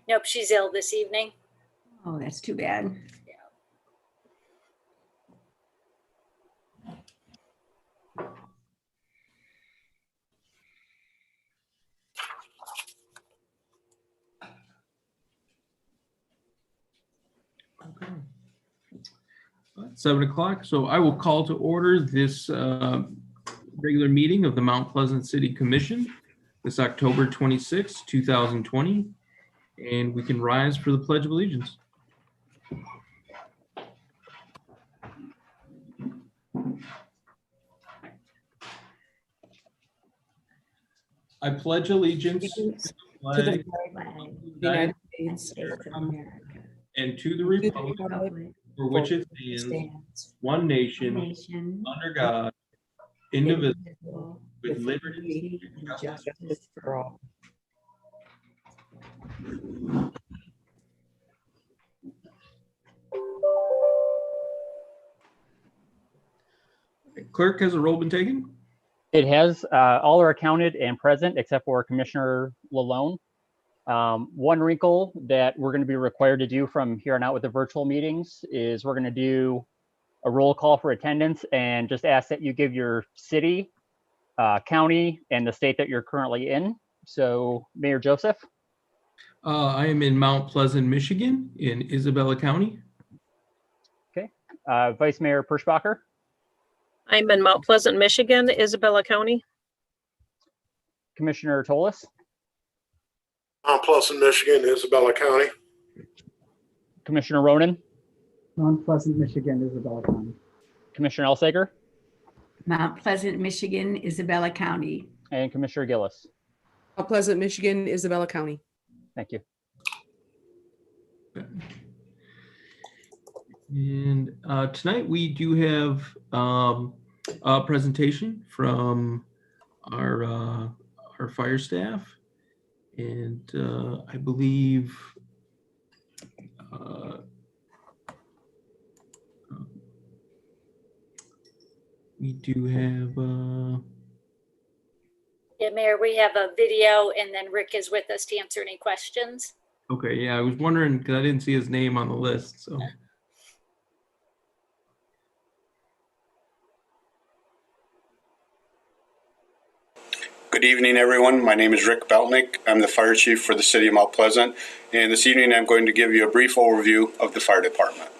Nope, she's ill this evening. Oh, that's too bad. Okay. 7 o'clock. So I will call to order this regular meeting of the Mount Pleasant City Commission this October 26, 2020. And we can rise for the Pledge of Allegiance. I pledge allegiance to the To the flag flag of of the the United United States of America. and to the To the republic republic for which it stands, one nation, under God, indivisible, with liberty and justice for all. Clerk, has a roll been taken? It has. All are accounted and present except for Commissioner Lalone. One wrinkle that we're going to be required to do from here on out with the virtual meetings is we're going to do a roll call for attendance and just ask that you give your city, county, and the state that you're currently in. So Mayor Joseph. I am in Mount Pleasant, Michigan, in Isabella County. Okay. Vice Mayor Perschbacher. I'm in Mount Pleasant, Michigan, Isabella County. Commissioner Tolis. Mount Pleasant, Michigan, Isabella County. Commissioner Ronan. Mount Pleasant, Michigan, Isabella County. Commissioner Elsager. Mount Pleasant, Michigan, Isabella County. And Commissioner Gillis. Mount Pleasant, Michigan, Isabella County. Thank you. And tonight we do have a presentation from our fire staff, and I believe we do have. Yeah, Mayor, we have a video and then Rick is with us to answer any questions. Okay, yeah, I was wondering because I didn't see his name on the list, so. Good evening, everyone. My name is Rick Beltnick. I'm the fire chief for the city of Mount Pleasant. And this evening, I'm going to give you a brief overview of the fire department.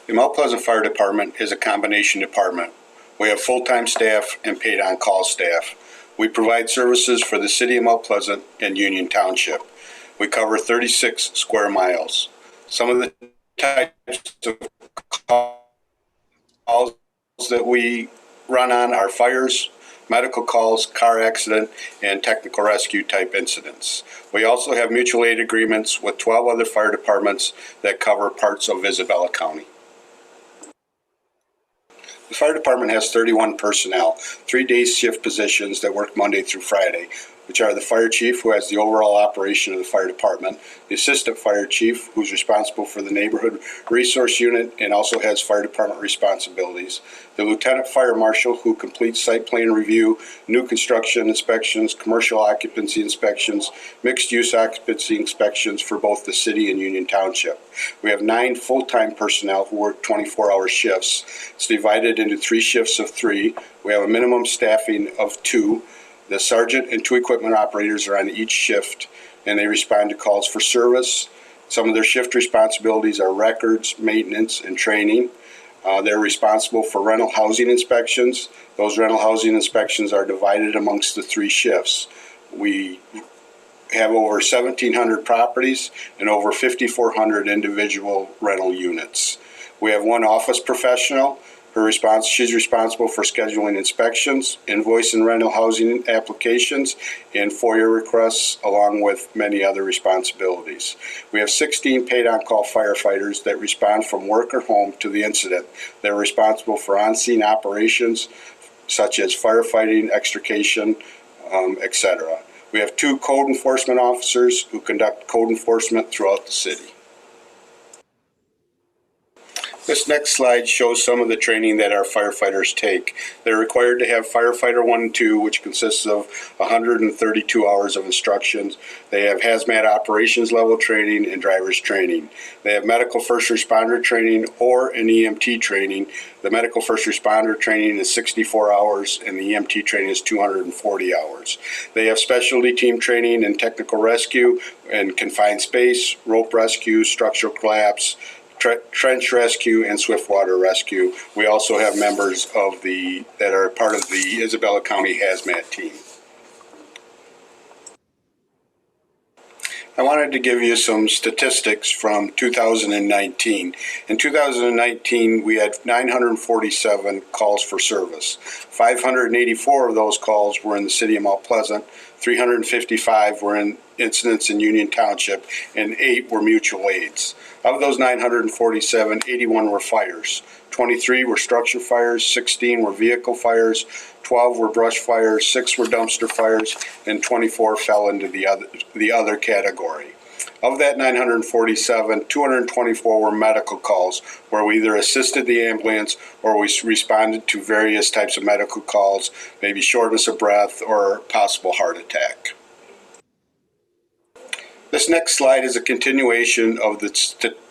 The Mount Pleasant Fire Department is a combination department. We have full-time staff and paid on-call staff. We provide services for the city of Mount Pleasant and Union Township. We cover 36 square miles. Some of the types of calls that we run on are fires, medical calls, car accident, and technical rescue type incidents. We also have mutual aid agreements with 12 other fire departments that cover parts of Isabella County. The fire department has 31 personnel, 3-day shift positions that work Monday through Friday, which are the fire chief, who has the overall operation of the fire department, the assistant fire chief, who's responsible for the neighborhood resource unit and also has fire department responsibilities, the lieutenant fire marshal, who completes site plan review, new construction inspections, commercial occupancy inspections, mixed use occupancy inspections for both the city and Union Township. We have 9 full-time personnel who work 24-hour shifts. It's divided into 3 shifts of 3. We have a minimum staffing of 2. The sergeant and 2 equipment operators are on each shift, and they respond to calls for service. Some of their shift responsibilities are records, maintenance, and training. They're responsible for rental housing inspections. Those rental housing inspections are divided amongst the 3 shifts. We have over 1,700 properties and over 5,400 individual rental units. We have 1 office professional. She's responsible for scheduling inspections, invoice and rental housing applications, and FOIA requests, along with many other responsibilities. We have 16 paid on-call firefighters that respond from work or home to the incident. They're responsible for on-scene operations, such as firefighting, extrication, etc. We have 2 code enforcement officers who conduct code enforcement throughout the city. This next slide shows some of the training that our firefighters take. They're required to have Firefighter 1 and 2, which consists of 132 hours of instructions. They have hazmat operations level training and driver's training. They have medical first responder training or an EMT training. The medical first responder training is 64 hours and the EMT training is 240 hours. They have specialty team training in technical rescue and confined space, rope rescue, structural collapse, trench rescue, and swift water rescue. We also have members of that are part of the Isabella County Hazmat team. I wanted to give you some statistics from 2019. In 2019, we had 947 calls for service. 584 of those calls were in the city of Mount Pleasant, 355 were in incidents in Union Township, and 8 were mutual aids. Of those 947, 81 were fires. 23 were structure fires, 16 were vehicle fires, 12 were brush fires, 6 were dumpster fires, and 24 fell into the other category. Of that 947, 224 were medical calls, where we either assisted the ambulance or we responded to various types of medical calls, maybe shortness of breath or possible heart attack. This next slide is a continuation of the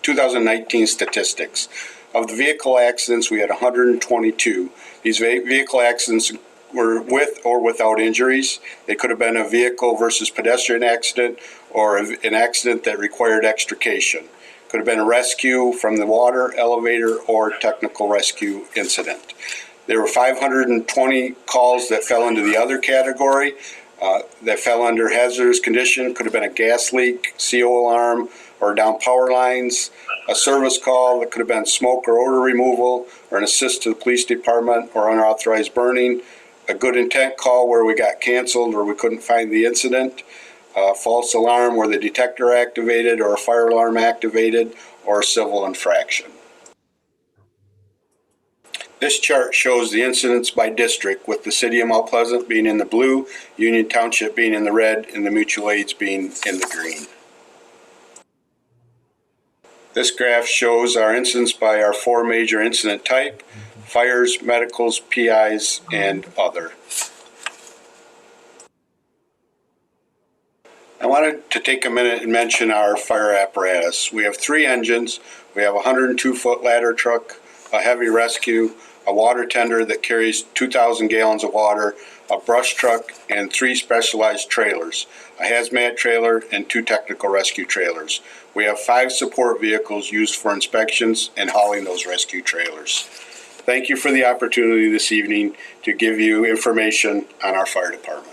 2019 statistics. Of the vehicle accidents, we had 122. These vehicle accidents were with or without injuries. They could have been a vehicle versus pedestrian accident or an accident that required extrication. Could have been a rescue from the water, elevator, or technical rescue incident. There were 520 calls that fell into the other category. That fell under hazardous condition. Could have been a gas leak, CO alarm, or down power lines, a service call that could have been smoke or odor removal, or an assist to the police department, or unauthorized burning, a good intent call where we got canceled or we couldn't find the incident, a false alarm where the detector activated or a fire alarm activated, or a civil infraction. This chart shows the incidents by district, with the city of Mount Pleasant being in the blue, Union Township being in the red, and the mutual aids being in the green. This graph shows our incidents by our 4 major incident type: fires, medicals, PIs, and other. I wanted to take a minute and mention our fire apparatus. We have 3 engines. We have a 102-foot ladder truck, a heavy rescue, a water tender that carries 2,000 gallons of water, a brush truck, and 3 specialized trailers, a hazmat trailer, and 2 technical rescue trailers. We have 5 support vehicles used for inspections and hauling those rescue trailers. Thank you for the opportunity this evening to give you information on our fire department.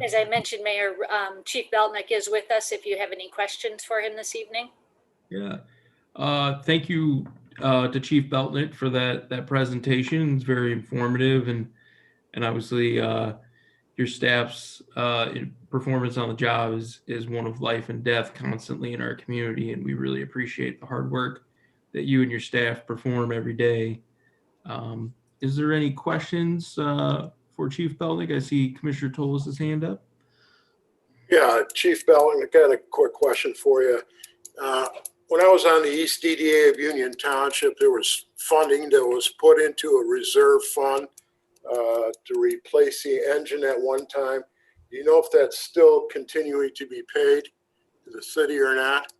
As I mentioned, Mayor, Chief Beltnick is with us if you have any questions for him this evening. Yeah. Thank you to Chief Beltnick for that presentation. It's very informative, and obviously your staff's performance on the job is one of life and death constantly in our community, and we really appreciate the hard work that you and your staff perform every day. Is there any questions for Chief Beltnick? I see Commissioner Toles' hand up. Yeah, Chief Beltnick, I got a quick question for you. When I was on the East DDA of Union Township, there was funding that was put into a reserve fund to replace the engine at one time. Do you know if that's still continuing to be paid to the city or not?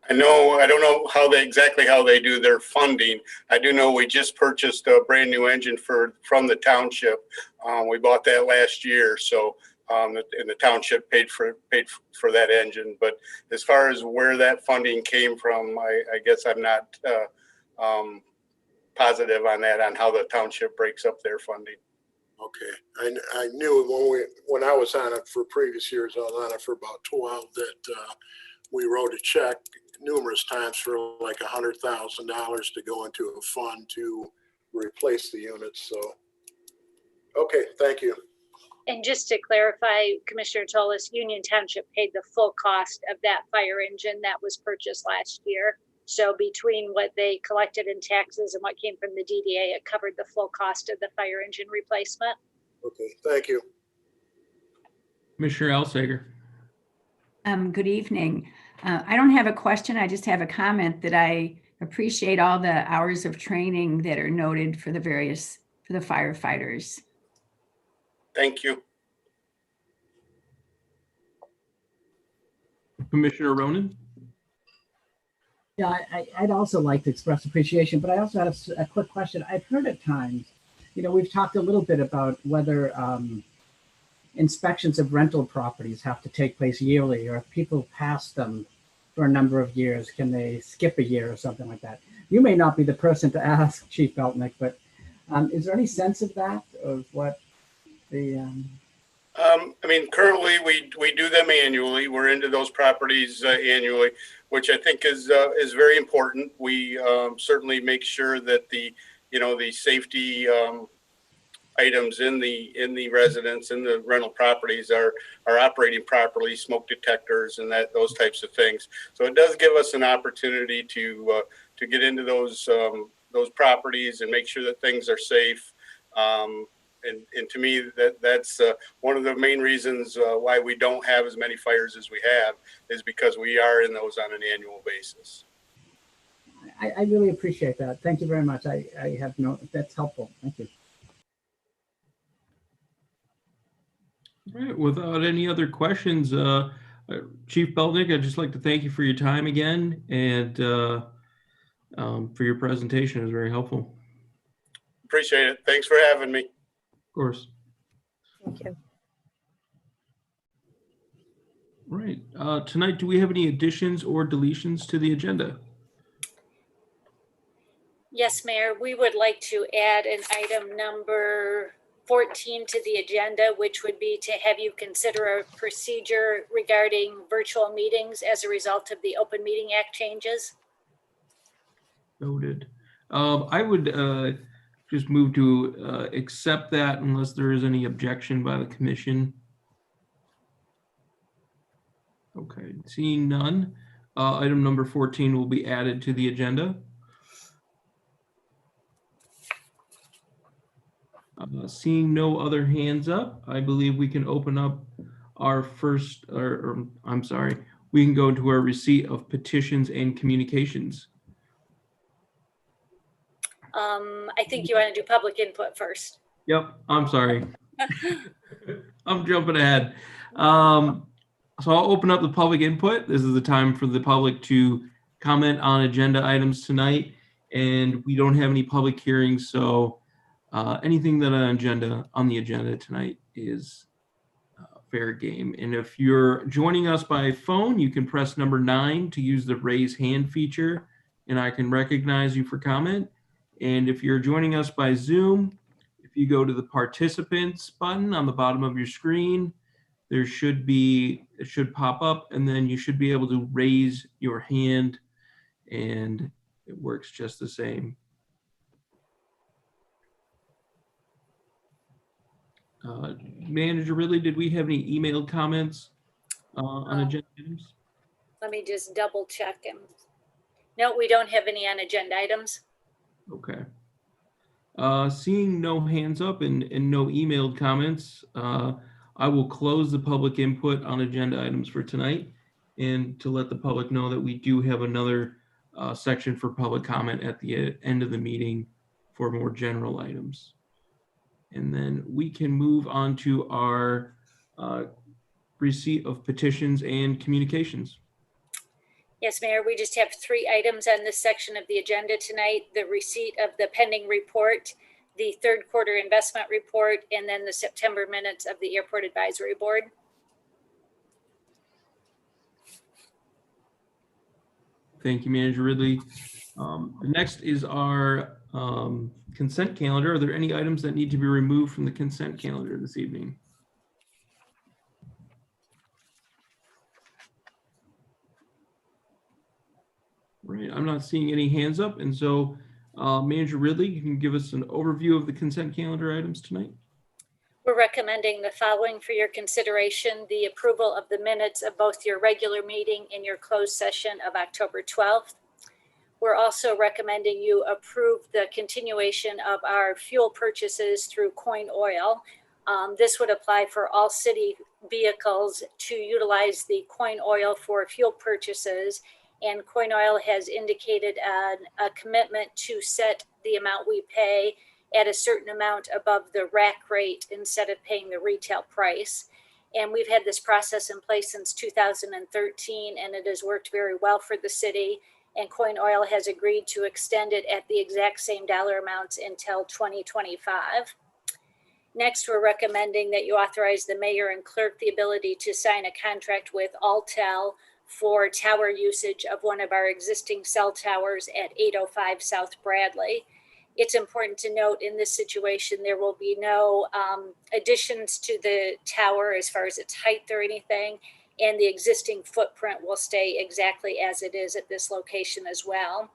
I don't know exactly how they do their funding. I do know we just purchased a brand new engine from the township. We bought that last year, so and the township paid for that engine. But as far as where that funding came from, I guess I'm not positive on that, on how the township breaks up their funding. Okay, I knew when I was on it for previous years, I was on it for about 12, that we wrote a check numerous times for like $100,000 to go into a fund to replace the units. So, okay, thank you. And just to clarify, Commissioner Toles, Union Township paid the full cost of that fire engine that was purchased last year. So between what they collected in taxes and what came from the DDA, it covered the full cost of the fire engine replacement. Okay, thank you. Commissioner Elsager. Good evening. I don't have a question. I just have a comment that I appreciate all the hours of training that are noted for the firefighters. Thank you. Commissioner Ronan. Yeah, I'd also like to express appreciation, but I also had a quick question. I've heard at times, we've talked a little bit about whether inspections of rental properties have to take place yearly, or if people pass them for a number of years, can they skip a year or something like that? You may not be the person to ask, Chief Beltnick, but is there any sense of that, of what the... I mean, currently we do them annually. We're into those properties annually, which I think is very important. We certainly make sure that the safety items in the residence, in the rental properties are operating properly, smoke detectors and those types of things. So it does give us an opportunity to get into those properties and make sure that things are safe. And to me, that's one of the main reasons why we don't have as many fires as we have, is because we are in those on an annual basis. I really appreciate that. Thank you very much. That's helpful. Thank you. All right, without any other questions, Chief Beltnick, I'd just like to thank you for your time again, and for your presentation. It was very helpful. Appreciate it. Thanks for having me. Of course. Thank you. Right. Tonight, do we have any additions or deletions to the agenda? Yes, Mayor, we would like to add an item number 14 to the agenda, which would be to have you consider a procedure regarding virtual meetings as a result of the Open Meeting Act changes. Noted. I would just move to accept that unless there is any objection by the commission. Okay, seeing none, item number 14 will be added to the agenda. Seeing no other hands up, I believe we can open up our first, or I'm sorry, we can go into our receipt of petitions and communications. I think you want to do public input first. Yep, I'm sorry. I'm jumping ahead. So I'll open up the public input. This is the time for the public to comment on agenda items tonight, and we don't have any public hearings, so anything that on the agenda tonight is fair game. And if you're joining us by phone, you can press number 9 to use the raise hand feature, and I can recognize you for comment. And if you're joining us by Zoom, if you go to the participants button on the bottom of your screen, it should pop up, and then you should be able to raise your hand, and it works just the same. Manager Ridley, did we have any emailed comments on agenda items? Let me just double check them. No, we don't have any on agenda items. Okay. Seeing no hands up and no emailed comments, I will close the public input on agenda items for tonight, and to let the public know that we do have another section for public comment at the end of the meeting for more general items. And then we can move on to our receipt of petitions and communications. Yes, Mayor, we just have 3 items on this section of the agenda tonight: the receipt of the pending report, the third quarter investment report, and then the September minutes of the Airport Advisory Board. Thank you, Manager Ridley. Next is our consent calendar. Are there any items that need to be removed from the consent calendar this evening? Right, I'm not seeing any hands up, and so Manager Ridley, you can give us an overview of the consent calendar items tonight. We're recommending the following for your consideration: the approval of the minutes of both your regular meeting and your closed session of October 12th. We're also recommending you approve the continuation of our fuel purchases through Coin Oil. This would apply for all city vehicles to utilize the Coin Oil for fuel purchases. And Coin Oil has indicated a commitment to set the amount we pay at a certain amount above the rack rate instead of paying the retail price. And we've had this process in place since 2013, and it has worked very well for the city. And Coin Oil has agreed to extend it at the exact same dollar amounts until 2025. Next, we're recommending that you authorize the mayor and clerk the ability to sign a contract with Alltel for tower usage of one of our existing cell towers at 805 South Bradley. It's important to note in this situation, there will be no additions to the tower as far as its height or anything, and the existing footprint will stay exactly as it is at this location as well.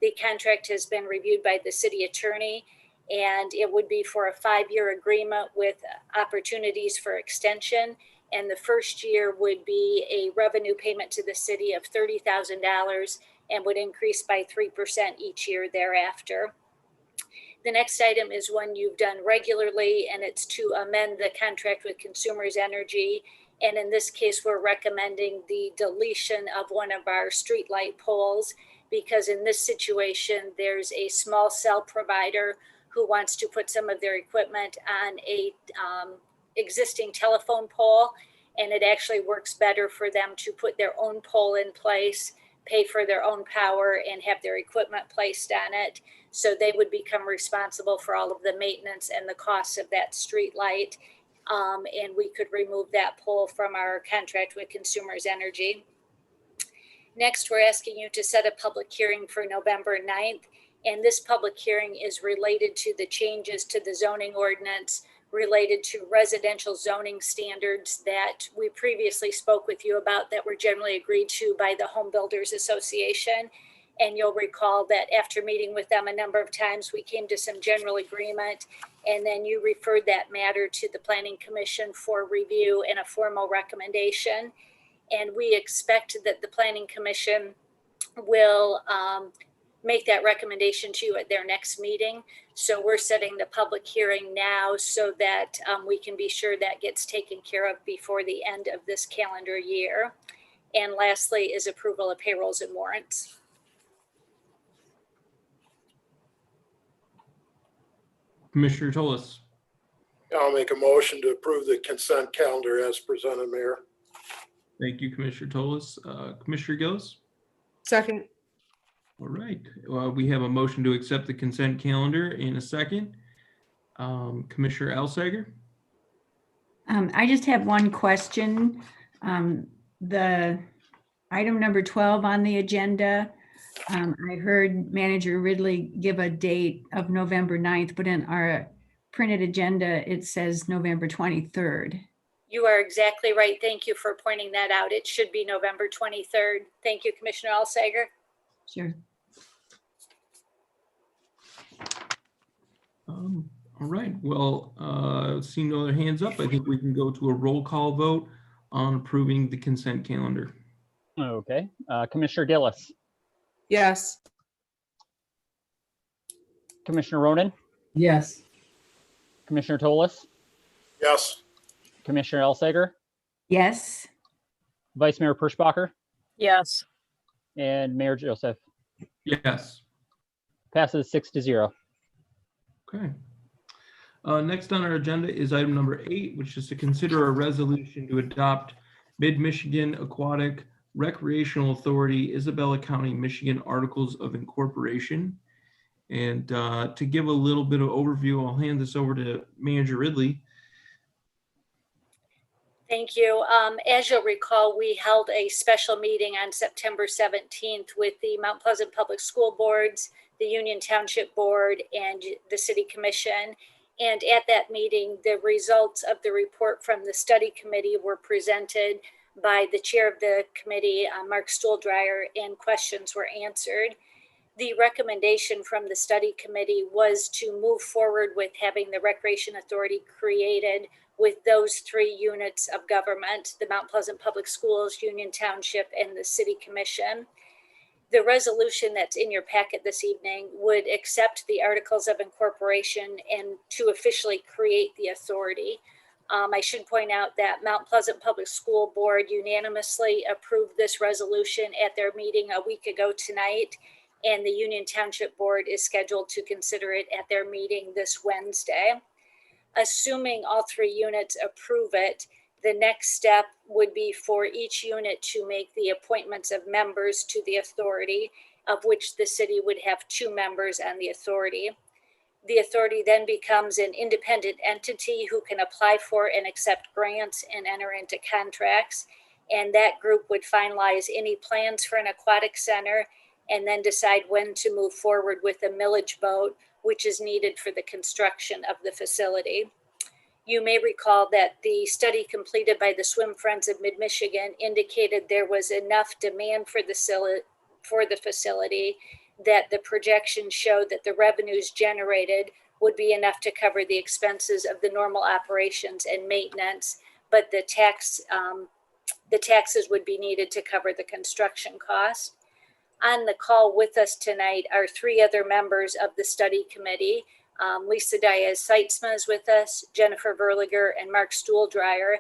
The contract has been reviewed by the city attorney, and it would be for a 5-year agreement with opportunities for extension. And the first year would be a revenue payment to the city of $30,000 and would increase by 3% each year thereafter. The next item is one you've done regularly, and it's to amend the contract with Consumers Energy. And in this case, we're recommending the deletion of one of our streetlight poles, because in this situation, there's a small cell provider who wants to put some of their equipment on a existing telephone pole, and it actually works better for them to put their own pole in place, pay for their own power, and have their equipment placed on it. So they would become responsible for all of the maintenance and the costs of that street light. And we could remove that pole from our contract with Consumers Energy. Next, we're asking you to set a public hearing for November 9th. And this public hearing is related to the changes to the zoning ordinance related to residential zoning standards that we previously spoke with you about, that were generally agreed to by the Home Builders Association. And you'll recall that after meeting with them a number of times, we came to some general agreement, and then you referred that matter to the Planning Commission for review and a formal recommendation. And we expect that the Planning Commission will make that recommendation to you at their next meeting. So we're setting the public hearing now so that we can be sure that gets taken care of before the end of this calendar year. And lastly is approval of payrolls and warrants. Commissioner Tolis. I'll make a motion to approve the consent calendar as presented, Mayor. Thank you, Commissioner Tolis. Commissioner Gillis. Second. All right, we have a motion to accept the consent calendar in a second. Commissioner Elsager. I just have one question. The item number 12 on the agenda, I heard Manager Ridley give a date of November 9th, but in our printed agenda, it says November 23rd. You are exactly right. Thank you for pointing that out. It should be November 23rd. Thank you, Commissioner Elsager. Sure. All right, well, seeing no other hands up, I think we can go to a roll call vote on approving the consent calendar. Okay, Commissioner Gillis, Yes. Commissioner Ronan, Yes. Commissioner Tolis, Yes. Commissioner Elsager, Yes. Vice Mayor Perschbacher, Yes. and Mayor Joseph. Yes. Passes 6-0. Okay. Next on our agenda is item number 8, which is to consider a resolution to adopt Mid-Michigan Aquatic Recreational Authority, Isabella County, Michigan Articles of Incorporation. And to give a little bit of overview, I'll hand this over to Manager Ridley. Thank you. As you'll recall, we held a special meeting on September 17th with the Mount Pleasant Public School Boards, the Union Township Board, and the City Commission. And at that meeting, the results of the report from the study committee were presented by the chair of the committee, Mark Stuhldreher, and questions were answered. The recommendation from the study committee was to move forward with having the Recreation Authority created with those 3 units of government, the Mount Pleasant Public Schools, Union Township, and the City Commission. The resolution that's in your packet this evening would accept the Articles of Incorporation and to officially create the authority. I should point out that Mount Pleasant Public School Board unanimously approved this resolution at their meeting a week ago tonight, and the Union Township Board is scheduled to consider it at their meeting this Wednesday. Assuming all 3 units approve it, the next step would be for each unit to make the appointments of members to the authority, of which the city would have 2 members on the authority. The authority then becomes an independent entity who can apply for and accept grants and enter into contracts. And that group would finalize any plans for an aquatic center and then decide when to move forward with a millage vote, which is needed for the construction of the facility. You may recall that the study completed by the Swim Friends of Mid-Michigan indicated there was enough demand for the facility that the projections showed that the revenues generated would be enough to cover the expenses of the normal operations and maintenance, but the taxes would be needed to cover the construction cost. On the call with us tonight are 3 other members of the study committee. Lisa Diaz-Seitzma is with us, Jennifer Verliger, and Mark Stuhldreher.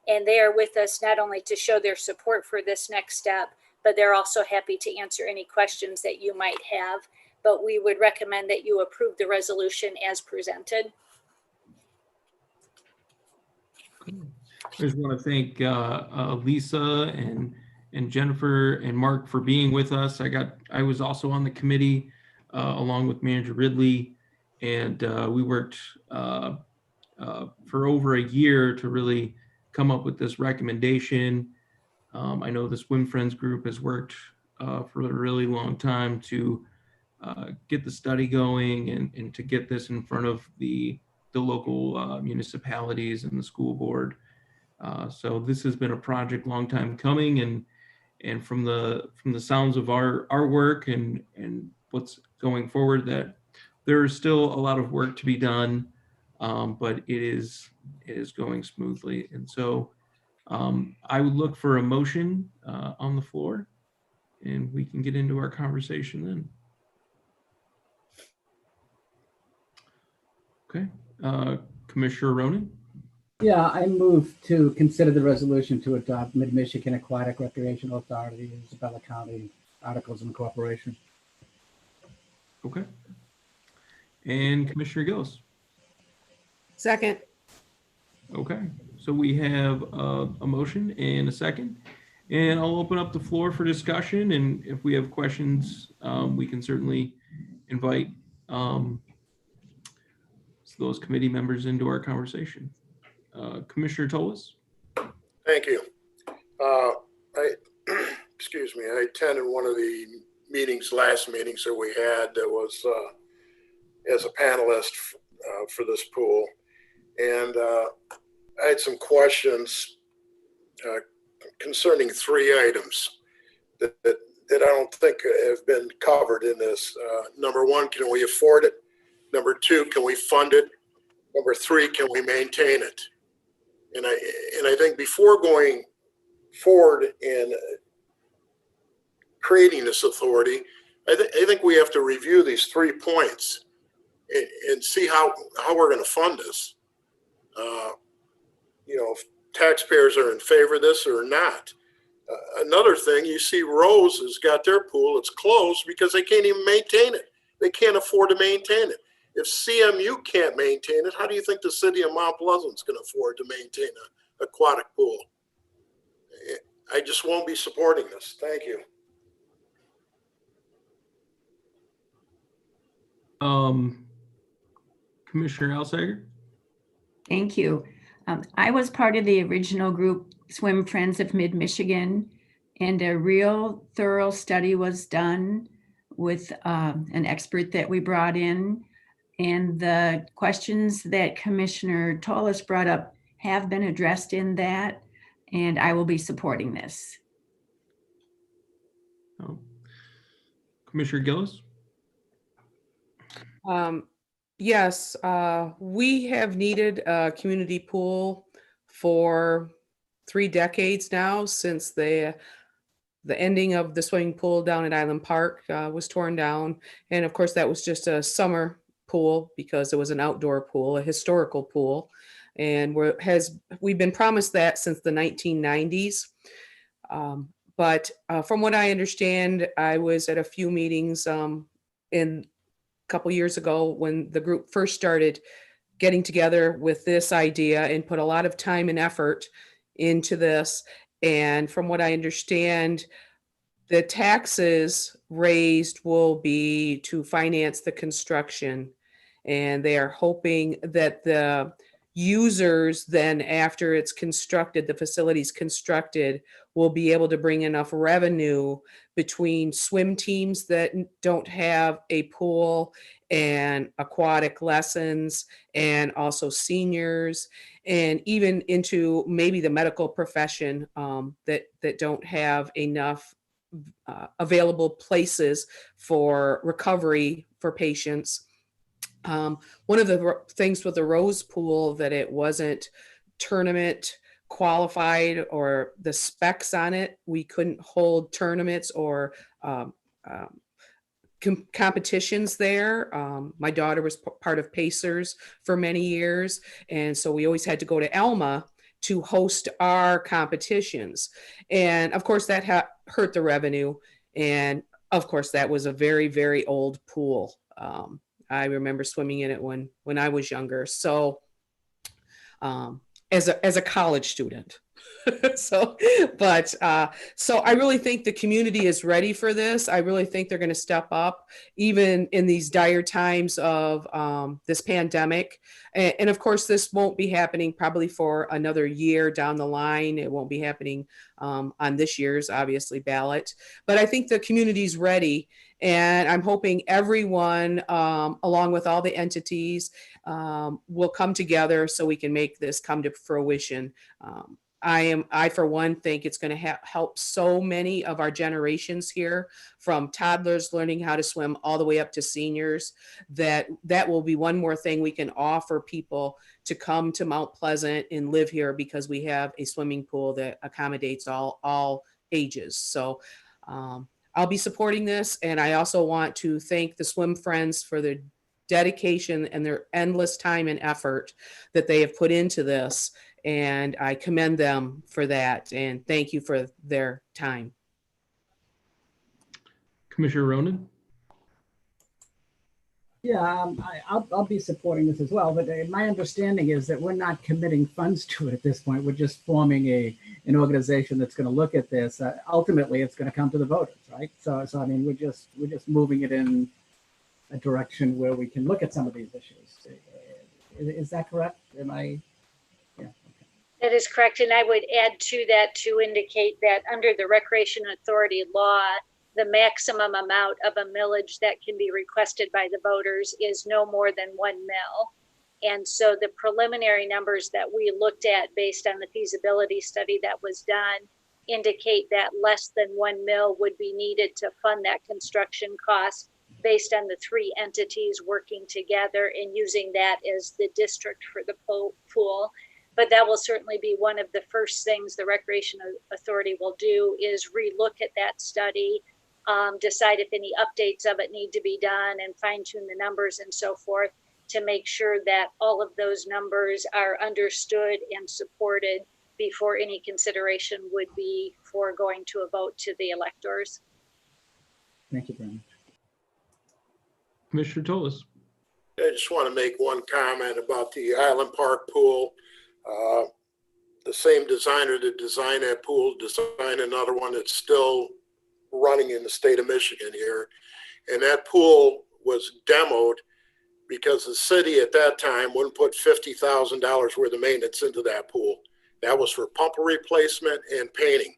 And they are with us not only to show their support for this next step, but they're also happy to answer any questions that you might have. But we would recommend that you approve the resolution as presented. I just want to thank Lisa and Jennifer and Mark for being with us. I was also on the committee along with Manager Ridley, and we worked for over a year to really come up with this recommendation. I know the Swim Friends group has worked for a really long time to get the study going and to get this in front of the local municipalities and the school board. So this has been a project long time coming, and from the sounds of our work and what's going forward, that there is still a lot of work to be done, but it is going smoothly. And so I would look for a motion on the floor, and we can get into our conversation then. Okay, Commissioner Ronan? Yeah, I move to consider the resolution to adopt Mid-Michigan Aquatic Recreational Authority, Isabella County Articles of Incorporation. Okay. And Commissioner Gillis? Second. Okay, so we have a motion and a second, and I'll open up the floor for discussion, and if we have questions, we can certainly invite those committee members into our conversation. Commissioner Toles? Thank you. Excuse me, I attended one of the last meetings that we had that was as a panelist for this pool. And I had some questions concerning 3 items that I don't think have been covered in this. Number 1, can we afford it? Number 2, can we fund it? Number 3, can we maintain it? And I think before going forward and creating this authority, I think we have to review these 3 points and see how we're going to fund this. If taxpayers are in favor of this or not. Another thing, you see Rose has got their pool, it's closed because they can't even maintain it. They can't afford to maintain it. If CMU can't maintain it, how do you think the city of Mount Pleasant is going to afford to maintain an aquatic pool? I just won't be supporting this. Thank you. Commissioner Alsager? Thank you. I was part of the original group, Swim Friends of Mid-Michigan, and a real thorough study was done with an expert that we brought in. And the questions that Commissioner Toles brought up have been addressed in that, and I will be supporting this. Commissioner Gillis? Yes, we have needed a community pool for 3 decades now, since the ending of the swimming pool down at Island Park was torn down. And of course, that was just a summer pool because it was an outdoor pool, a historical pool. and we've been promised that since the 1990s. But from what I understand, I was at a few meetings in a couple years ago when the group first started getting together with this idea and put a lot of time and effort into this. And from what I understand, the taxes raised will be to finance the construction. And they are hoping that the users then, after it's constructed, the facility's constructed, will be able to bring enough revenue between swim teams that don't have a pool and aquatic lessons, and also seniors, and even into maybe the medical profession that don't have enough available places for recovery for patients. One of the things with the Rose Pool, that it wasn't tournament qualified, or the specs on it, we couldn't hold tournaments or competitions there. My daughter was part of Pacers for many years, and so we always had to go to Elma to host our competitions. And of course that hurt the revenue. And of course that was a very, very old pool. I remember swimming in it when I was younger. So as a college student. So I really think the community is ready for this. I really think they're going to step up, even in these dire times of this pandemic. And of course, this won't be happening probably for another year down the line. It won't be happening on this year's, obviously, ballot. But I think the community's ready. And I'm hoping everyone, along with all the entities, will come together so we can make this come to fruition. I, for one, think it's going to help so many of our generations here, from toddlers learning how to swim all the way up to seniors, that will be one more thing we can offer people to come to Mount Pleasant and live here, because we have a swimming pool that accommodates all ages. So I'll be supporting this. And I also want to thank the Swim Friends for their dedication and their endless time and effort that they have put into this. And I commend them for that. And thank you for their time. Commissioner Ronan? Yeah, I'll be supporting this as well. But my understanding is that we're not committing funds to it at this point. We're just forming an organization that's going to look at this. Ultimately, it's going to come to the voters, right? So I mean, we're just moving it in a direction where we can look at some of these issues. Is that correct? Am I? Yeah. Okay. That is correct. And I would add to that to indicate that under the Recreation Authority law, the maximum amount of a millage that can be requested by the voters is no more than 1 mil. And so the preliminary numbers that we looked at based on the feasibility study that was done indicate that less than 1 mil would be needed to fund that construction cost, based on the 3 entities working together and using that as the district for the pool. But that will certainly be one of the first things the Recreation Authority will do, is relook at that study, decide if any updates of it need to be done, and fine tune the numbers and so forth, to make sure that all of those numbers are understood and supported before any consideration would be for going to a vote to the electors. Thank you very much. Commissioner Toles? I just want to make one comment about the Island Park pool. The same designer that designed that pool designed another one that's still running in the state of Michigan here. And that pool was demoed because the city at that time wouldn't put $50,000 worth of maintenance into that pool. That was for pump replacement and painting.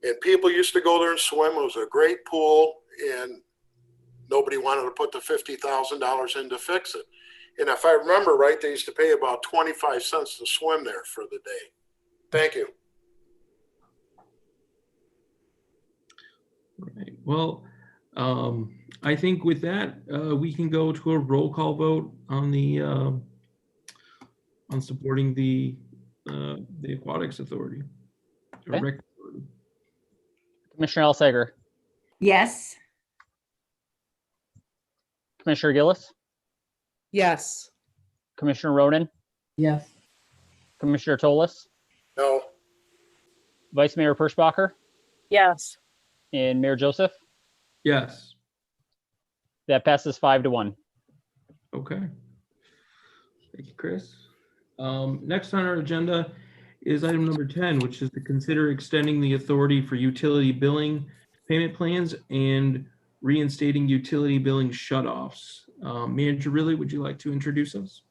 And people used to go there and swim. It was a great pool, and nobody wanted to put the $50,000 in to fix it. And if I remember right, they used to pay about 25 cents to swim there for the day. Thank you. Right. Well, I think with that, we can go to a roll call vote on the on supporting the Aquatics Authority. Okay. Rec Authority. Commissioner Alsager, Yes. Commissioner Gillis, Yes. Commissioner Ronan, Yes. Commissioner Tolis, No. Vice Mayor Perschbacher, Yes. and Mayor Joseph. Yes. That passes 5-1. Okay. Thank you, Chris. Next on our agenda is item number 10, which is to consider extending the authority for utility billing payment plans and reinstating utility billing shutoffs. Manager Ridley, would you like to introduce us?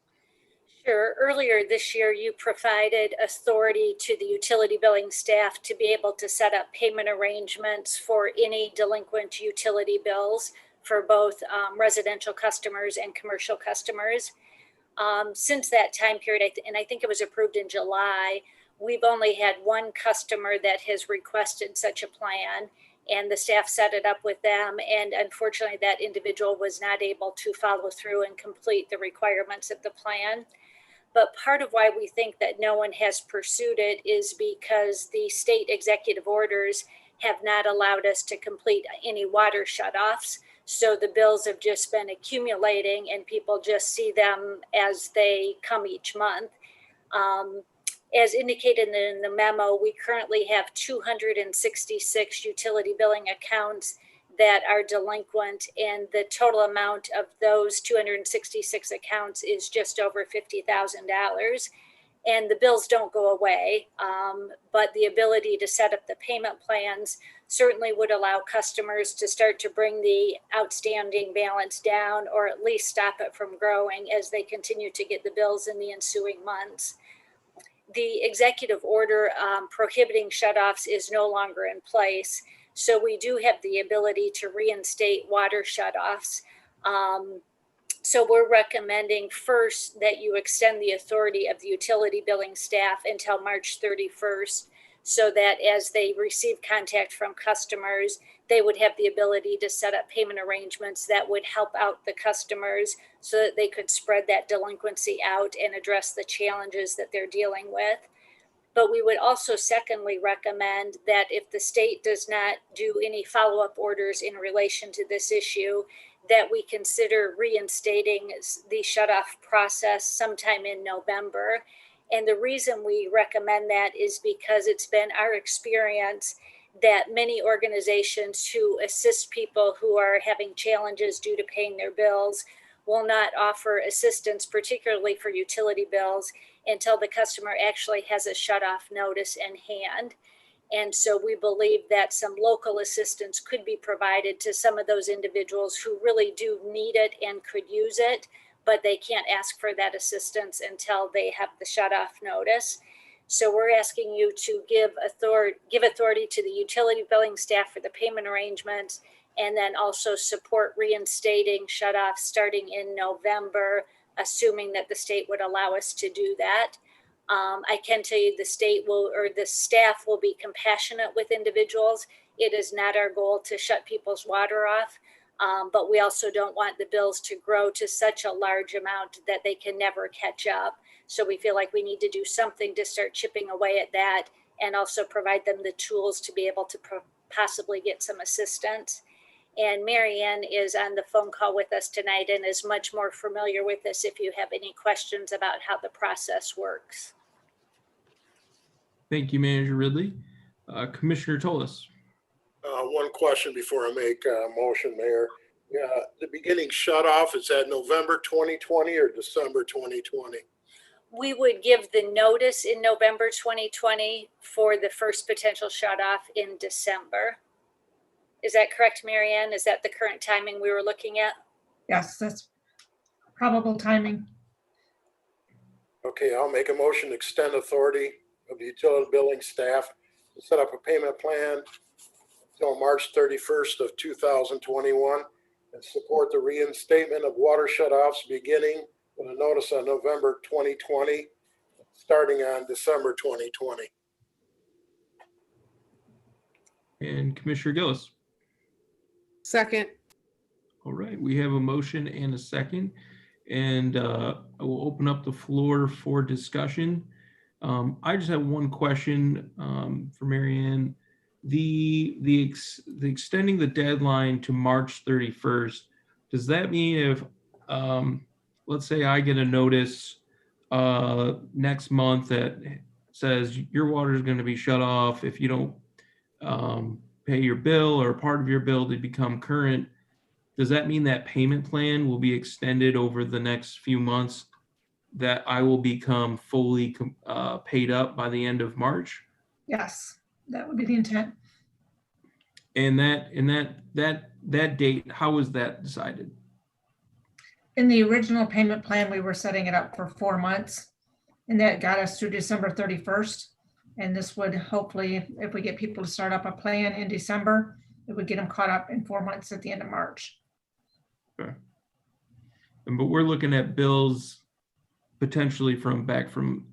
Sure. Earlier this year, you provided authority to the utility billing staff to be able to set up payment arrangements for any delinquent utility bills for both residential customers and commercial customers. Since that time period, and I think it was approved in July, we've only had one customer that has requested such a plan, and the staff set it up with them. And unfortunately, that individual was not able to follow through and complete the requirements of the plan. But part of why we think that no one has pursued it is because the state executive orders have not allowed us to complete any water shutoffs. So the bills have just been accumulating and people just see them as they come each month. As indicated in the memo, we currently have 266 utility billing accounts that are delinquent, and the total amount of those 266 accounts is just over $50,000. And the bills don't go away, but the ability to set up the payment plans certainly would allow customers to start to bring the outstanding balance down, or at least stop it from growing as they continue to get the bills in the ensuing months. The executive order prohibiting shutoffs is no longer in place, so we do have the ability to reinstate water shutoffs. So we're recommending first that you extend the authority of the utility billing staff until March 31st, so that as they receive contact from customers, they would have the ability to set up payment arrangements that would help out the customers so that they could spread that delinquency out and address the challenges that they're dealing with. But we would also secondly recommend that if the state does not do any follow-up orders in relation to this issue, that we consider reinstating the shutoff process sometime in November. And the reason we recommend that is because it's been our experience that many organizations who assist people who are having challenges due to paying their bills will not offer assistance, particularly for utility bills, until the customer actually has a shutoff notice in hand. And so we believe that some local assistance could be provided to some of those individuals who really do need it and could use it, but they can't ask for that assistance until they have the shutoff notice. So we're asking you to give authority to the utility billing staff for the payment arrangements, and then also support reinstating shutoffs starting in November, assuming that the state would allow us to do that. I can tell you the state will, or the staff will be compassionate with individuals. It is not our goal to shut people's water off, but we also don't want the bills to grow to such a large amount that they can never catch up. So we feel like we need to do something to start chipping away at that, and also provide them the tools to be able to possibly get some assistance. And Marianne is on the phone call with us tonight and is much more familiar with this if you have any questions about how the process works. Thank you, Manager Ridley. Commissioner Tolis. One question before I make a motion, Mayor. Yeah, the beginning shut off, is that November 2020 or December 2020? We would give the notice in November 2020 for the first potential shut off in December. Is that correct, Marianne? Is that the current timing we were looking at? Yes, that's probable timing. Okay, I'll make a motion to extend authority of the utility billing staff to set up a payment plan until March 31st of 2021 and support the reinstatement of water shutoffs beginning with a notice on November 2020, starting on December 2020. And Commissioner Gillis. Second. All right, we have a motion and a second, and I will open up the floor for discussion. I just have one question for Marianne. The extending the deadline to March 31st, does that mean if, let's say I get a notice next month that says your water is going to be shut off if you don't pay your bill or part of your bill to become current, does that mean that payment plan will be extended over the next few months, that I will become fully paid up by the end of March? Yes, that would be the intent. And that date, how was that decided? In the original payment plan, we were setting it up for 4 months, and that got us through December 31st. And this would hopefully, if we get people to start up a plan in December, it would get them caught up in 4 months at the end of March. Okay. But we're looking at bills potentially back from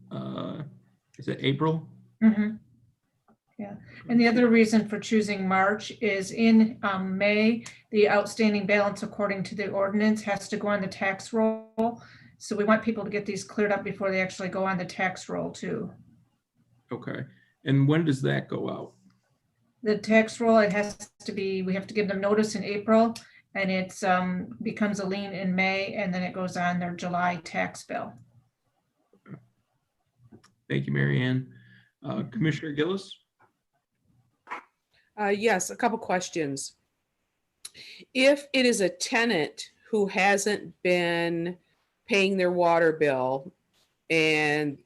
is it April? Mm-hmm. Yeah, and the other reason for choosing March is in May, the outstanding balance according to the ordinance has to go on the tax roll. So we want people to get these cleared up before they actually go on the tax roll too. Okay. And when does that go out? The tax roll, it has to be, we have to give them notice in April, and it's becomes a lien in May, and then it goes on their July tax bill. Thank you, Mary Ann. Commissioner Gillis? Yes, a couple questions. If it is a tenant who hasn't been paying their water bill, and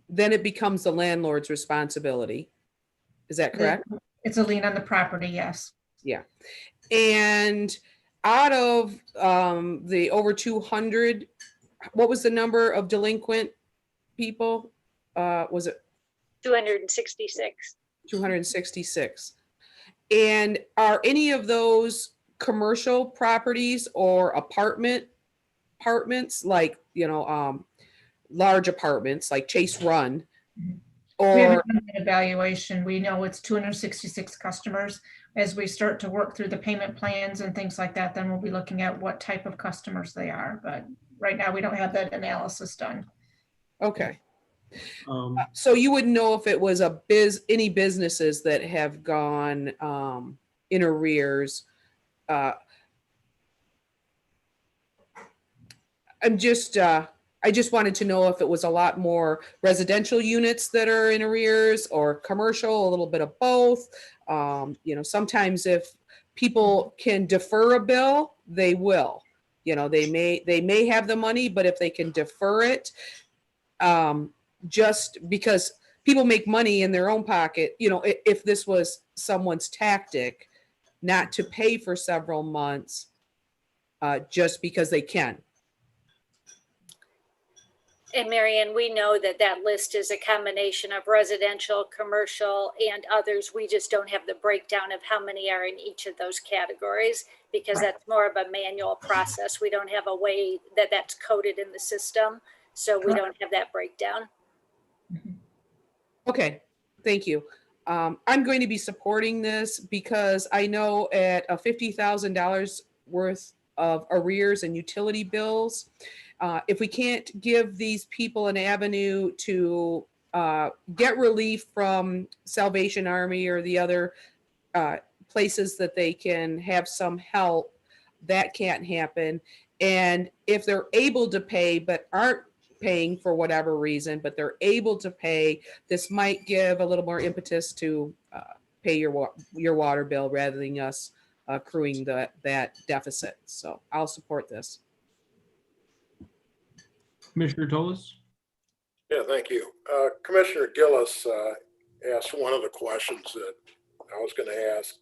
then it becomes the landlord's responsibility, is that correct? It's a lien on the property, yes. Yeah. And out of the over 200, what was the number of delinquent people? Was it 266. 266? And are any of those commercial properties or apartments, like, large apartments like Chase Run? We Or haven't done an evaluation. We know it's 266 customers. As we start to work through the payment plans and things like that, then we'll be looking at what type of customers they are. But right now, we don't have that analysis done. okay. So you wouldn't know if it was any businesses that have gone in arrears. I just wanted to know if it was a lot more residential units that are in arrears or commercial, a little bit of both. Sometimes if people can defer a bill, they will. They may have the money, but if they can defer it, just because people make money in their own pocket, if this was someone's tactic not to pay for several months, just because they can. And Marianne, we know that list is a combination of residential, commercial, and others. We just don't have the breakdown of how many are in each of those categories, because that's more of a manual process. We don't have a way that's coded in the system. So we don't have that breakdown. Okay, thank you. I'm going to be supporting this because I know at a $50,000 worth of arrears and utility bills, if we can't give these people an avenue to get relief from Salvation Army or the other places that they can have some help, that can't happen. And if they're able to pay but aren't paying for whatever reason, but they're able to pay, this might give a little more impetus to pay your water bill rather than us accruing that deficit. So I'll support this. Commissioner Tolis? Yeah, thank you. Commissioner Gillis asked one of the questions that I was going to ask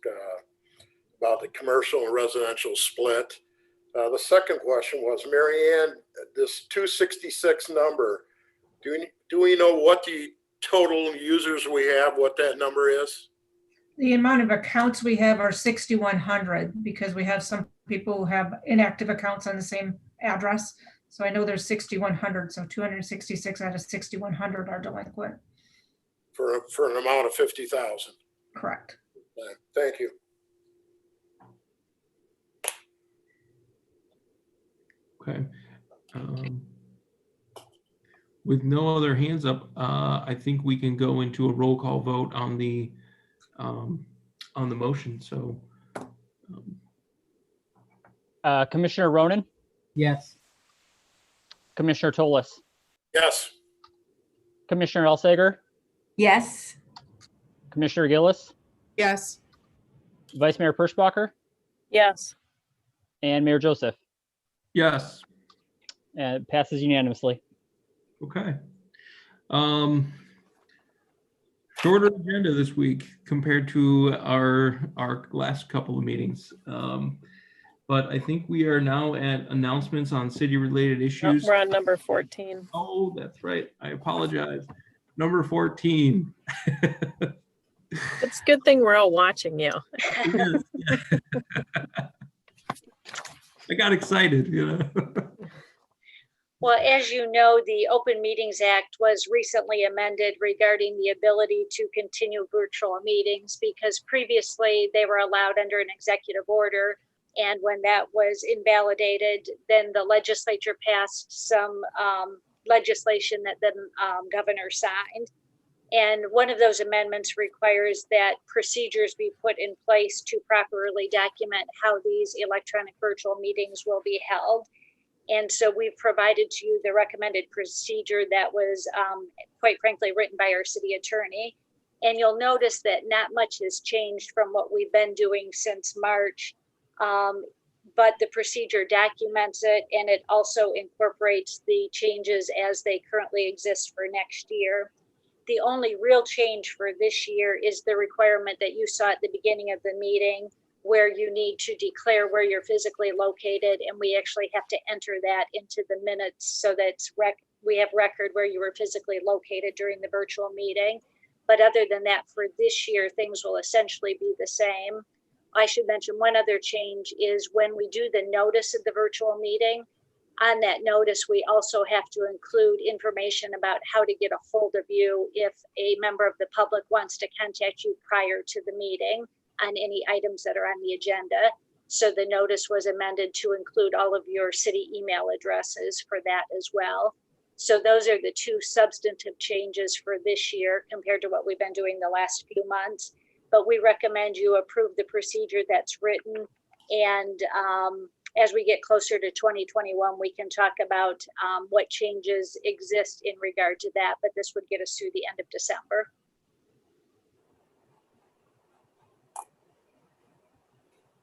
about the commercial and residential split. The second question was, Mary Ann, this 266 number, do we know what the total users we have, what that number is? The amount of accounts we have are 6,100 because we have some people who have inactive accounts on the same address. So I know there's 6,100. So 266 out of 6,100 are delinquent. For an amount of 50,000. Correct. Thank you. Okay. With no other hands up, I think we can go into a roll call vote on the motion. So, Commissioner Ronan, Yes. Commissioner Tolis, Yes. Commissioner Elsager, Yes. Commissioner Gillis, Yes. Vice Mayor Perschbacher, Yes. and Mayor Joseph. Yes. And it passes unanimously. Okay. Shorter agenda this week compared to our last couple of meetings. But I think we are now at announcements on city-related Oh, issues. we're on number 14. Oh, that's right. I apologize. Number 14. It's a good thing we're all watching you. Yes. I got excited, you know. Well, as you know, the Open Meetings Act was recently amended regarding the ability to continue virtual meetings because previously they were allowed under an executive order. And when that was invalidated, then the legislature passed some legislation that the governor signed. And one of those amendments requires that procedures be put in place to properly document how these electronic virtual meetings will be held. And so we've provided to you the recommended procedure that was, quite frankly, written by our city attorney. And you'll notice that not much has changed from what we've been doing since March. But the procedure documents it, and it also incorporates the changes as they currently exist for next year. The only real change for this year is the requirement that you saw at the beginning of the meeting, where you need to declare where you're physically located, and we actually have to enter that into the minutes so that we have record where you were physically located during the virtual meeting. But other than that, for this year, things will essentially be the same. I should mention one other change is when we do the notice of the virtual meeting, on that notice, we also have to include information about how to get a hold of you if a member of the public wants to contact you prior to the meeting on any items that are on the agenda. So the notice was amended to include all of your city email addresses for that as well. So those are the two substantive changes for this year compared to what we've been doing the last few months. But we recommend you approve the procedure that's written. And as we get closer to 2021, we can talk about what changes exist in regard to that. But this would get us through the end of December.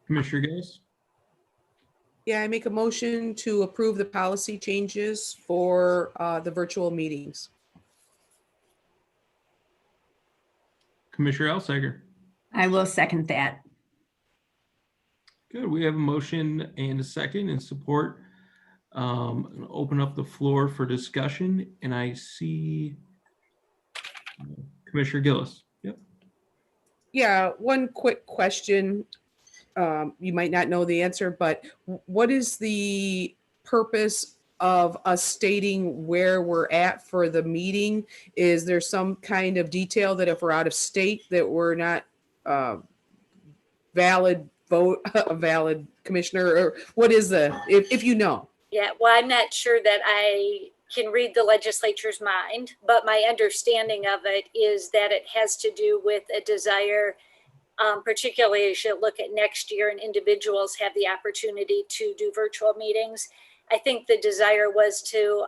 Commissioner Gillis? Yeah, I make a motion to approve the policy changes for the virtual meetings. Commissioner Elsager? I will second that. Good. We have a motion and a second and support. Open up the floor for discussion, and I see Commissioner Gillis. Yep. Yeah, one quick question. You might not know the answer, but what is the purpose of us stating where we're at for the meeting? Is there some kind of detail that if we're out of state that we're not valid vote, a valid commissioner, or what is if you know? Yeah, well, I'm not sure that I can read the legislature's mind, but my understanding of it is that it has to do with a desire, particularly as you look at next year and individuals have the opportunity to do virtual meetings. I think the desire was to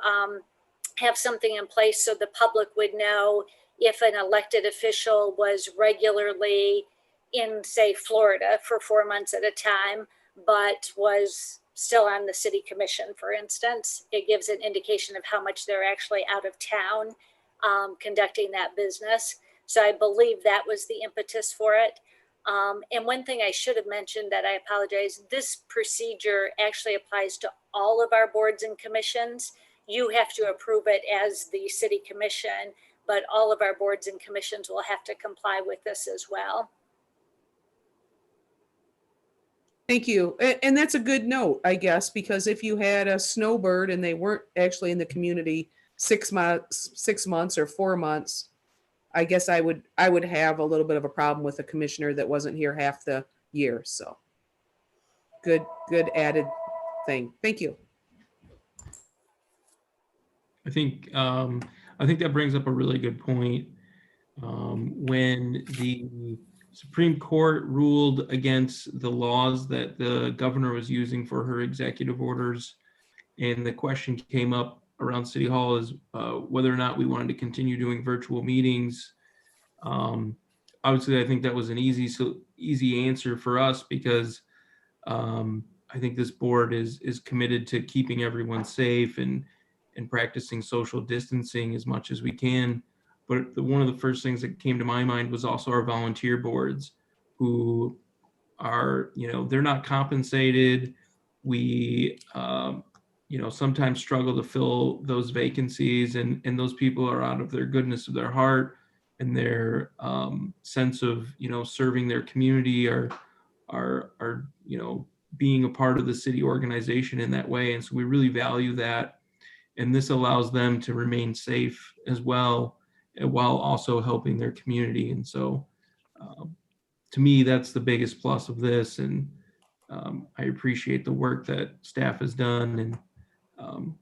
have something in place so the public would know if an elected official was regularly in, say, Florida for 4 months at a time, but was still on the city commission, for instance. It gives an indication of how much they're actually out of town conducting that business. So I believe that was the impetus for it. And one thing I should have mentioned that I apologize, this procedure actually applies to all of our boards and commissions. You have to approve it as the city commission, but all of our boards and commissions will have to comply with this as well. Thank you. And that's a good note, I guess, because if you had a snowbird and they weren't actually in the community 6 months or 4 months, I guess I would have a little bit of a problem with a commissioner that wasn't here half the year. So good added thing. Thank you. I think that brings up a really good point. When the Supreme Court ruled against the laws that the governor was using for her executive orders, and the question came up around City Hall is whether or not we wanted to continue doing virtual meetings. Obviously, I think that was an easy answer for us because I think this board is committed to keeping everyone safe and practicing social distancing as much as we can. But one of the first things that came to my mind was also our volunteer boards, who are, they're not compensated. We, sometimes struggle to fill those vacancies, and those people are out of their goodness of their heart and their sense of, serving their community, are being a part of the city organization in that way. And so we really value that. And this allows them to remain safe as well, while also helping their community. And so to me, that's the biggest plus of this. And I appreciate the work that staff has done. And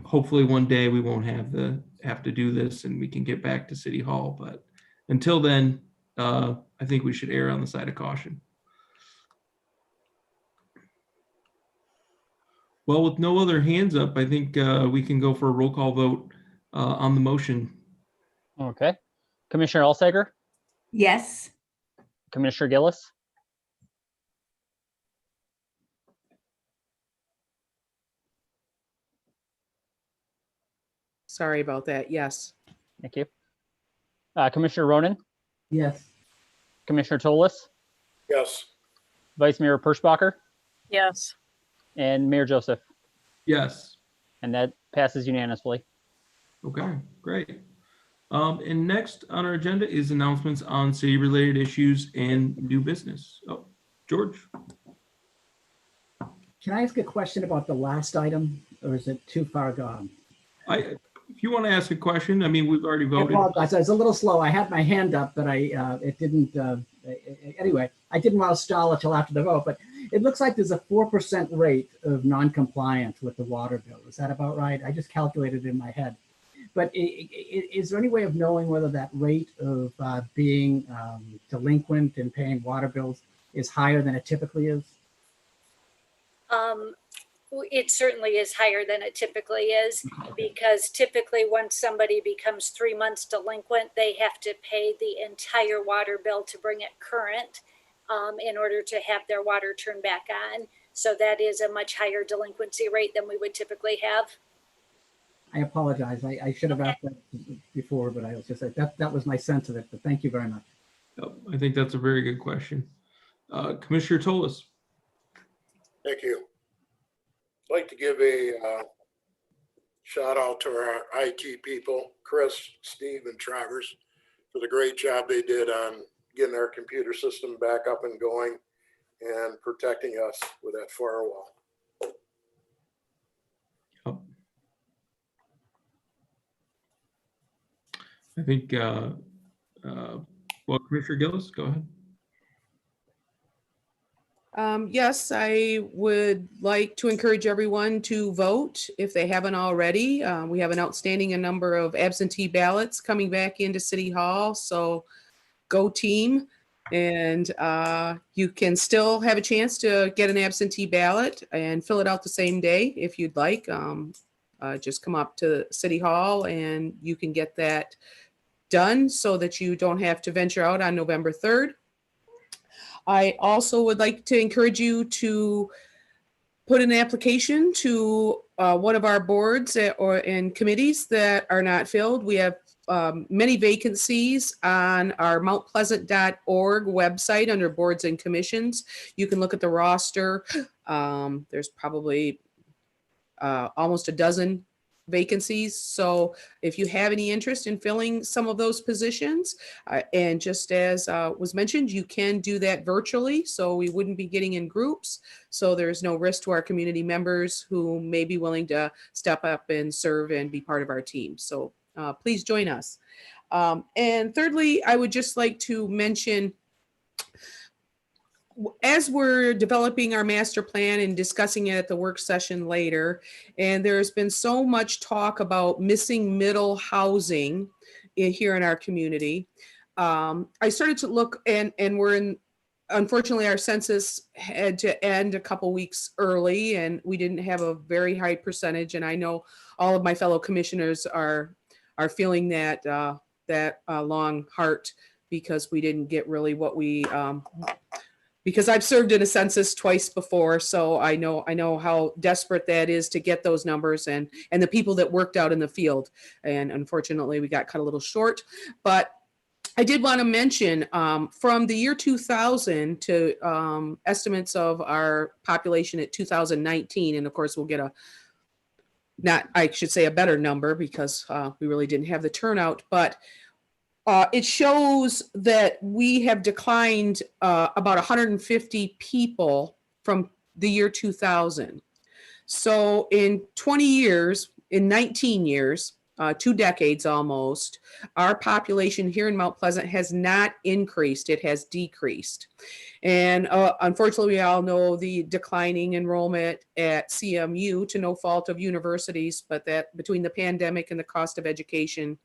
hopefully one day we won't have to do this and we can get back to City Hall. But until then, I think we should err on the side of caution. Well, with no other hands up, I think we can go for a roll call vote on the motion. Okay. Commissioner Alsager, Yes. Commissioner Gillis, Sorry about that. Yes. thank you. Commissioner Ronan, Yes. Commissioner Tolis, Yes. Vice Mayor Perschbacher, Yes. and Mayor Joseph. Yes. And that passes unanimously. Okay, great. And next on our agenda is announcements on city-related issues and new business. Oh, George? Can I ask a question about the last item, or is it too far gone? If you want to ask a question, I mean, we've already I voted. apologize. I was a little slow. I had my hand up, but it didn't. Anyway, I didn't want to stall it till after the vote, but it looks like there's a 4% rate of non-compliance with the water bill. Is that about right? I just calculated it in my head. But is there any way of knowing whether that rate of being delinquent and paying water bills is higher than it typically is? It certainly is higher than it typically is, because typically once somebody becomes 3 months delinquent, they have to pay the entire water bill to bring it current in order to have their water turned back on. So that is a much higher delinquency rate than we would typically have. I apologize. I should have asked that before, but I was just like, that was my sense of it. But thank you very much. I think that's a very good question. Commissioner Tolis? Thank you. I'd like to give a shout out to our IT people, Chris, Steve, and Travers, for the great job they did on getting our computer system back up and going and protecting us with that firewall. I think, well, Commissioner Gillis, go ahead. Yes, I would like to encourage everyone to vote if they haven't already. We have an outstanding number of absentee ballots coming back into City Hall, so go team. And you can still have a chance to get an absentee ballot and fill it out the same day if you'd like. Just come up to City Hall and you can get that done so that you don't have to venture out on November 3rd. I also would like to encourage you to put an application to one of our boards and committees that are not filled. We have many vacancies on our mountpleasant.org website under boards and commissions. You can look at the roster. There's probably almost a dozen vacancies. So if you have any interest in filling some of those positions, and just as was mentioned, you can do that virtually. So we wouldn't be getting in groups. So there's no risk to our community members who may be willing to step up and serve and be part of our team. So please join us. And thirdly, I would just like to mention, as we're developing our master plan and discussing it at the work session later, and there's been so much talk about missing middle housing here in our community, I started to look, and we're in unfortunately, our census had to end a couple weeks early, and we didn't have a very high percentage. And I know all of my fellow commissioners are feeling that long heart because we didn't get really what we because I've served in a census twice before, so I know how desperate that is to get those numbers and the people that worked out in the field. And unfortunately, we got cut a little short. But I did want to mention from the year 2000 to estimates of our population at 2019, and of course we'll get a better number because we really didn't have the turnout, but it shows that we have declined about 150 people from the year 2000. So in 20 years, in 19 years, 2 decades almost, our population here in Mount Pleasant has not increased, it has decreased. And unfortunately, we all know the declining enrollment at CMU to no fault of universities, but that between the pandemic and the cost of education,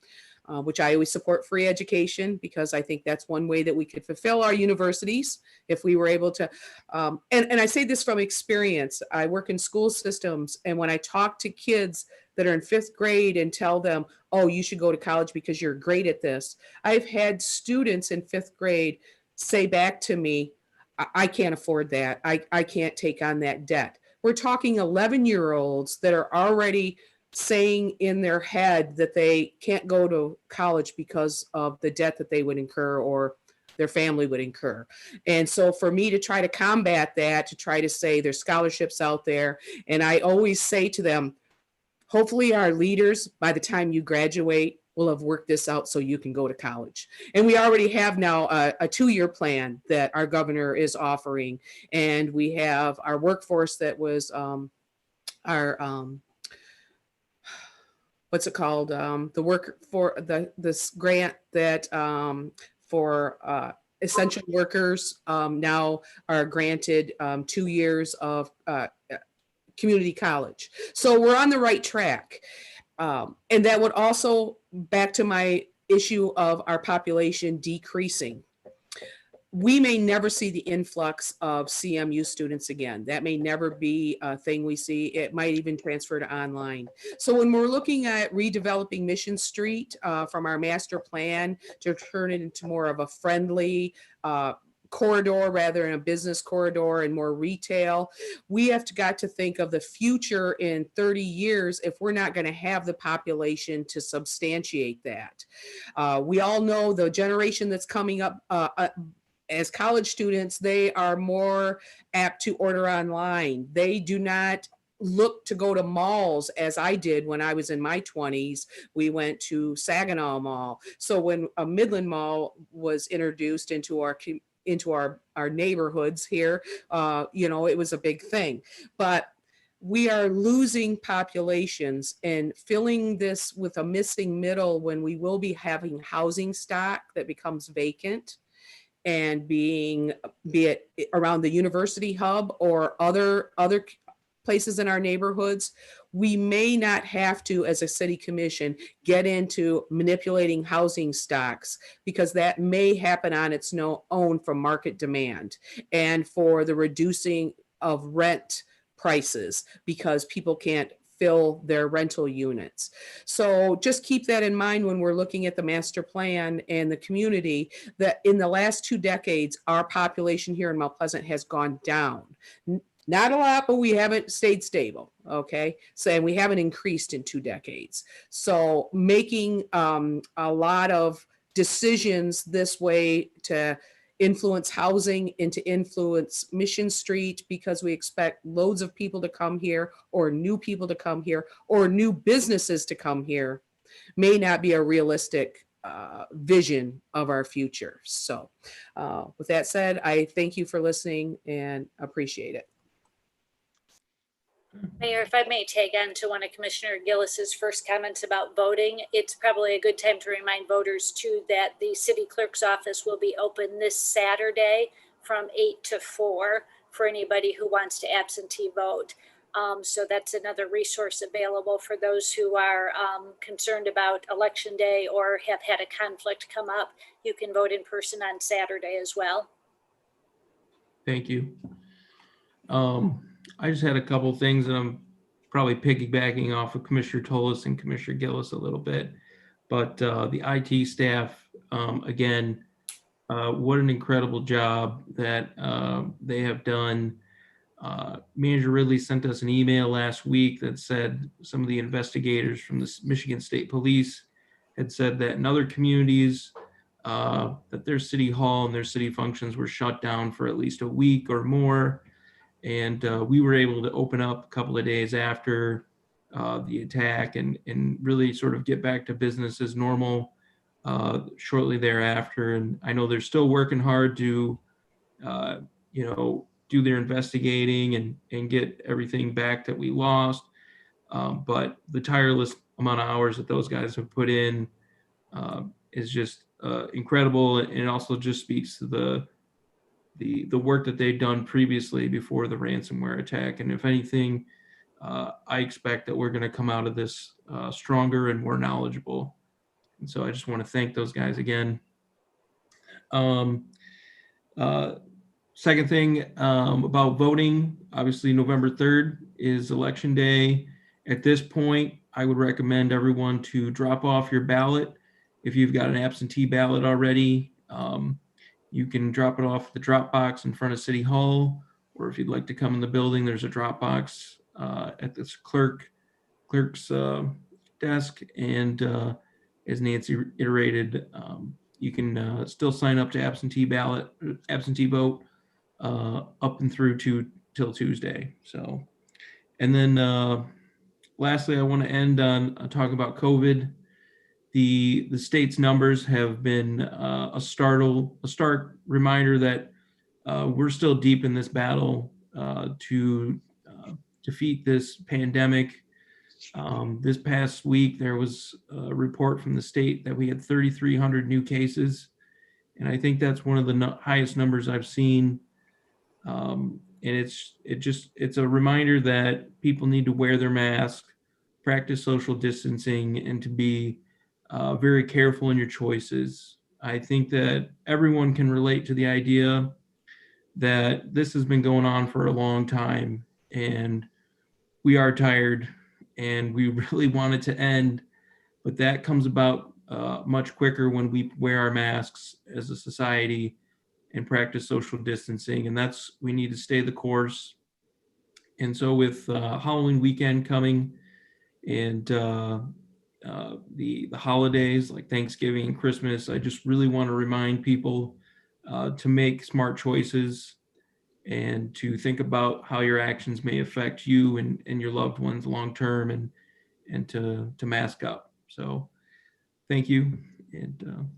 which I always support free education because I think that's one way that we could fulfill our universities if we were able to. And I say this from experience. I work in school systems, and when I talk to kids that are in 5th grade and tell them, oh, you should go to college because you're great at this. I've had students in 5th grade say back to me, I can't afford that. I can't take on that debt. We're talking 11-year-olds that are already saying in their head that they can't go to college because of the debt that they would incur or their family would incur. And so for me to try to combat that, to try to say there's scholarships out there, and I always say to them, hopefully our leaders, by the time you graduate, will have worked this out so you can go to college. And we already have now a 2-year plan that our governor is offering. And we have our workforce that was what's it called? The work for this grant that for essential workers now are granted 2 years of community college. So we're on the right track. And that would also, back to my issue of our population decreasing. We may never see the influx of CMU students again. That may never be a thing we see. It might even transfer to online. So when we're looking at redeveloping Mission Street from our master plan to turn it into more of a friendly corridor rather than a business corridor and more retail, we have got to think of the future in 30 years if we're not going to have the population to substantiate that. We all know the generation that's coming up as college students, they are more apt to order online. They do not look to go to malls as I did when I was in my 20s. We went to Saginaw Mall. So when a Midland Mall was introduced into our neighborhoods here, it was a big thing. But we are losing populations and filling this with a missing middle when we will be having housing stock that becomes vacant and be it around the university hub or other places in our neighborhoods. We may not have to, as a city commission, get into manipulating housing stocks because that may happen on its own from market demand and for the reducing of rent prices because people can't fill their rental units. So just keep that in mind when we're looking at the master plan and the community, that in the last 2 decades, our population here in Mount Pleasant has gone down. Not a lot, but we haven't stayed stable, okay? So, and we haven't increased in 2 decades. So making a lot of decisions this way to influence housing and to influence Mission Street because we expect loads of people to come here or new people to come here or new businesses to come here may not be a realistic vision of our future. So with that said, I thank you for listening and appreciate it. Mayor, if I may tag on to one of Commissioner Gillis's first comments about voting, it's probably a good time to remind voters too that the city clerk's office will be open this Saturday from 8 to 4 for anybody who wants to absentee vote. So that's another resource available for those who are concerned about election day or have had a conflict come up. You can vote in person on Saturday as well. Thank you. I just had a couple things, and I'm probably piggybacking off of Commissioner Tolis and Commissioner Gillis a little bit. But the IT staff, again, what an incredible job that they have done. Manager Ridley sent us an email last week that said some of the investigators from the Michigan State Police had said that in other communities, that their city hall and their city functions were shut down for at least a week or more. And we were able to open up a couple of days after the attack and really sort of get back to business as normal shortly thereafter. And I know they're still working hard to, do their investigating and get everything back that we lost. But the tireless amount of hours that those guys have put in is just incredible. And it also just speaks to the work that they've done previously before the ransomware attack. And if anything, I expect that we're going to come out of this stronger and more knowledgeable. And so I just want to thank those guys again. Second thing about voting, obviously November 3rd is election day. At this point, I would recommend everyone to drop off your ballot. If you've got an absentee ballot already, you can drop it off at the drop box in front of City Hall, or if you'd like to come in the building, there's a drop box at this clerk's desk. And as Nancy iterated, you can still sign up to absentee vote up and through till Tuesday. So, and then lastly, I want to end on talking about COVID. The state's numbers have been a stark reminder that we're still deep in this battle to defeat this pandemic. This past week, there was a report from the state that we had 3,300 new cases. And I think that's one of the highest numbers I've seen. And it's a reminder that people need to wear their mask, practice social distancing, and to be very careful in your choices. I think that everyone can relate to the idea that this has been going on for a long time, and we are tired and we really want it to end, but that comes about much quicker when we wear our masks as a society and practice social distancing. And we need to stay the course. And so with Halloween weekend coming and the holidays like Thanksgiving and Christmas, I just really want to remind people to make smart choices and to think about how your actions may affect you and your loved ones long term, and to mask up. So thank you. And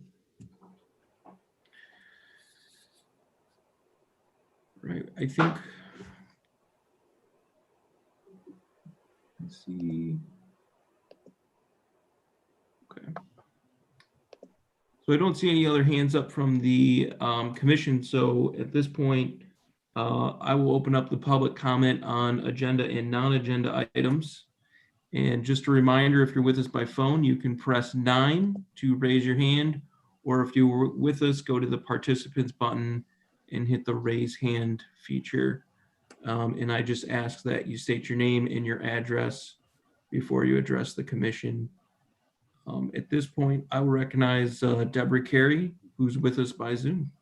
right, I think, let's see. Okay. So I don't see any other hands up from the commission. So at this point, I will open up the public comment on agenda and non-agenda items. And just a reminder, if you're with us by phone, you can press 9 to raise your hand, or if you were with us, go to the participants button and hit the raise hand feature. And I just ask that you state your name and your address before you address the commission. At this point, I will recognize Deborah Carey, who's with us by Zoom.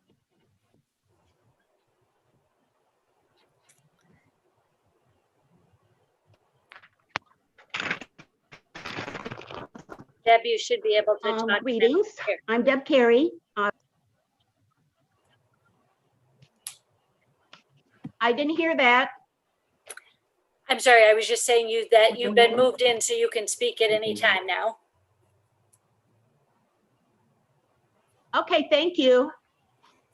Deb, you should be able to talk. Greetings. I'm Deb Carey. I didn't hear that. I'm sorry, I was just saying that you've been moved in so you can speak at any time now. Okay, thank you.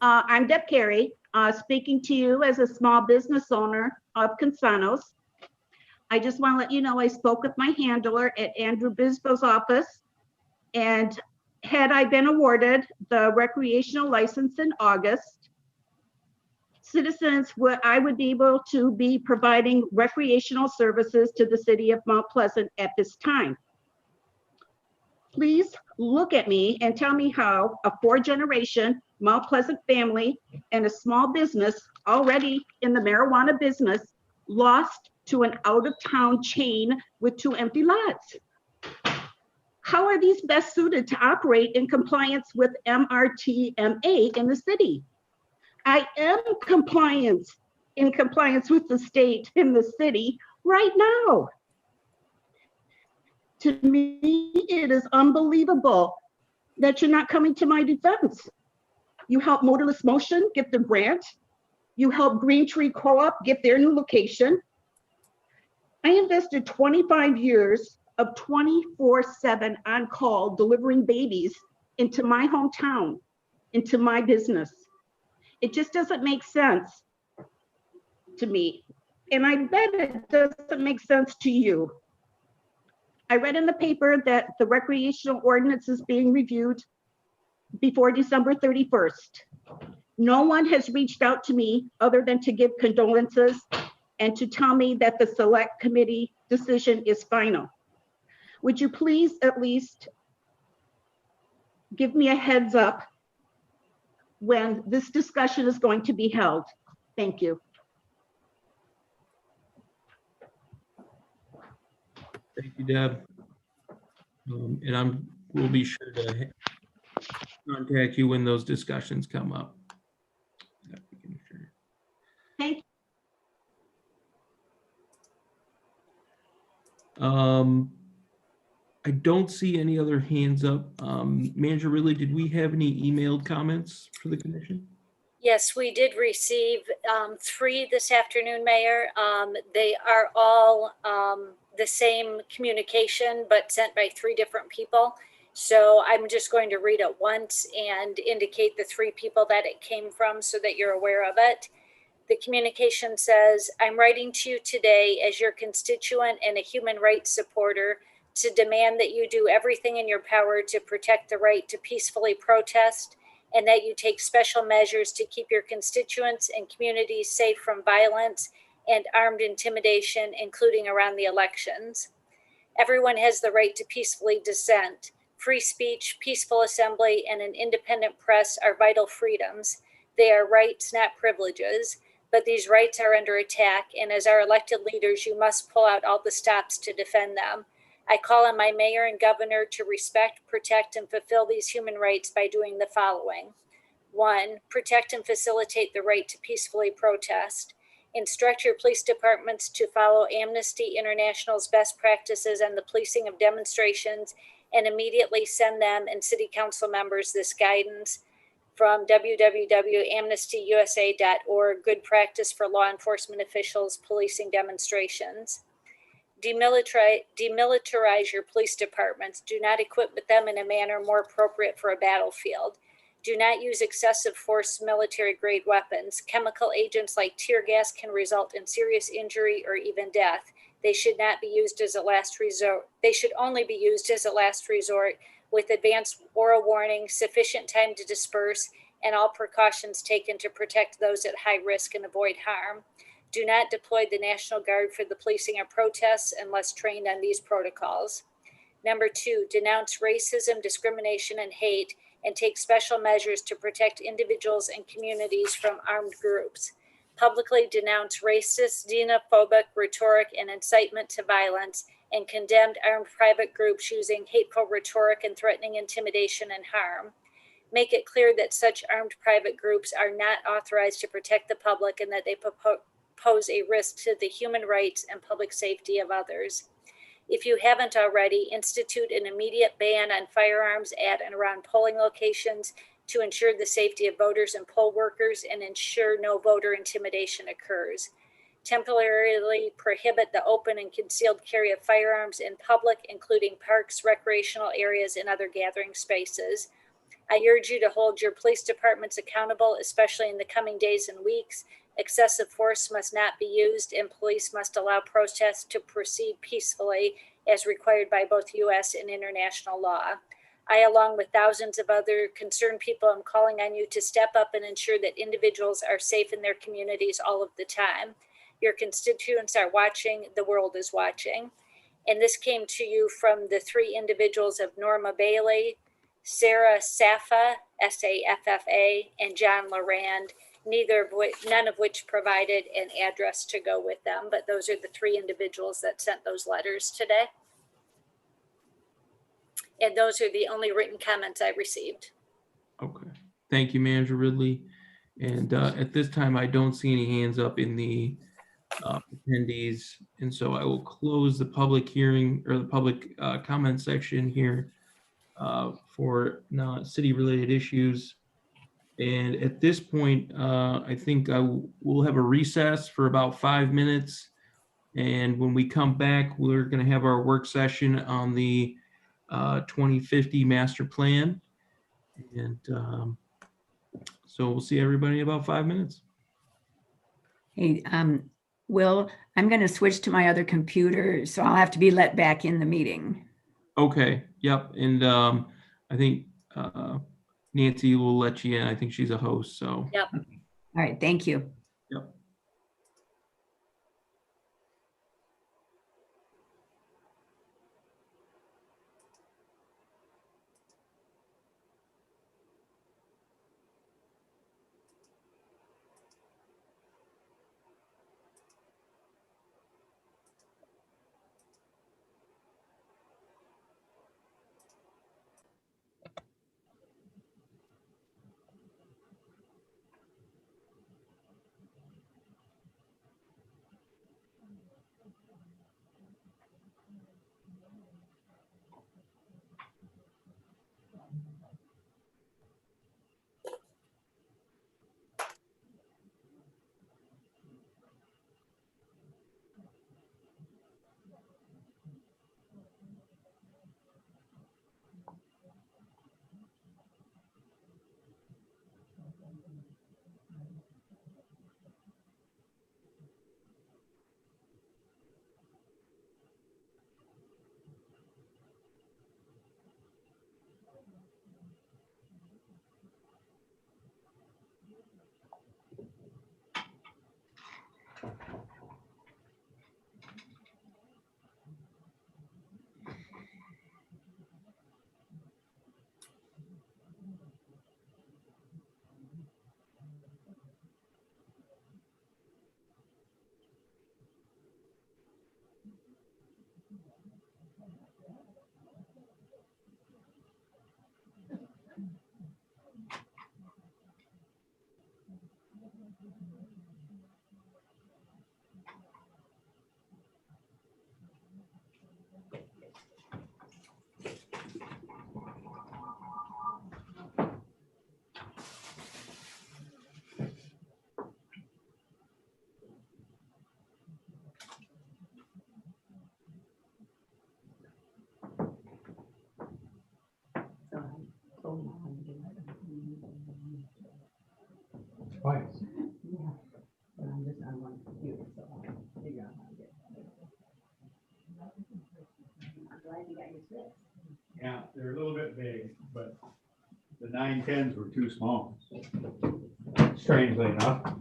I'm Deb Carey, speaking to you as a small business owner of Consanos. I just want to let you know I spoke with my handler at Andrew Bisbo's office, and had I been awarded the recreational license in August, I would be able to be providing recreational services to the city of Mount Pleasant at this time. please look at me and tell me how a 4-generation Mount Pleasant family and a small business already in the marijuana business lost to an out-of-town chain with 2 empty lots. How are these best suited to operate in compliance with MRTMA in the city? I am in compliance with the state in the city right now. To me, it is unbelievable that you're not coming to my defense. You helped Motorless Motion get their grant. You helped Green Tree Co-op get their new location. I invested 25 years of 24/7 on call delivering babies into my hometown, into my business. It just doesn't make sense to me. And I bet it doesn't make sense to you. I read in the paper that the recreational ordinance is being reviewed before December 31st. No one has reached out to me other than to give condolences and to tell me that the select committee decision is final. Would you please at least give me a heads up when this discussion is going to be held? Thank you. Thank you, Deb. And we'll be sure to contact you when those discussions come up. Thank you. I don't see any other hands up. Manager Ridley, did we have any emailed comments for the commission? Yes, we did receive 3 this afternoon, Mayor. They are all the same communication, but sent by 3 different people. So I'm just going to read it once and indicate the 3 people that it came from so that you're aware of it. The communication says, I'm writing to you today as your constituent and a human rights supporter to demand that you do everything in your power to protect the right to peacefully protest, and that you take special measures to keep your constituents and communities safe from violence and armed intimidation, including around the elections. Everyone has the right to peacefully dissent. Free speech, peaceful assembly, and an independent press are vital freedoms. They are rights, not privileges, but these rights are under attack, and as our elected leaders, you must pull out all the stops to defend them. I call on my mayor and governor to respect, protect, and fulfill these human rights by doing the following. 1, protect and facilitate the right to peacefully protest. Instruct your police departments to follow Amnesty International's best practices on the policing of demonstrations and immediately send them and city council members this guidance from www.amnestyusa.org, Good Practice for Law Enforcement Officials Policing Demonstrations. Demilitarize your police departments. Do not equip them in a manner more appropriate for a battlefield. Do not use excessive force military-grade weapons. Chemical agents like tear gas can result in serious injury or even death. They should not be used as a last resort. They should only be used as a last resort with advanced oral warning, sufficient time to disperse, and all precautions taken to protect those at high risk and avoid harm. Do not deploy the National Guard for the policing of protests unless trained on these protocols. Number 2, denounce racism, discrimination, and hate, and take special measures to protect individuals and communities from armed groups. Publicly denounce racist, xenophobic rhetoric and incitement to violence, and condemned armed private groups using hateful rhetoric and threatening intimidation and harm. Make it clear that such armed private groups are not authorized to protect the public and that they pose a risk to the human rights and public safety of others. If you haven't already, institute an immediate ban on firearms at and around polling locations to ensure the safety of voters and poll workers and ensure no voter intimidation occurs. Temporarily prohibit the open and concealed carry of firearms in public, including parks, recreational areas, and other gathering spaces. I urge you to hold your police departments accountable, especially in the coming days and weeks. Excessive force must not be used, and police must allow protests to proceed peacefully as required by both U.S. and international law. I, along with thousands of other concerned people, am calling on you to step up and ensure that individuals are safe in their communities all of the time. Your constituents are watching, the world is watching. And this came to you from the three individuals of Norma Bailey, Sarah Saffa, Saffa, and John Lorand, none of which provided an address to go with them, but those are the three individuals that sent those letters today. And those are the only written comments I received. Okay, thank you, Manager Ridley. And at this time, I don't see any hands up in the attendees. And so I will close the public hearing or the public comment section here for city-related issues. And at this point, I think we'll have a recess for about 5 minutes. And when we come back, we're going to have our work session on the 2050 master plan. And so we'll see everybody in about 5 minutes. Hey, Will, I'm going to switch to my other computer, so I'll have to be let back in the meeting. Okay, yep. And I think Nancy will let you in. I think she's a host, so. Yep. All right, thank you. Yep. Twice. Yeah, but I'm just on one computer, so I'll figure out how to get it. I'm glad you got your six. Yeah, they're a little bit big, but the 910s were too small. Strangely enough.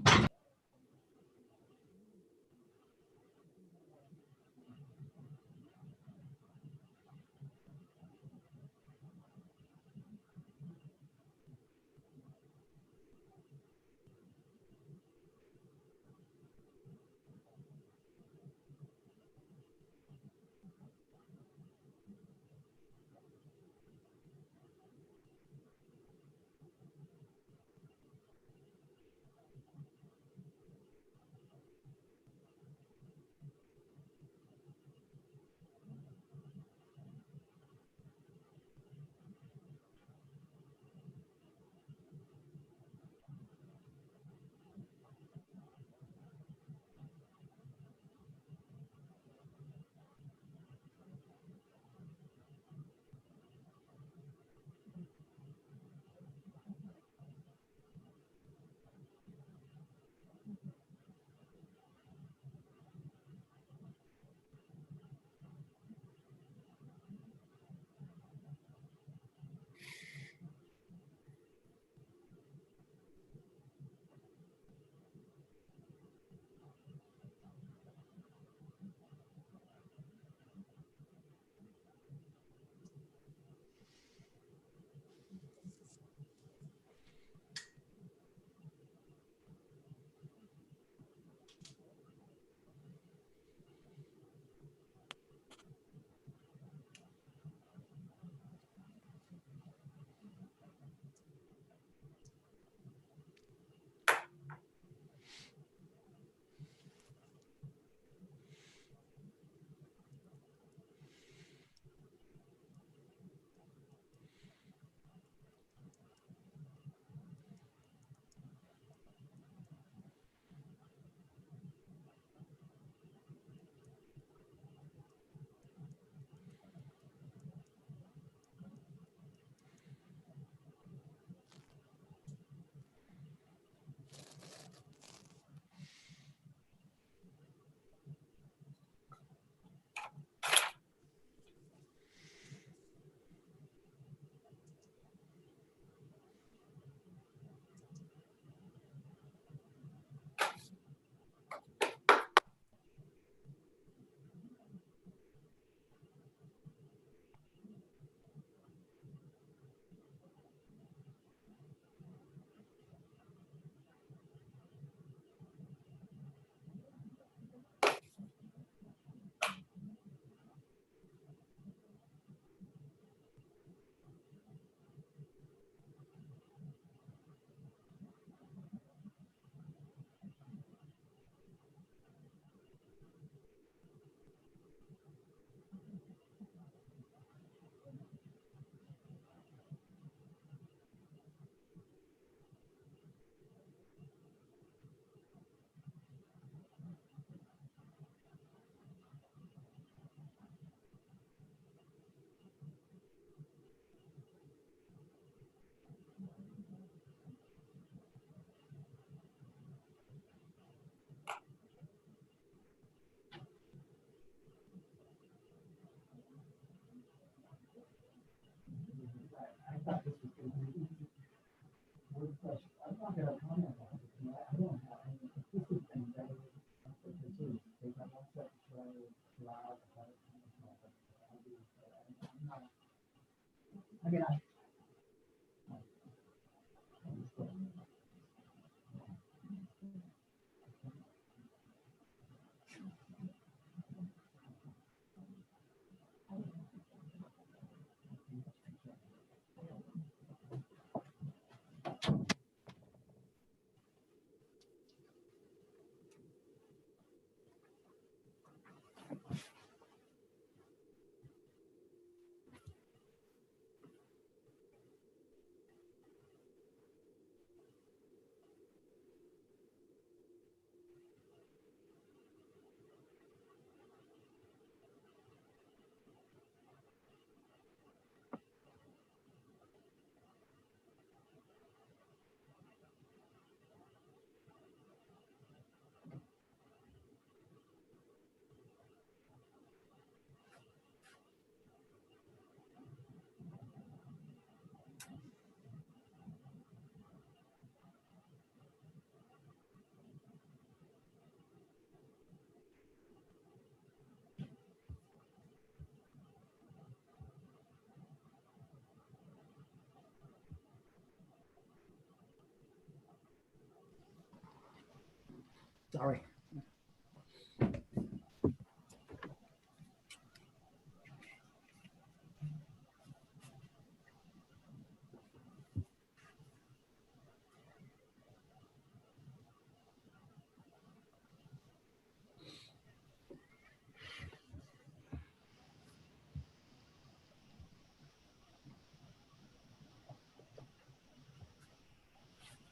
Sorry.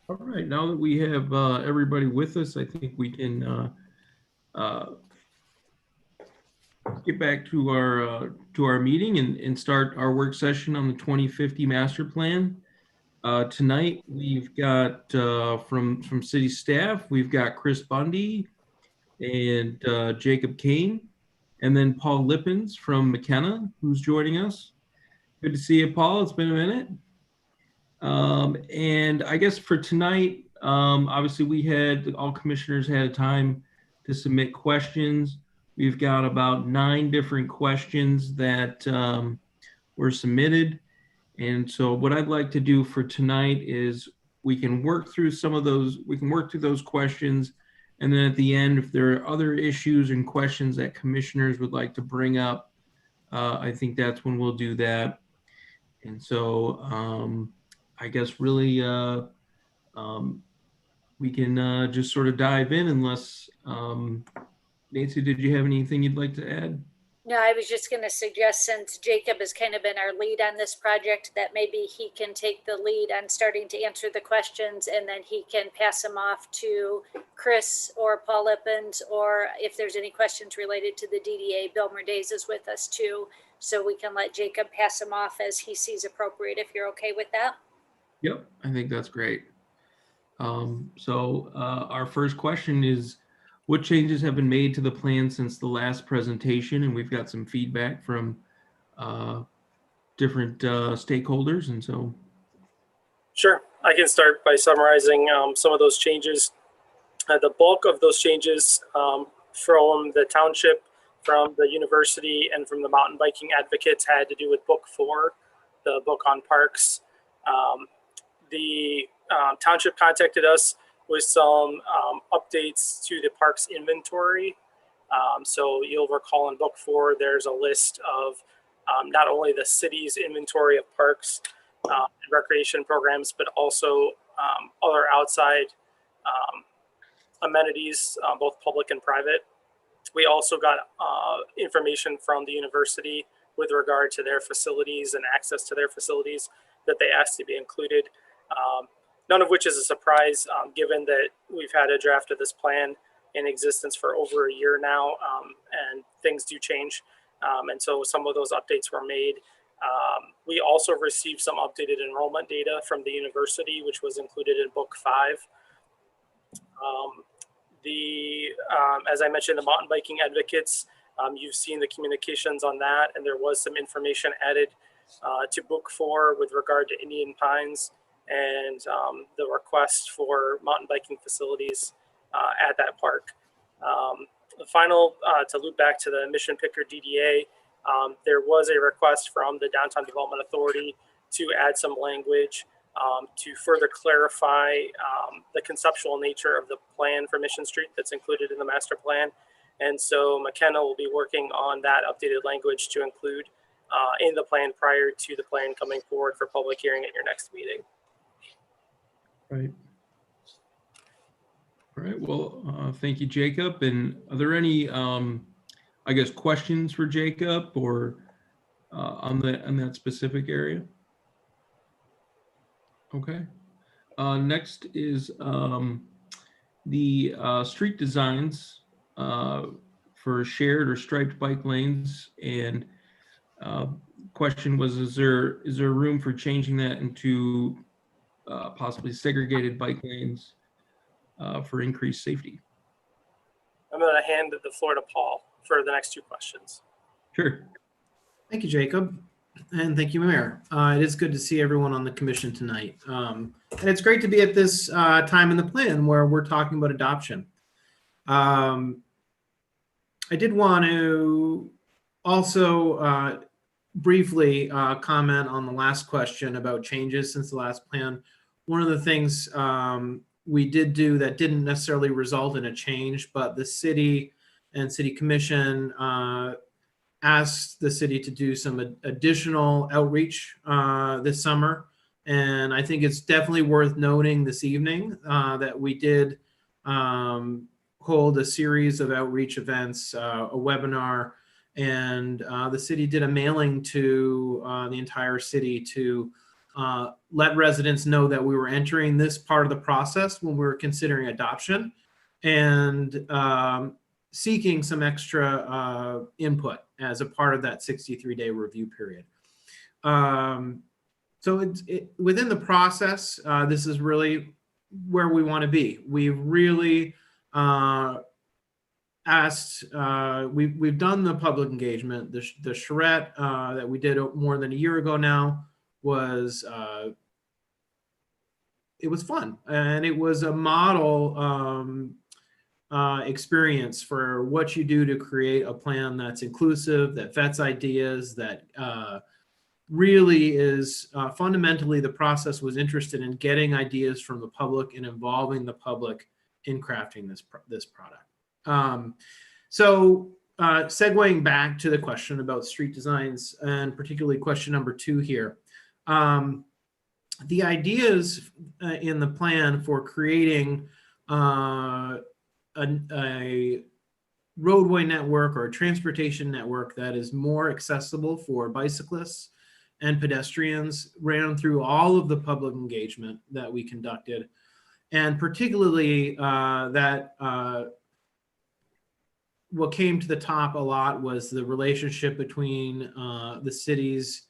All right, now that we have everybody with us, I think we can get back to our meeting and start our work session on the 2050 master plan. Tonight we've got from city staff, we've got Chris Bundy and Jacob Kane, and then Paul Lippens from McKenna, who's joining us. Good to see you, Paul. It's been a minute. And I guess for tonight, obviously all commissioners had time to submit questions. We've got about 9 different questions that were submitted. And so what I'd like to do for tonight is we can work through those questions. And then at the end, if there are other issues and questions that commissioners would like to bring up, I think that's when we'll do that. And so I guess really we can just sort of dive in unless, Nancy, did you have anything you'd like to add? No, I was just going to suggest, since Jacob has kind of been our lead on this project, that maybe he can take the lead on starting to answer the questions, and then he can pass them off to Chris or Paul Lippens, or if there's any questions related to the DDA, Bill Merdaze is with us too. So we can let Jacob pass them off as he sees appropriate, if you're okay with that. Yep, I think that's great. So our first question is, what changes have been made to the plan since the last presentation? And we've got some feedback from different stakeholders. And so. Sure, I can start by summarizing some of those changes. The bulk of those changes from the township, from the university, and from the mountain biking advocates had to do with book 4, the book on parks. The township contacted us with some updates to the parks inventory. So you'll recall in book 4, there's a list of not only the city's inventory of parks and recreation programs, but also other outside amenities, both public and private. We also got information from the university with regard to their facilities and access to their facilities that they asked to be included. None of which is a surprise, given that we've had a draft of this plan in existence for over a year now, and things do change. And so some of those updates were made. We also received some updated enrollment data from the university, which was included in book 5. As I mentioned, the mountain biking advocates, you've seen the communications on that, and there was some information added to book 4 with regard to Indian Pines and the request for mountain biking facilities at that park. The final, to loop back to the Mission Picker DDA, there was a request from the Downtown Development Authority to add some language to further clarify the conceptual nature of the plan for Mission Street that's included in the master plan. And so McKenna will be working on that updated language to include in the plan prior to the plan coming forward for public hearing at your next meeting. Right. All right. Well, thank you, Jacob. And are there any, I guess, questions for Jacob or on that specific area? Okay. Next is the street designs for shared or striped bike lanes. And question was, is there room for changing that into possibly segregated bike lanes for increased safety? I'm going to hand the floor to Paul for the next two questions. Sure. Thank you, Jacob. And thank you, Mayor. It is good to see everyone on the commission tonight. And it's great to be at this time in the plan where we're talking about adoption. I did want to also briefly comment on the last question about changes since the last plan. One of the things we did do that didn't necessarily result in a change, but the city and city commission asked the city to do some additional outreach this summer. And I think it's definitely worth noting this evening that we did hold a series of outreach events, a webinar, and the city did a mailing to the entire city to let residents know that we were entering this part of the process when we were considering adoption and seeking some extra input as a part of that 63-day review period. So within the process, this is really where we want to be. We've really asked, we've done the public engagement. The charrette that we did more than a year ago now was, it was fun. And it was a model experience for what you do to create a plan that's inclusive, that vets ideas, that really is fundamentally the process was interested in getting ideas from the public and involving the public in crafting this product. So segueing back to the question about street designs and particularly question number 2 here, the ideas in the plan for creating a roadway network or a transportation network that is more accessible for bicyclists and pedestrians ran through all of the public engagement that we conducted. And particularly what came to the top a lot was the relationship between the city's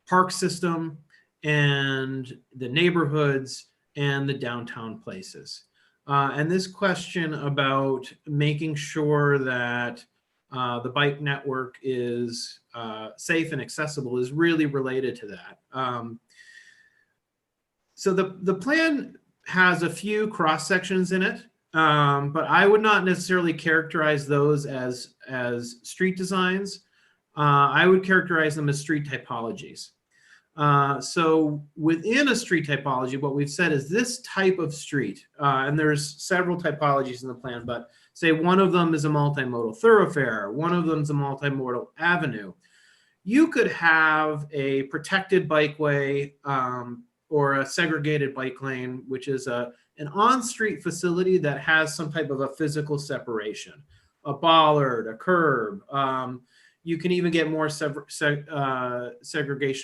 park system and the neighborhoods and the downtown places. And this question about making sure that the bike network is safe and accessible is really related to that. So the plan has a few cross sections in it, but I would not necessarily characterize those as street designs. I would characterize them as street typologies. So within a street typology, what we've said is this type of street, and there's several typologies in the plan, but say one of them is a multimodal thoroughfare, one of them is a multimodal avenue. You could have a protected bikeway or a segregated bike lane, which is an on-street facility that has some type of a physical separation, a bollard, a curb. You can even get more segregation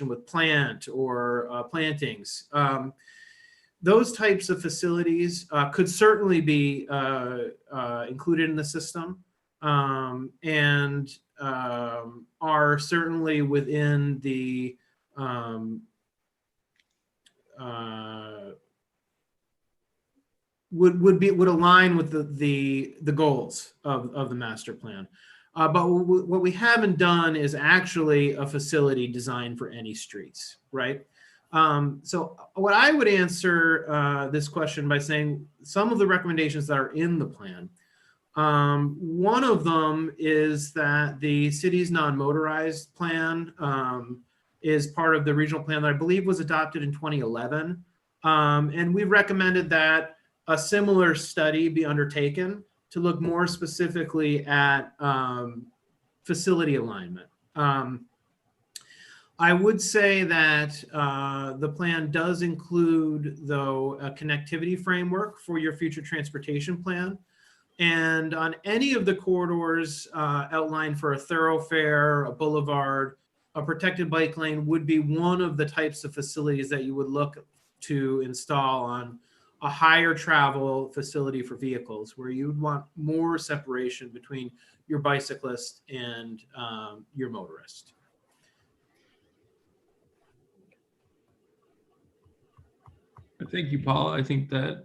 with plant or plantings. Those types of facilities could certainly be included in the system and are certainly within the would align with the goals of the master plan. But what we haven't done is actually a facility designed for any streets, right? So what I would answer this question by saying some of the recommendations that are in the plan. One of them is that the city's non-motorized plan is part of the regional plan that I believe was adopted in 2011. And we recommended that a similar study be undertaken to look more specifically at facility alignment. I would say that the plan does include, though, a connectivity framework for your future transportation plan. And on any of the corridors outlined for a thoroughfare, a boulevard, a protected bike lane would be one of the types of facilities that you would look to install on a higher travel facility for vehicles, where you would want more separation between your bicyclist and your motorist. Thank you, Paul. I think that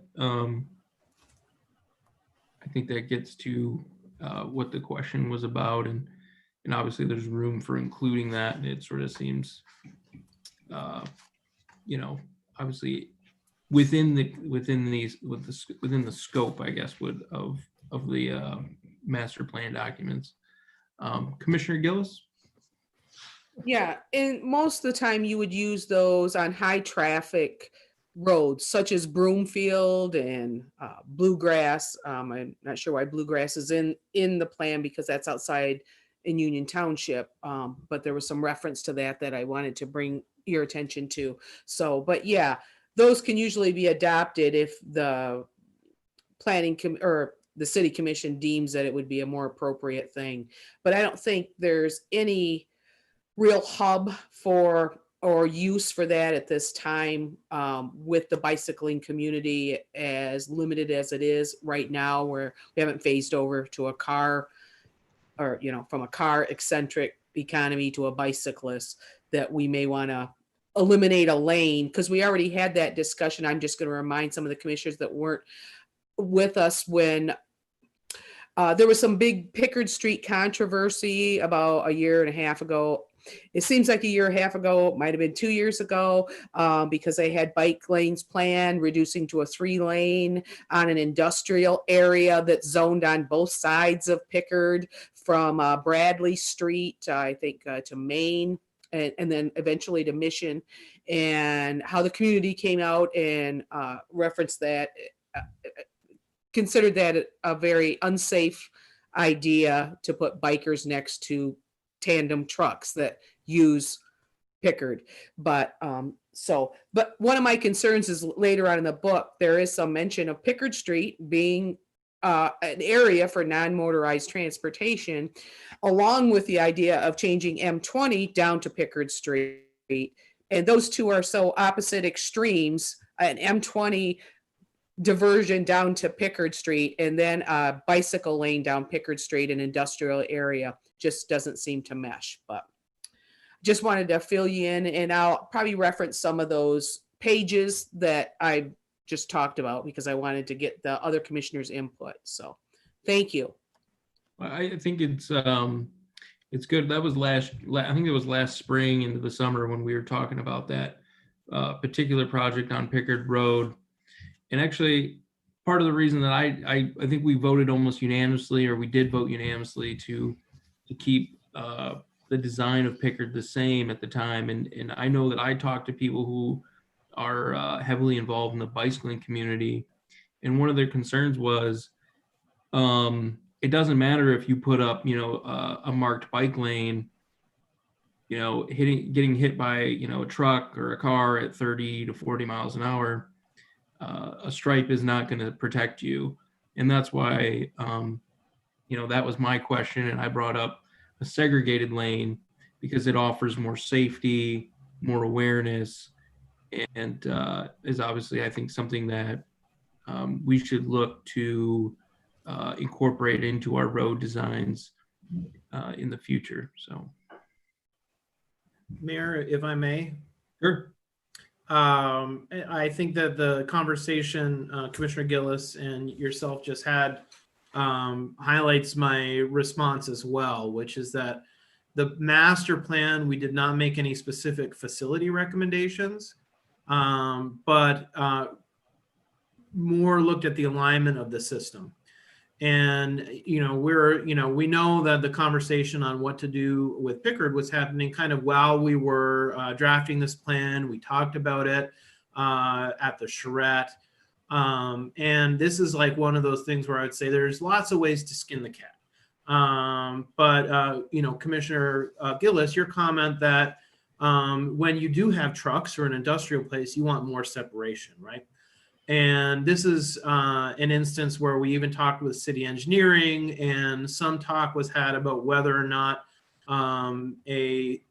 gets to what the question was about, and obviously there's room for including that. And it sort of seems, obviously within the scope, I guess, of the master plan documents. Commissioner Gillis? Yeah, and most of the time you would use those on high traffic roads such as Broomfield and Bluegrass. I'm not sure why Bluegrass is in the plan because that's outside in Union Township, but there was some reference to that I wanted to bring your attention to. So, but yeah, those can usually be adopted if the planning or the city commission deems that it would be a more appropriate thing. But I don't think there's any real hub for or use for that at this time, with the bicycling community as limited as it is right now, where we haven't phased over to a car, or from a car eccentric economy to a bicyclist, that we may want to eliminate a lane, because we already had that discussion. I'm just going to remind some of the commissioners that weren't with us when there was some big Pickard Street controversy about a year and a half ago. It seems like a year and a half ago, it might have been 2 years ago, because they had bike lanes planned, reducing to a 3-lane on an industrial area that's zoned on both sides of Pickard, from Bradley Street, I think, to Main, and then eventually to Mission, and how the community came out and referenced that, considered that a very unsafe idea to put bikers next to tandem trucks that use Pickard. But but one of my concerns is later on in the book, there is some mention of Pickard Street being an area for non-motorized transportation, along with the idea of changing M20 down to Pickard Street. And those two are so opposite extremes, an M20 diversion down to Pickard Street and then a bicycle lane down Pickard Street, an industrial area, just doesn't seem to mesh. But just wanted to fill you in, and I'll probably reference some of those pages that I just talked about because I wanted to get the other commissioners' input. So thank you. I think it's good. That was I think it was last spring into the summer when we were talking about that particular project on Pickard Road. And actually, part of the reason that I think we voted almost unanimously, or we did vote unanimously to keep the design of Pickard the same at the time. And I know that I talked to people who are heavily involved in the bicycling community, and one of their concerns was it doesn't matter if you put up a marked bike lane, getting hit by a truck or a car at 30 to 40 miles an hour. A stripe is not going to protect you. And that's why, that was my question. And I brought up a segregated lane because it offers more safety, more awareness, and is obviously, I think, something that we should look to incorporate into our road designs in the future. So, Mayor, if I may. Sure. I think that the conversation Commissioner Gillis and yourself just had highlights my response as well, which is that the master plan, we did not make any specific facility recommendations, but more looked at the alignment of the system. And, you know, we know that the conversation on what to do with Pickard was happening kind of while we were drafting this plan. We talked about it at the charrette. And this is like one of those things where I would say there's lots of ways to skin the cat. But you know, Commissioner Gillis, your comment that when you do have trucks or an industrial place, you want more separation, right? And this is an instance where we even talked with city engineering, and some talk was had about whether or not a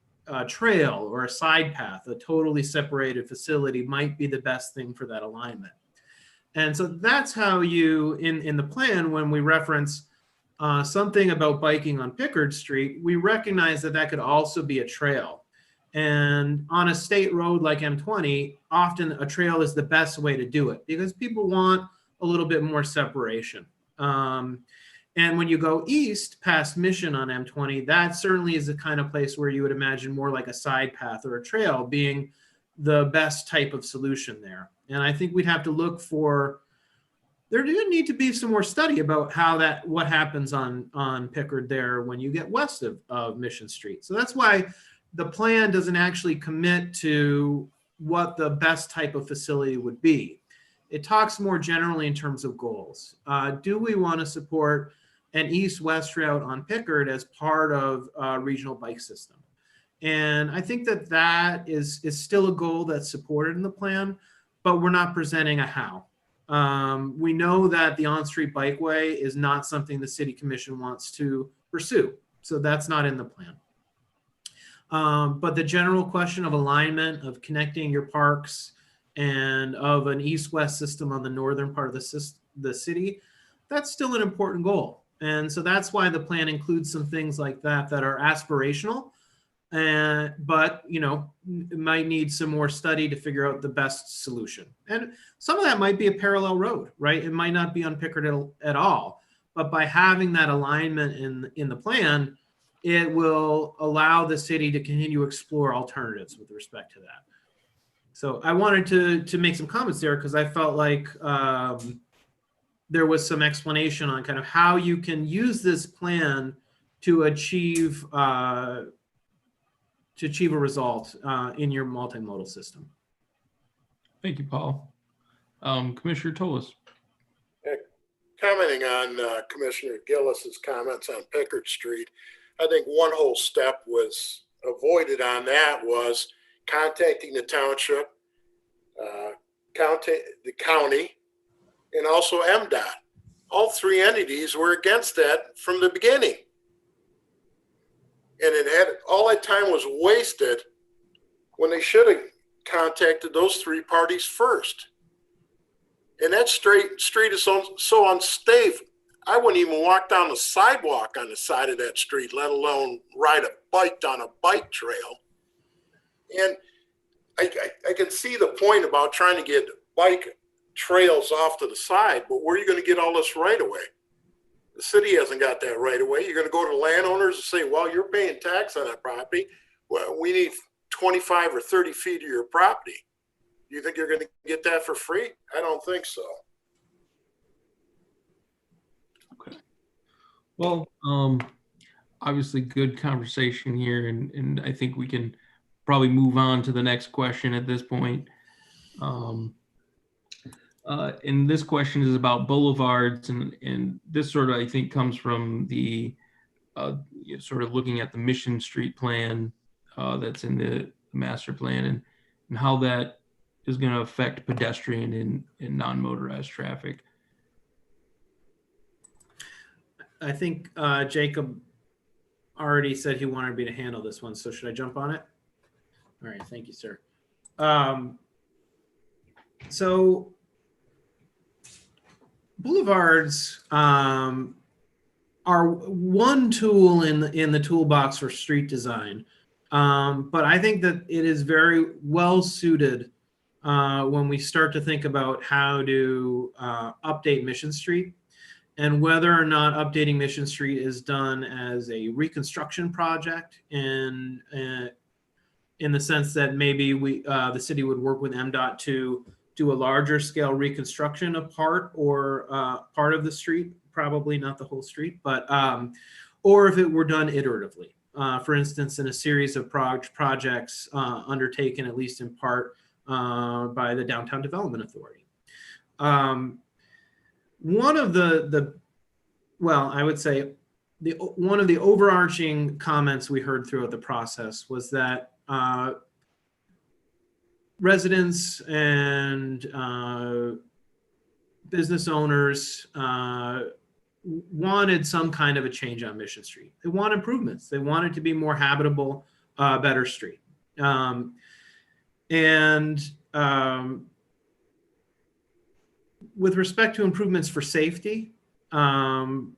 trail or a side path, a totally separated facility, might be the best thing for that alignment. And so that's how you, in the plan, when we reference something about biking on Pickard Street, we recognize that that could also be a trail. And on a state road like M20, often a trail is the best way to do it because people want a little bit more separation. And when you go east past Mission on M20, that certainly is the kind of place where you would imagine more like a side path or a trail being the best type of solution there. And I think we'd have to look for, there do need to be some more study about how what happens on Pickard there when you get west of Mission Street. So that's why the plan doesn't actually commit to what the best type of facility would be. It talks more generally in terms of goals. Do we want to support an east-west route on Pickard as part of a regional bike system? And I think that is still a goal that's supported in the plan, but we're not presenting a how. We know that the on-street bikeway is not something the City Commission wants to pursue, so that's not in the plan. But the general question of alignment, of connecting your parks, and of an east-west system on the northern part of the city, that's still an important goal. And so that's why the plan includes some things like that are aspirational, but you know, it might need some more study to figure out the best solution. And some of that might be a parallel road, right? It might not be on Pickard at all, but by having that alignment in the plan, it will allow the city to continue to explore alternatives with respect to that. So I wanted to make some comments there because I felt like there was some explanation on kind of how you can use this plan to achieve a result in your multimodal system. Thank you, Paul. Commissioner Tolis. Commenting on Commissioner Gillis's comments on Pickard Street, I think one whole step was avoided on that was contacting the township, the county, and also MDOT. All three entities were against that from the beginning. And all that time was wasted when they should have contacted those three parties first. And that street is so unstable. I wouldn't even walk down the sidewalk on the side of that street, let alone ride a bike down a bike trail. And I can see the point about trying to get bike trails off to the side, but where are you going to get all this right away? The city hasn't got that right away. You're going to go to landowners and say, well, you're paying tax on that property. Well, we need 25 or 30 feet of your property. You think you're going to get that for free? I don't think so. Okay. Well, obviously good conversation here, and I think we can probably move on to the next question at this point. And this question is about boulevards, and this sort of, I think, comes from the sort of looking at the Mission Street plan that's in the master plan, and how that is going to affect pedestrian and non-motorized traffic. I think Jacob already said he wanted me to handle this one, so should I jump on it? All right, thank you, sir. So boulevards are one tool in the toolbox for street design, but I think that it is very well suited when we start to think about how to update Mission Street, and whether or not updating Mission Street is done as a reconstruction project, and in the sense that maybe the city would work with MDOT to do a larger scale reconstruction of part of the street probably not the whole street, but or if it were done iteratively. For instance, in a series of projects undertaken at least in part by the Downtown Development Authority. One of I would say one of the overarching comments we heard throughout the process was that residents and business owners wanted some kind of a change on Mission Street. They want improvements. They want it to be more habitable, better street. With respect to improvements for safety, one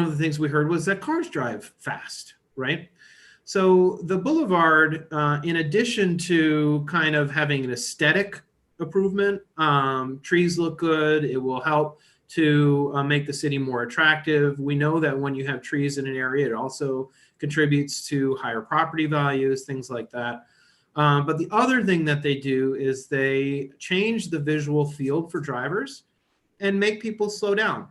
of the things we heard was that cars drive fast, right? So the boulevard, in addition to kind of having an aesthetic improvement, trees look good, it will help to make the city more attractive. We know that when you have trees in an area, it also contributes to higher property values, things like that. But the other thing that they do is they change the visual field for drivers and make people slow down.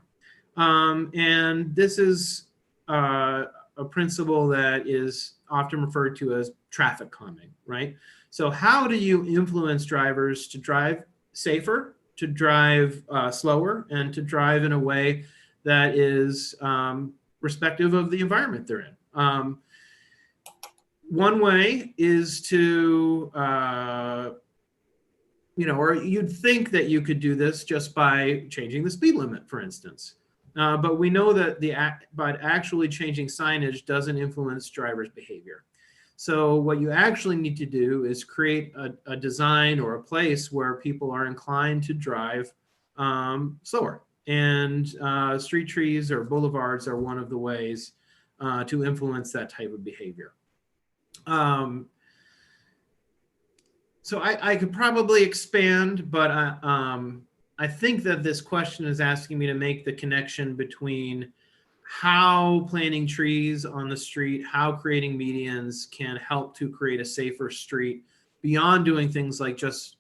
And this is a principle that is often referred to as traffic calming, right? So how do you influence drivers to drive safer, to drive slower, and to drive in a way that is respective of the environment they're in? One way is to, or you'd think that you could do this just by changing the speed limit, for instance. But we know that but actually changing signage doesn't influence drivers' behavior. So what you actually need to do is create a design or a place where people are inclined to drive slower. And street trees or boulevards are one of the ways to influence that type of behavior. So I could probably expand, but I think that this question is asking me to make the connection between how planting trees on the street, how creating medians can help to create a safer street beyond doing things like just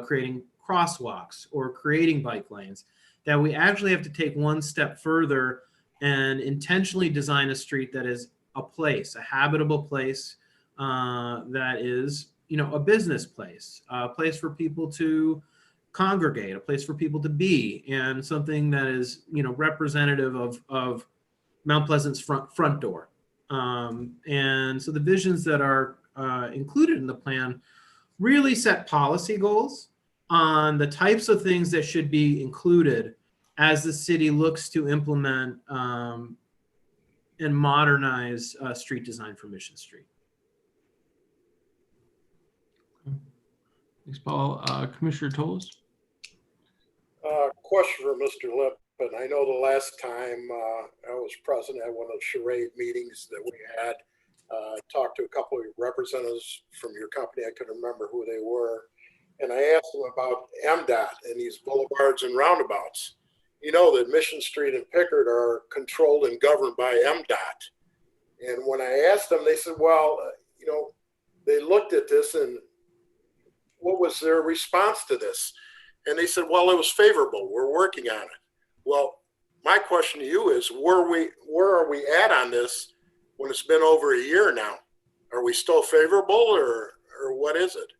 creating crosswalks or creating bike lanes, that we actually have to take one step further and intentionally design a street that is a place, a habitable place, that is, a business place, a place for people to congregate, a place for people to be, and something that is, representative of Mount Pleasant's front door. And so the visions that are included in the plan really set policy goals on the types of things that should be included as the city looks to implement and modernize street design for Mission Street. Thanks, Paul. Commissioner Toles? Question for Mr. Lippman. I know the last time I was present at one of the charade meetings that we had, talked to a couple of representatives from your company. I couldn't remember who they were. And I asked them about MDOT and these boulevards and roundabouts. You know that Mission Street and Pickard are controlled and governed by MDOT. And when I asked them, they said, well, they looked at this and what was their response to this? And they said, well, it was favorable. We're working on it. Well, my question to you is, where are we at on this when it's been over a year now? Are we still favorable or what is it?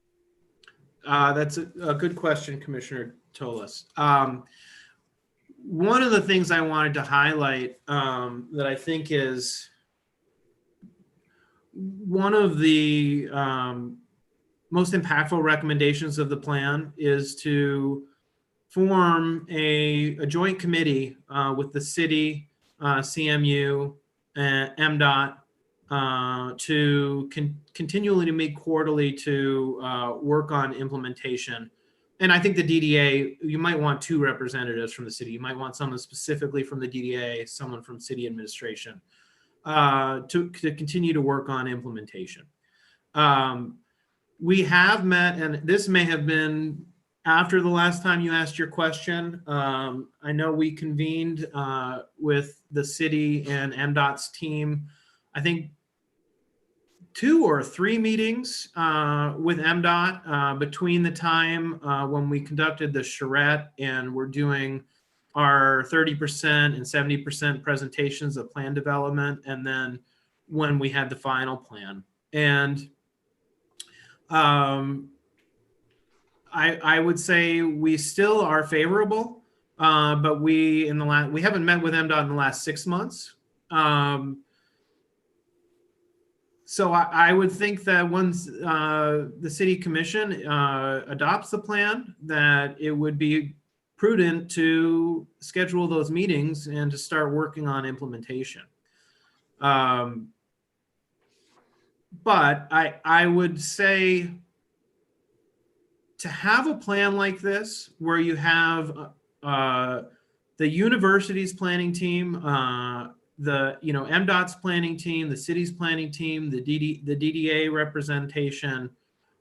That's a good question, Commissioner Toles. One of the things I wanted to highlight that I think is one of the most impactful recommendations of the plan is to form a joint committee with the city, CMU, and MDOT to continually to meet quarterly to work on implementation. And I think the DDA, you might want two representatives from the city. You might want someone specifically from the DDA, someone from city administration to continue to work on implementation. We have met, and this may have been after the last time you asked your question. I know we convened with the city and MDOT's team, I think 2 or 3 meetings with MDOT between the time when we conducted the charrette and we're doing our 30% and 70% presentations of plan development, and then when we had the final plan. And I would say we still are favorable, but we haven't met with MDOT in the last 6 months. So I would think that once the city commission adopts the plan, that it would be prudent to schedule those meetings and to start working on implementation. But I would say to have a plan like this, where you have the university's planning team, MDOT's planning team, the city's planning team, the DDA representation,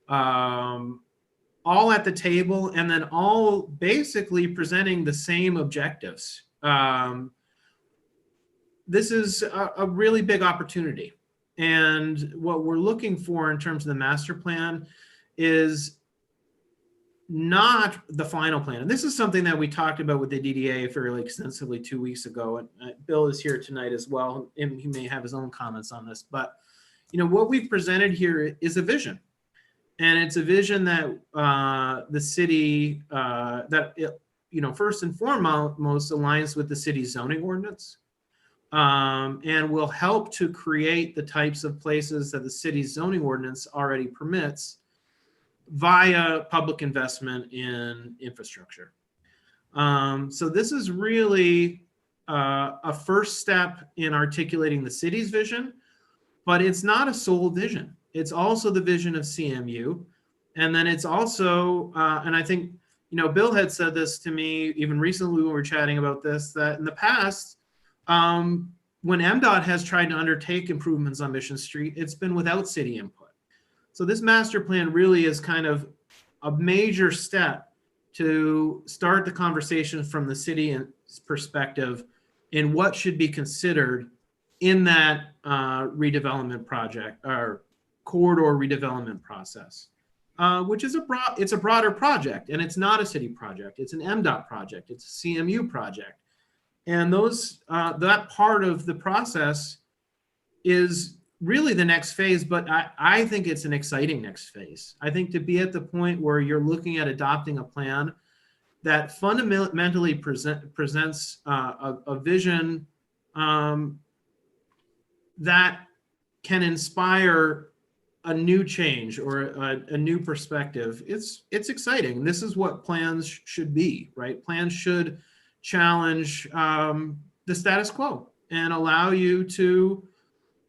all at the table, and then all basically presenting the same objectives. This is a really big opportunity. And what we're looking for in terms of the master plan is not the final plan. And this is something that we talked about with the DDA fairly extensively 2 weeks ago. And Bill is here tonight as well, and he may have his own comments on this. But what we've presented here is a vision, and it's a vision that the city first and foremost aligns with the city's zoning ordinance, and will help to create the types of places that the city's zoning ordinance already permits via public investment in infrastructure. So this is really a first step in articulating the city's vision, but it's not a sole vision. It's also the vision of CMU. And then it's also, and I think, Bill had said this to me even recently when we were chatting about this, that in the past, when MDOT has tried to undertake improvements on Mission Street, it's been without city input. So this master plan really is kind of a major step to start the conversation from the city's perspective in what should be considered in that redevelopment project or corridor redevelopment process, which is it's a broader project, and it's not a city project. It's an MDOT project. It's a CMU project. And that part of the process is really the next phase, but I think it's an exciting next phase. I think to be at the point where you're looking at adopting a plan that fundamentally presents a vision that can inspire a new change or a new perspective. It's exciting. This is what plans should be, right? Plans should challenge the status quo and allow you to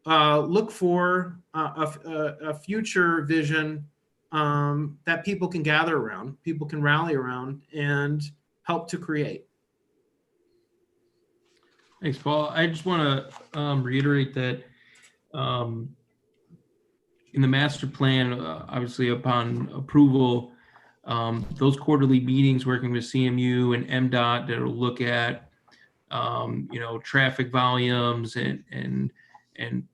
look for a future vision that people can gather around, people can rally around, and help to create. Thanks, Paul. I just want to reiterate that in the master plan, obviously upon approval, those quarterly meetings working with CMU and MDOT that will look at traffic volumes and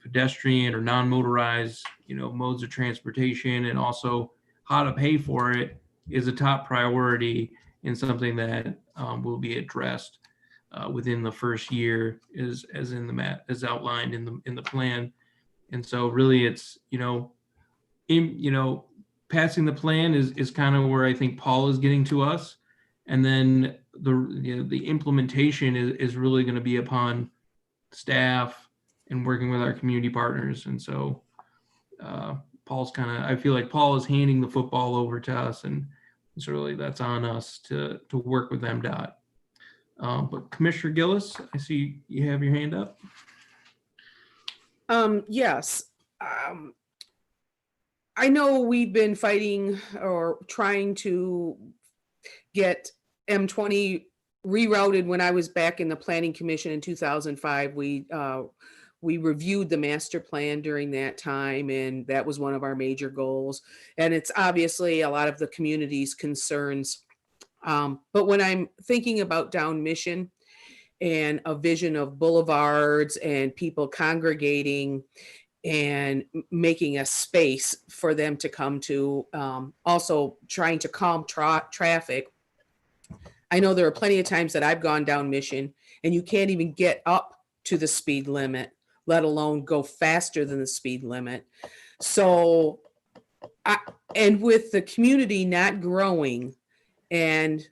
pedestrian or non-motorized, modes of transportation, and also how to pay for it is a top priority and something that will be addressed within the first year, as outlined in the plan. And so really it's, passing the plan is kind of where I think Paul is getting to us. And then the implementation is really going to be upon staff and working with our community partners. And so I feel like Paul is handing the football over to us, and so really that's on us to work with MDOT. But Commissioner Gillis, I see you have your hand up. Yes. I know we've been fighting or trying to get M20 rerouted. When I was back in the Planning Commission in 2005, we reviewed the master plan during that time, and that was one of our major goals. And it's obviously a lot of the community's concerns. But when I'm thinking about down Mission and a vision of boulevards and people congregating and making a space for them to come to, also trying to calm traffic, I know there are plenty of times that I've gone down Mission and you can't even get up to the speed limit, let alone go faster than the speed limit. So, and with the community not growing, and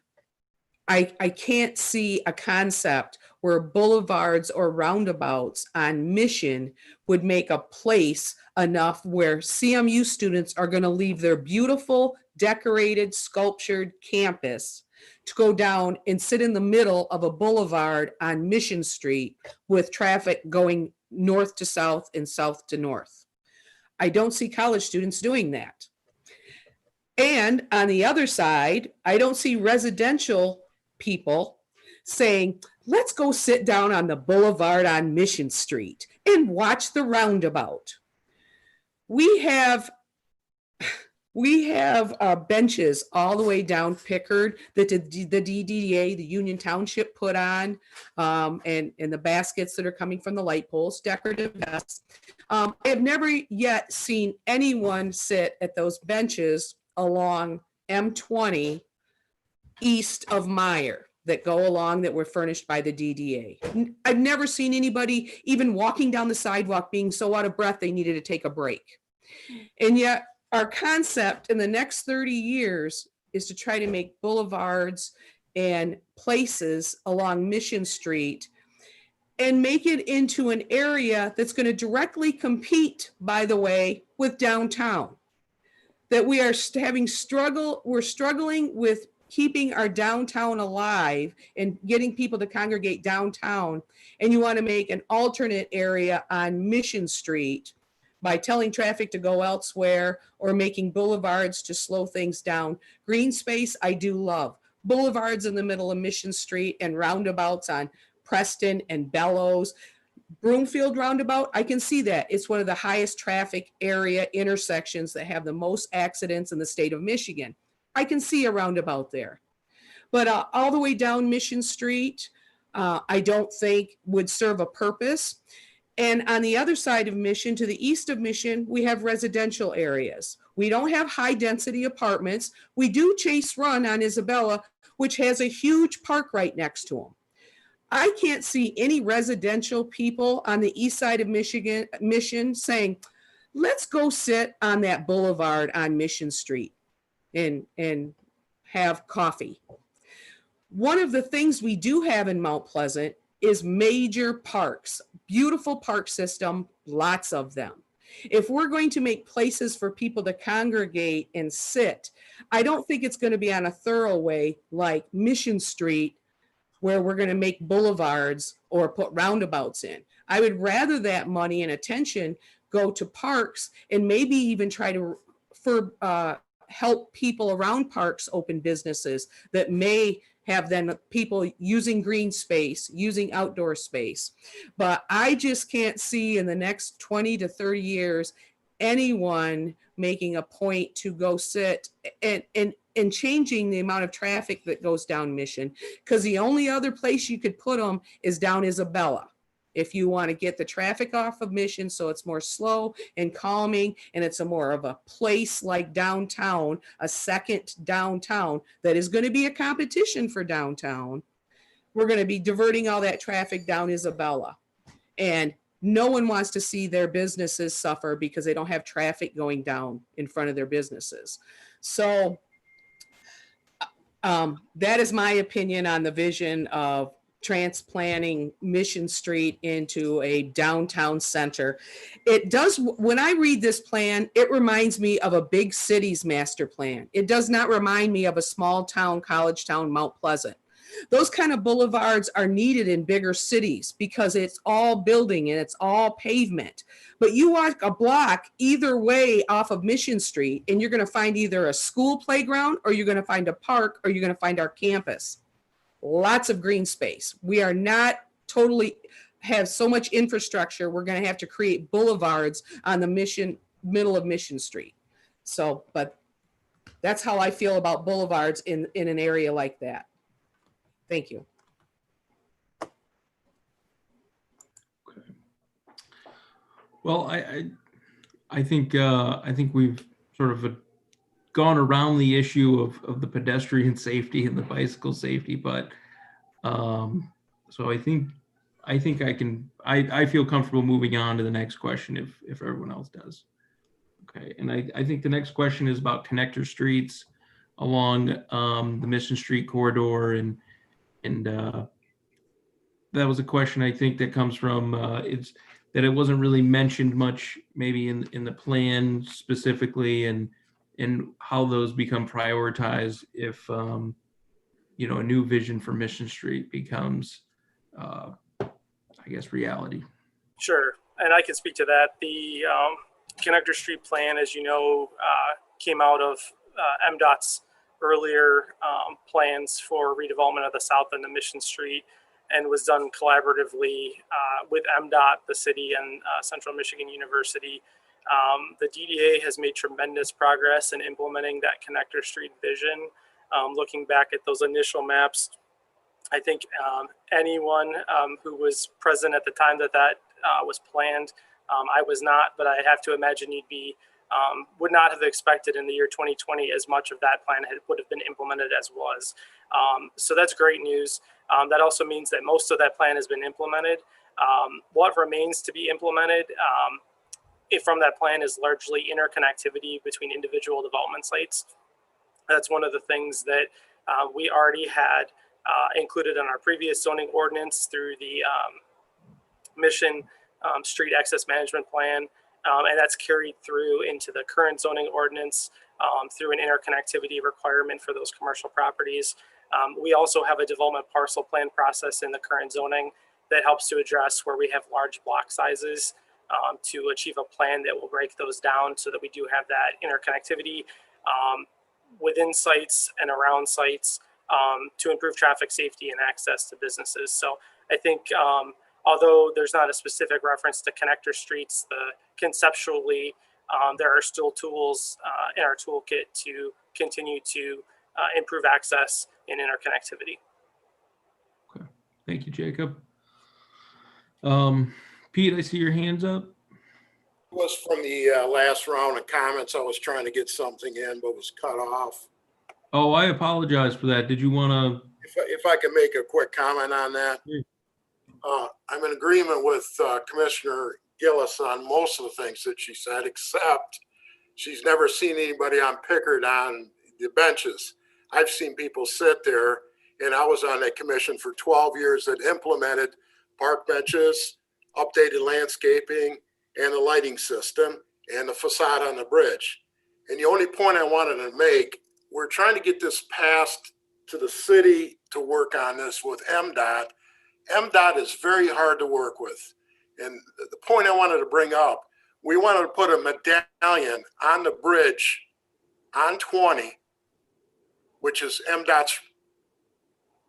I can't see a concept where boulevards or roundabouts on Mission would make a place enough where CMU students are going to leave their beautiful, decorated, sculptured campus to go down and sit in the middle of a boulevard on Mission Street with traffic going north to south and south to north. I don't see college students doing that. And on the other side, I don't see residential people saying, let's go sit down on the boulevard on Mission Street and watch the roundabout. We have benches all the way down Pickard that the DDA, the Union Township, put on, and the baskets that are coming from the light poles, decorative desks. I have never yet seen anyone sit at those benches along M20 east of Meyer that go along that were furnished by the DDA. I've never seen anybody even walking down the sidewalk being so out of breath they needed to take a break. And yet our concept in the next 30 years is to try to make boulevards and places along Mission Street and make it into an area that's going to directly compete, by the way, with downtown. That we are we're struggling with keeping our downtown alive and getting people to congregate downtown. And you want to make an alternate area on Mission Street by telling traffic to go elsewhere or making boulevards to slow things down. Green space, I do love. Boulevards in the middle of Mission Street and roundabouts on Preston and Bellows. Broomfield roundabout, I can see that. It's one of the highest traffic area intersections that have the most accidents in the state of Michigan. I can see a roundabout there. But all the way down Mission Street, I don't think would serve a purpose. And on the other side of Mission, to the east of Mission, we have residential areas. We don't have high density apartments. We do Chase Run on Isabella, which has a huge park right next to them. I can't see any residential people on the east side of Mission saying, let's go sit on that boulevard on Mission Street and have coffee. One of the things we do have in Mount Pleasant is major parks, beautiful park system, lots of them. If we're going to make places for people to congregate and sit, I don't think it's going to be on a thorough way like Mission Street, where we're going to make boulevards or put roundabouts in. I would rather that money and attention go to parks and maybe even try to help people around parks open businesses that may have then people using green space, using outdoor space. But I just can't see in the next 20 to 30 years anyone making a point to go sit and changing the amount of traffic that goes down Mission, because the only other place you could put them is down Isabella. If you want to get the traffic off of Mission so it's more slow and calming and it's a more of a place like downtown, a second downtown that is going to be a competition for downtown, we're going to be diverting all that traffic down Isabella. And no one wants to see their businesses suffer because they don't have traffic going down in front of their businesses. So that is my opinion on the vision of transplanting Mission Street into a downtown center. It does, when I read this plan, it reminds me of a big city's master plan. It does not remind me of a small town, college town, Mount Pleasant. Those kind of boulevards are needed in bigger cities because it's all building and it's all pavement. But you walk a block either way off of Mission Street and you're going to find either a school playground or you're going to find a park or you're going to find our campus. Lots of green space. We are not totally have so much infrastructure. We're going to have to create boulevards on the middle of Mission Street. So, but that's how I feel about boulevards in an area like that. Thank you. Okay. Well, I think we've sort of gone around the issue of the pedestrian safety and the bicycle safety, but so I think I feel comfortable moving on to the next question if everyone else does. Okay, and I think the next question is about connector streets along the Mission Street corridor, and that was a question I think that comes from it's that it wasn't really mentioned much maybe in the plan specifically, and how those become prioritized if you know, a new vision for Mission Street becomes I guess reality. Sure, and I can speak to that. The Connector Street plan, as you know, came out of MDOT's earlier plans for redevelopment of the south end of Mission Street, and was done collaboratively with MDOT, the city, and Central Michigan University. The DDA has made tremendous progress in implementing that Connector Street vision. Looking back at those initial maps, I think anyone who was present at the time that was planned, I was not, but I have to imagine you'd be, would not have expected in the year 2020 as much of that plan would have been implemented as was. So that's great news. That also means that most of that plan has been implemented. What remains to be implemented from that plan is largely interconnectivity between individual development sites. That's one of the things that we already had included in our previous zoning ordinance through the Mission Street Access Management Plan. And that's carried through into the current zoning ordinance through an interconnectivity requirement for those commercial properties. We also have a development parcel plan process in the current zoning that helps to address where we have large block sizes to achieve a plan that will break those down so that we do have that interconnectivity within sites and around sites to improve traffic safety and access to businesses. So I think although there's not a specific reference to connector streets, conceptually, there are still tools in our toolkit to continue to improve access and interconnectivity. Okay, thank you, Jacob. Pete, I see your hands up. It was from the last round of comments. I was trying to get something in, but was cut off. Oh, I apologize for that. Did you want to? If I can make a quick comment on that. I'm in agreement with Commissioner Gillis on most of the things that she said, except she's never seen anybody on Pickard on the benches. I've seen people sit there, and I was on that commission for 12 years that implemented park benches, updated landscaping, and the lighting system, and the facade on the bridge. And the only point I wanted to make, we're trying to get this passed to the city to work on this with MDOT. MDOT is very hard to work with. And the point I wanted to bring up, we wanted to put a medallion on the bridge on 20, which is MDOT's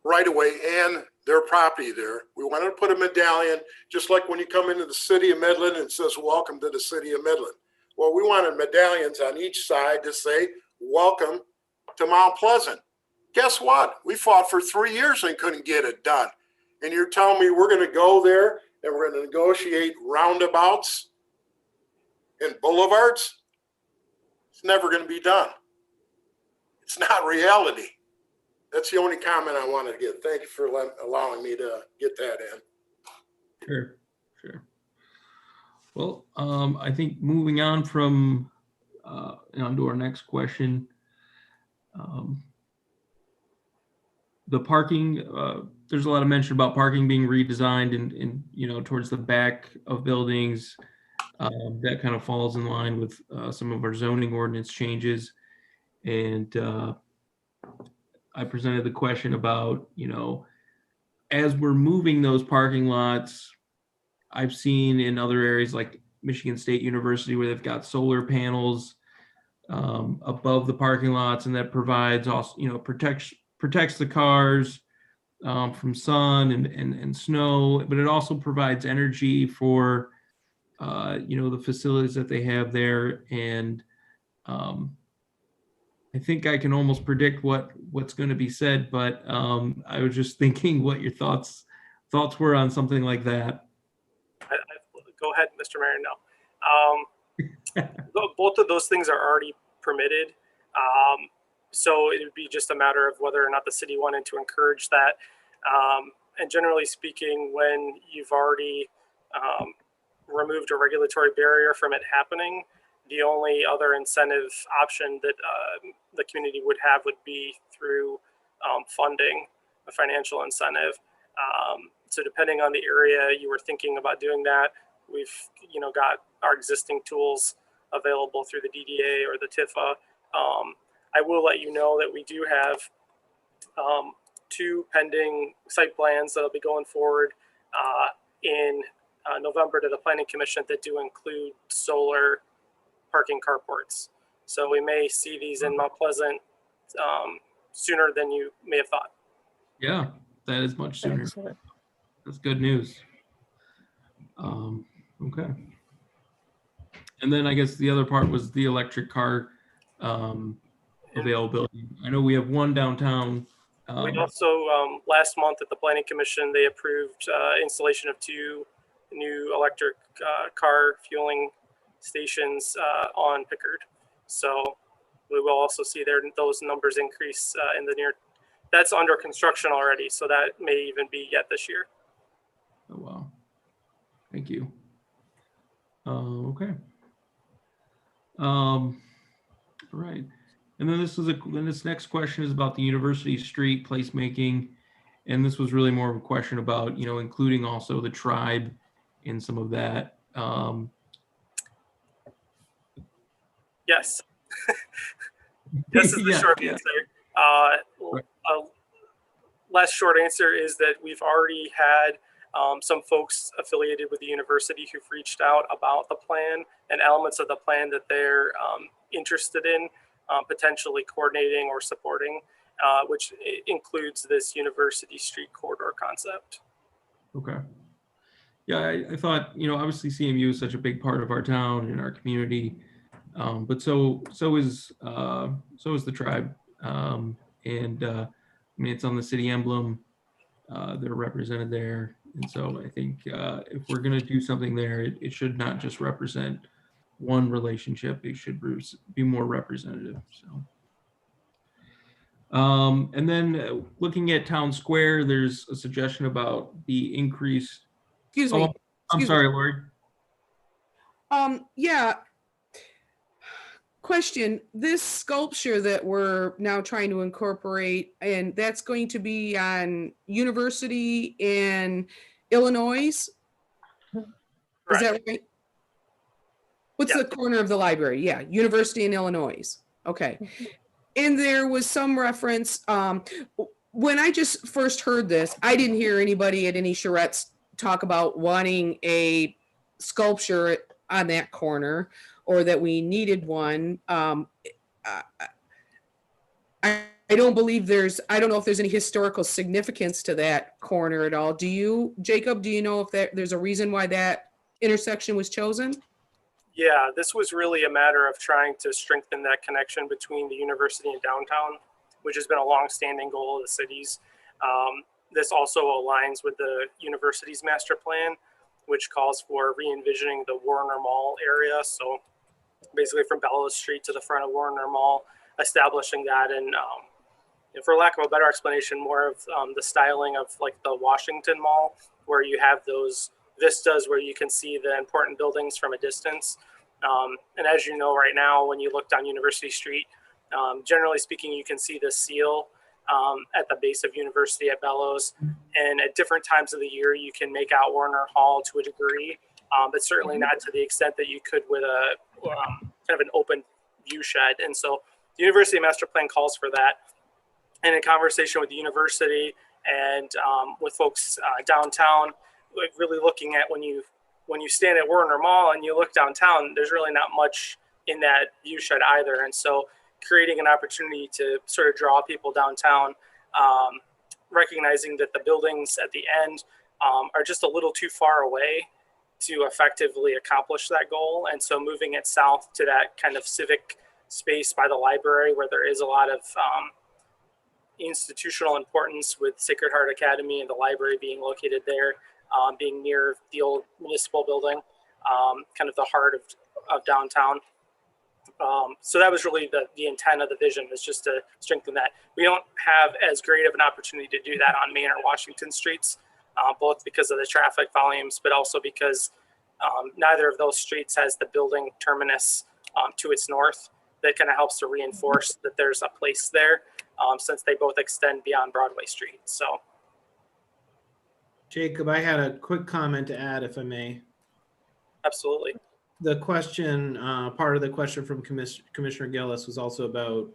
right of way and their property there. We wanted to put a medallion, just like when you come into the city of Midland and it says, welcome to the city of Midland. Well, we wanted medallions on each side to say, welcome to Mount Pleasant. Guess what? We fought for 3 years and couldn't get it done. And you're telling me we're going to go there and we're going to negotiate roundabouts and boulevards? It's never going to be done. It's not reality. That's the only comment I wanted to get. Thank you for allowing me to get that in. Sure. Well, I think moving on from on to our next question. The parking, there's a lot of mention about parking being redesigned and you know, towards the back of buildings. That kind of falls in line with some of our zoning ordinance changes. And I presented the question about, you know, as we're moving those parking lots, I've seen in other areas like Michigan State University where they've got solar panels above the parking lots, and that provides also, you know, protects the cars from sun and snow, but it also provides energy for you know, the facilities that they have there. And I think I can almost predict what's going to be said, but I was just thinking what your thoughts were on something like that. Go ahead, Mr. Mayor. No, both of those things are already permitted So it would be just a matter of whether or not the city wanted to encourage that. And generally speaking, when you've already removed a regulatory barrier from it happening, the only other incentive option that the community would have would be through funding, a financial incentive. So depending on the area you were thinking about doing that, we've got our existing tools available through the DDA or the TIFA. I will let you know that we do have 2 pending site plans that'll be going forward in November to the Planning Commission that do include solar parking carports. So we may see these in Mount Pleasant sooner than you may have thought. Yeah, that is much sooner. Excellent. That's good news. Okay. And then I guess the other part was the electric car availability. I know we have one downtown. We also, last month at the Planning Commission, they approved installation of 2 new electric car fueling stations on Pickard. So we will also see those numbers increase in the near. That's under construction already, so that may even be yet this year. Oh, wow. Thank you. Okay. All right. And then this next question is about the University Street placemaking. And this was really more of a question about, including also the tribe in some of that. Yes. This is the short answer. Less short answer is that we've already had some folks affiliated with the university who've reached out about the plan and elements of the plan that they're interested in potentially coordinating or supporting, which includes this University Street corridor concept. Okay. Yeah, I thought, obviously CMU is such a big part of our town and our community, but so is the tribe, and I mean, it's on the city emblem. They're represented there. And so I think if we're going to do something there, it should not just represent one relationship. It should be more representative. So, and then looking at Town Square, there's a suggestion about the increase. Excuse me. I'm sorry, Lori. Yeah. Question, this sculpture that we're now trying to incorporate, and that's going to be on University in Illinois? Is that right? What's the corner of the library? Yeah, University in Illinois. Okay. And there was some reference, when I just first heard this, I didn't hear anybody at any charrettes talk about wanting a sculpture on that corner, or that we needed one. I don't believe I don't know if there's any historical significance to that corner at all. Do you, Jacob, do you know if there's a reason why that intersection was chosen? Yeah, this was really a matter of trying to strengthen that connection between the university and downtown, which has been a long-standing goal of the cities. This also aligns with the university's master plan, which calls for re-envisioning the Warner Mall area. So basically from Bellows Street to the front of Warner Mall, establishing that, and for lack of a better explanation, more of the styling of like the Washington Mall, where you have those vistas where you can see the important buildings from a distance. And as you know, right now, when you look down University Street, generally speaking, you can see the seal at the base of University at Bellows. And at different times of the year, you can make out Warner Hall to a degree, but certainly not to the extent that you could with a kind of an open view shed. And so the university master plan calls for that. And in conversation with the university and with folks downtown, like really looking at when you stand at Warner Mall and you look downtown, there's really not much in that view shed either. And so creating an opportunity to sort of draw people downtown, recognizing that the buildings at the end are just a little too far away to effectively accomplish that goal. And so moving it south to that kind of civic space by the library, where there is a lot of institutional importance with Sacred Heart Academy and the library being located there, being near the old municipal building, kind of the heart of downtown. So that was really the intent of the vision, is just to strengthen that. We don't have as great of an opportunity to do that on Main or Washington streets, both because of the traffic volumes, but also because neither of those streets has the building terminus to its north that kind of helps to reinforce that there's a place there, since they both extend beyond Broadway Street. So, Jacob, I had a quick comment to add, if I may. absolutely. The question, part of the question from Commissioner Gillis was also about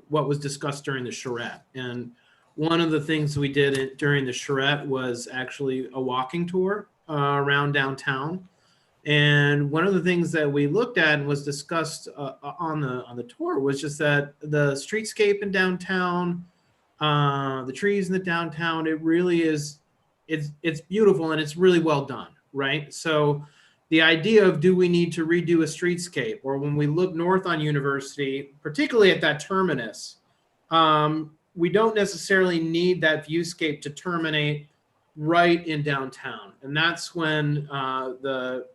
what was discussed during the charrette. And one of the things we did during the charrette was actually a walking tour around downtown. And one of the things that we looked at and was discussed on the tour was just that the streetscape in downtown, the trees in the downtown, it really is, it's beautiful and it's really well done, right? So the idea of, do we need to redo a streetscape? Or when we look north on University, particularly at that terminus, we don't necessarily need that viewscape to terminate right in downtown. And that's when the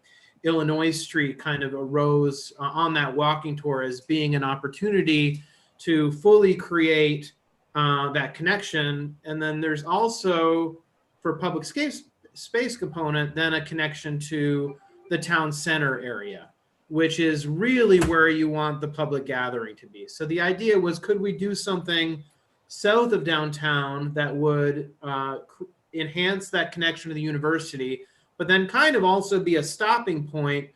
Illinois Street kind of arose on that walking tour as being an opportunity to fully create that connection. And then there's also, for public space component, then a connection to the town center area, which is really where you want the public gathering to be. So the idea was, could we do something south of downtown that would enhance that connection to the university, but then kind of also be a stopping point,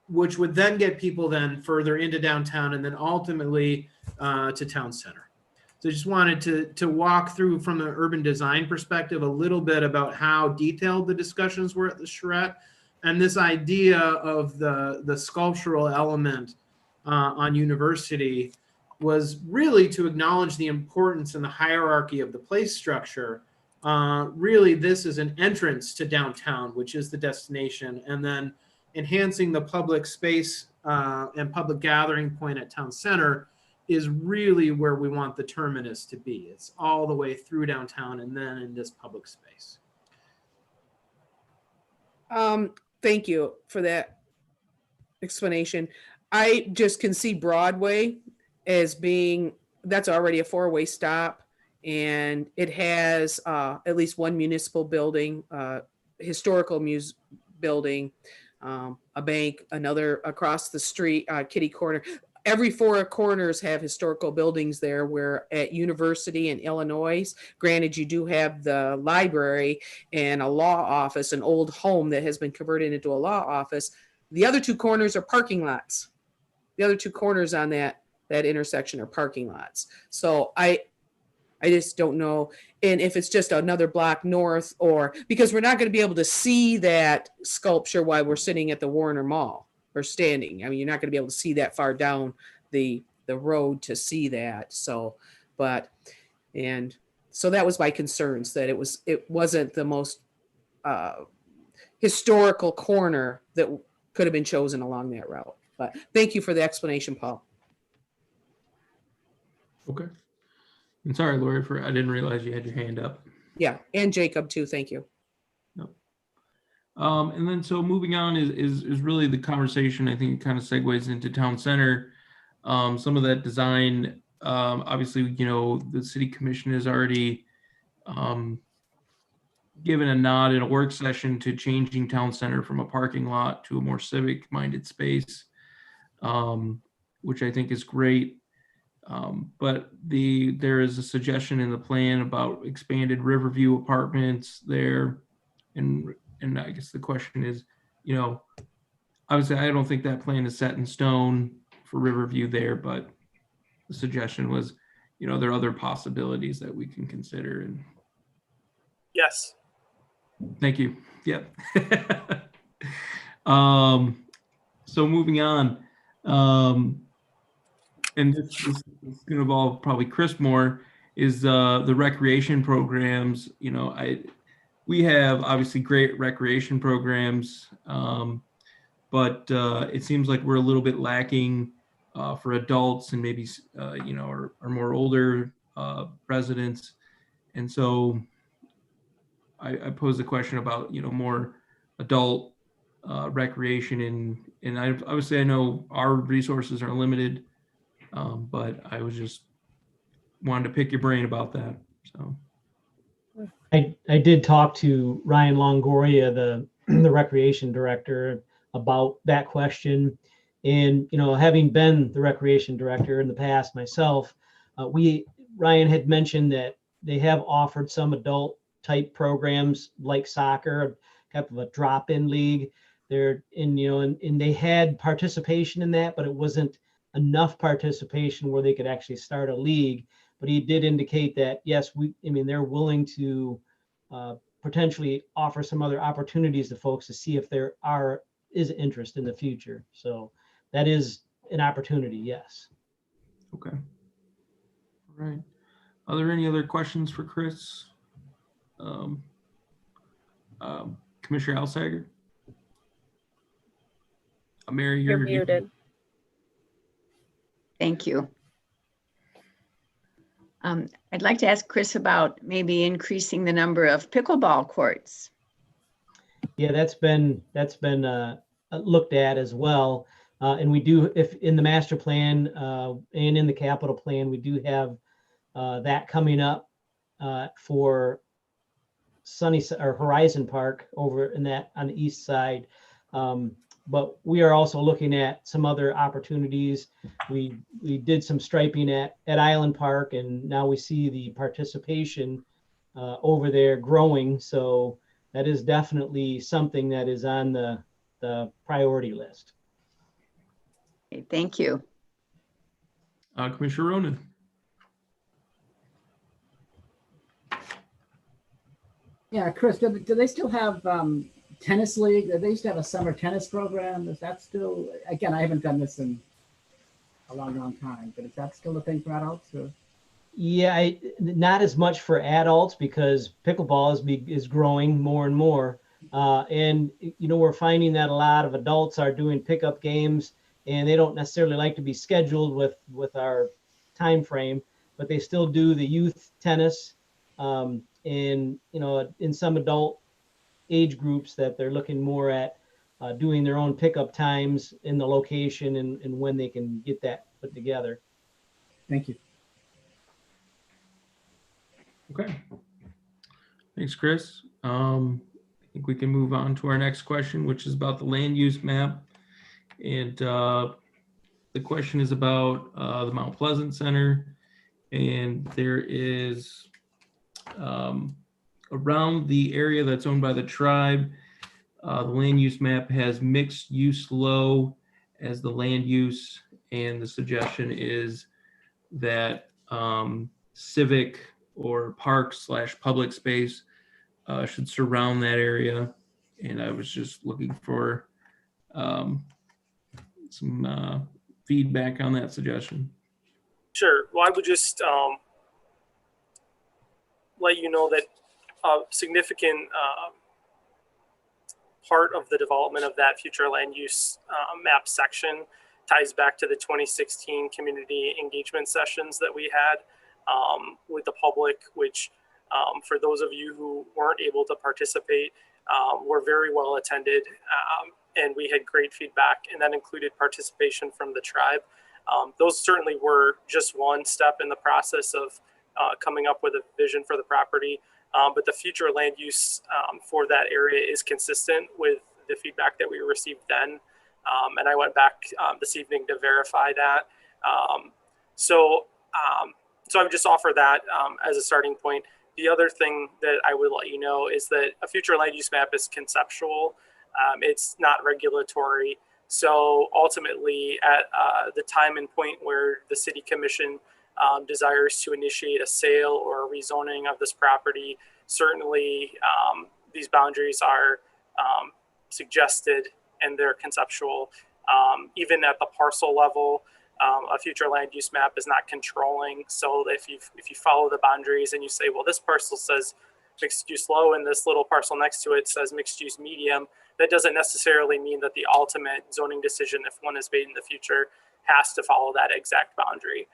which would then get people then further into downtown and then ultimately to town center. So I just wanted to walk through from an urban design perspective a little bit about how detailed the discussions were at the charrette, and this idea of the sculptural element on University was really to acknowledge the importance and the hierarchy of the place structure. Really, this is an entrance to downtown, which is the destination, and then enhancing the public space and public gathering point at town center is really where we want the terminus to be. It's all the way through downtown and then in this public space. Thank you for that explanation. I just can see Broadway as being, that's already a four-way stop, and it has at least one municipal building, historical building, a bank, another across the street, Kitty Corner. Every four corners have historical buildings there, where at University in Illinois, granted, you do have the library and a law office, an old home that has been converted into a law office. The other two corners are parking lots. The other two corners on that intersection are parking lots. So I just don't know. And if it's just another block north, or because we're not going to be able to see that sculpture while we're sitting at the Warner Mall or standing. I mean, you're not going to be able to see that far down the road to see that. So, and so that was my concerns, that it wasn't the most historical corner that could have been chosen along that route. But thank you for the explanation, Paul. Okay. And sorry, Lori, I didn't realize you had your hand up. Yeah, and Jacob too. Thank you. And then so moving on is really the conversation. I think it kind of segues into town center. Some of that design, obviously, the city commission has already given a nod in a work session to changing town center from a parking lot to a more civic minded space, which I think is great. But there is a suggestion in the plan about expanded Riverview apartments there. And I guess the question is, obviously I don't think that plan is set in stone for Riverview there, but the suggestion was, there are other possibilities that we can consider. And Yes. Thank you. Yep. So moving on, and this is going to involve probably Chris more, is the recreation programs. We have obviously great recreation programs, but it seems like we're a little bit lacking for adults and maybe our more older residents. And so I pose the question about more adult recreation and obviously I know our resources are limited, but I was just wanted to pick your brain about that. So I did talk to Ryan Longoria, the recreation director, about that question. And, you know, having been the recreation director in the past myself, Ryan had mentioned that they have offered some adult type programs like soccer, kind of a drop-in league. They're in, you know, and they had participation in that, but it wasn't enough participation where they could actually start a league. But he did indicate that, yes, they're willing to potentially offer some other opportunities to folks to see if there is interest in the future. So that is an opportunity, yes. okay. All right. Are there any other questions for Chris? Commissioner Alsager? Mary, You're muted. Thank you. I'd like to ask Chris about maybe increasing the number of pickleball courts. Yeah, that's been looked at as well. And we do, if in the master plan and in the capital plan, we do have that coming up for Horizon Park over in that on the east side. But we are also looking at some other opportunities. We did some striping at Island Park, and now we see the participation over there growing. So that is definitely something that is on the priority list. Okay, thank you. Commissioner Ronan? Yeah, Chris, do they still have tennis league? They used to have a summer tennis program. Is that still, again, I haven't done this in a long time, but is that still a thing for adults? Or? Yeah, not as much for adults because pickleball is growing more and more. And, you know, we're finding that a lot of adults are doing pickup games and they don't necessarily like to be scheduled with our time frame, but they still do the youth tennis. And, you know, in some adult age groups that they're looking more at doing their own pickup times in the location and when they can get that put together. Thank you. Okay. Thanks, Chris. I think we can move on to our next question, which is about the land use map. And the question is about the Mount Pleasant Center. And there is around the area that's owned by the tribe, the land use map has mixed use low as the land use. And the suggestion is that civic or park / public space should surround that area. And I was just looking for some feedback on that suggestion. Sure. Well, I would just let you know that a significant part of the development of that future land use map section ties back to the 2016 community engagement sessions that we had with the public, which for those of you who weren't able to participate, were very well attended, and we had great feedback, and that included participation from the tribe. Those certainly were just one step in the process of coming up with a vision for the property, but the future land use for that area is consistent with the feedback that we received then, and I went back this evening to verify that. So I would just offer that as a starting point. The other thing that I would let you know is that a future land use map is conceptual. It's not regulatory. So ultimately, at the time and point where the city commission desires to initiate a sale or a rezoning of this property, certainly these boundaries are suggested and they're conceptual. Even at the parcel level, a future land use map is not controlling. So if you follow the boundaries and you say, well, this parcel says mixed use low and this little parcel next to it says mixed use medium, that doesn't necessarily mean that the ultimate zoning decision, if one is made in the future, has to follow that exact boundary.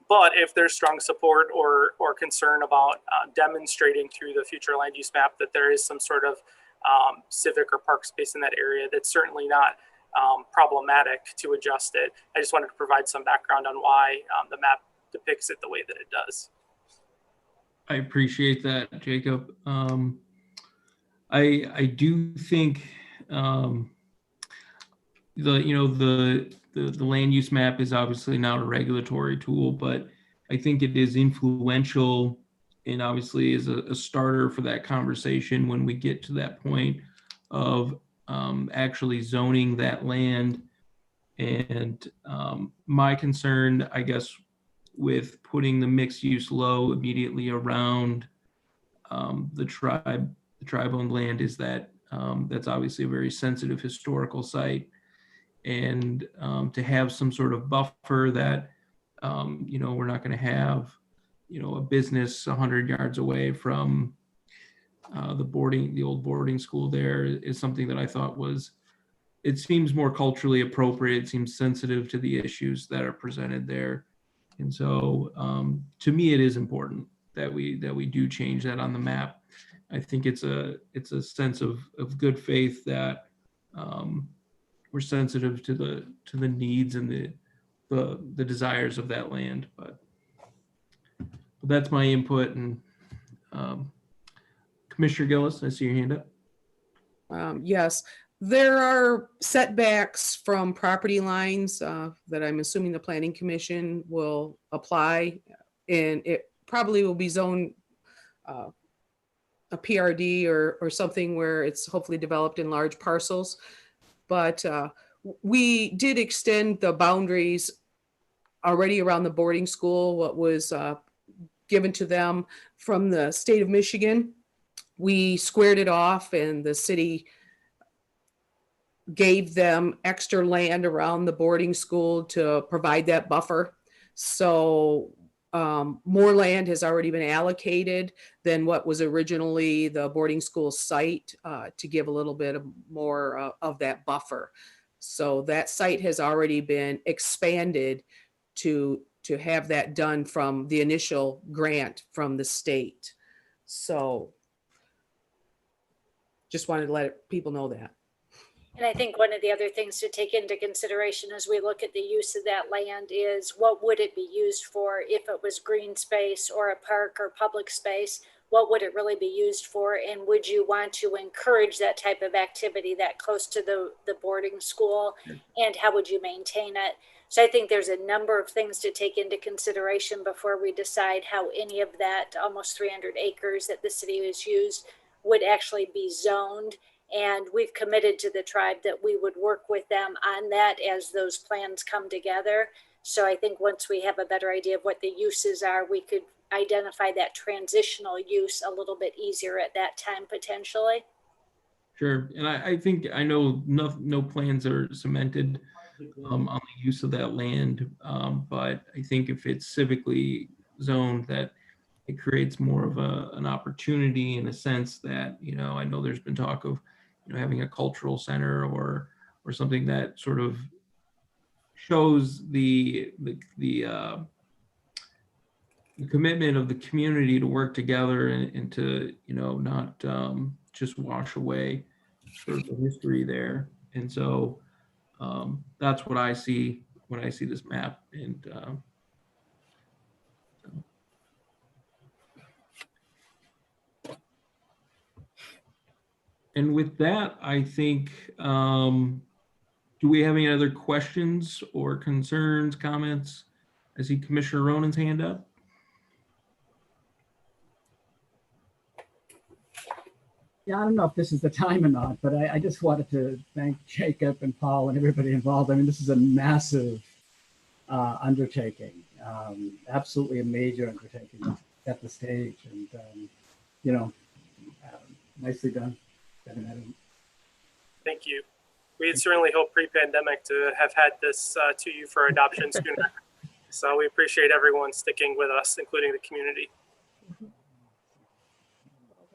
But if there's strong support or concern about demonstrating through the future land use map that there is some sort of civic or park space in that area, that's certainly not problematic to adjust it. I just wanted to provide some background on why the map depicts it the way that it does. I appreciate that, Jacob. I do think the land use map is obviously not a regulatory tool, but I think it is influential and obviously is a starter for that conversation when we get to that point of actually zoning that land. And my concern, I guess, with putting the mixed use low immediately around the tribe-owned land is that that's obviously a very sensitive historical site. And to have some sort of buffer that, we're not going to have, a business 100 yards away from the old boarding school there is something that I thought it seems more culturally appropriate. It seems sensitive to the issues that are presented there. And so to me, it is important that we do change that on the map. I think it's a sense of good faith that we're sensitive to the needs and the desires of that land. But that's my input. And Commissioner Gillis, I see your hand up. Yes, there are setbacks from property lines that I'm assuming the Planning Commission will apply, and it probably will be zoned a PRD or something where it's hopefully developed in large parcels. But we did extend the boundaries already around the boarding school, what was given to them from the state of Michigan. We squared it off, and the city gave them extra land around the boarding school to provide that buffer. So more land has already been allocated than what was originally the boarding school site to give a little bit more of that buffer. So that site has already been expanded to have that done from the initial grant from the state. So just wanted to let people know that. And I think one of the other things to take into consideration as we look at the use of that land is what would it be used for if it was green space or a park or public space? What would it really be used for? And would you want to encourage that type of activity that close to the boarding school? And how would you maintain it? So I think there's a number of things to take into consideration before we decide how any of that almost 300 acres that the city has used would actually be zoned. And we've committed to the tribe that we would work with them on that as those plans come together. So I think once we have a better idea of what the uses are, we could identify that transitional use a little bit easier at that time, potentially. Sure. And I think I know no plans are cemented on the use of that land. But I think if it's civically zoned, that it creates more of an opportunity in a sense that, I know there's been talk of, having a cultural center or something that sort of shows the commitment of the community to work together and to, not just wash away sort of the history there. And so that's what I see when I see this map. And with that, I think, do we have any other questions or concerns, comments? I see Commissioner Ronan's hand up. Yeah, I don't know if this is the time or not, but I just wanted to thank Jacob and Paul and everybody involved. I mean, this is a massive undertaking, absolutely a major undertaking at the stage, and nicely done. Thank you. We had certainly hoped pre-pandemic to have had this to you for adoption sooner. So we appreciate everyone sticking with us, including the community.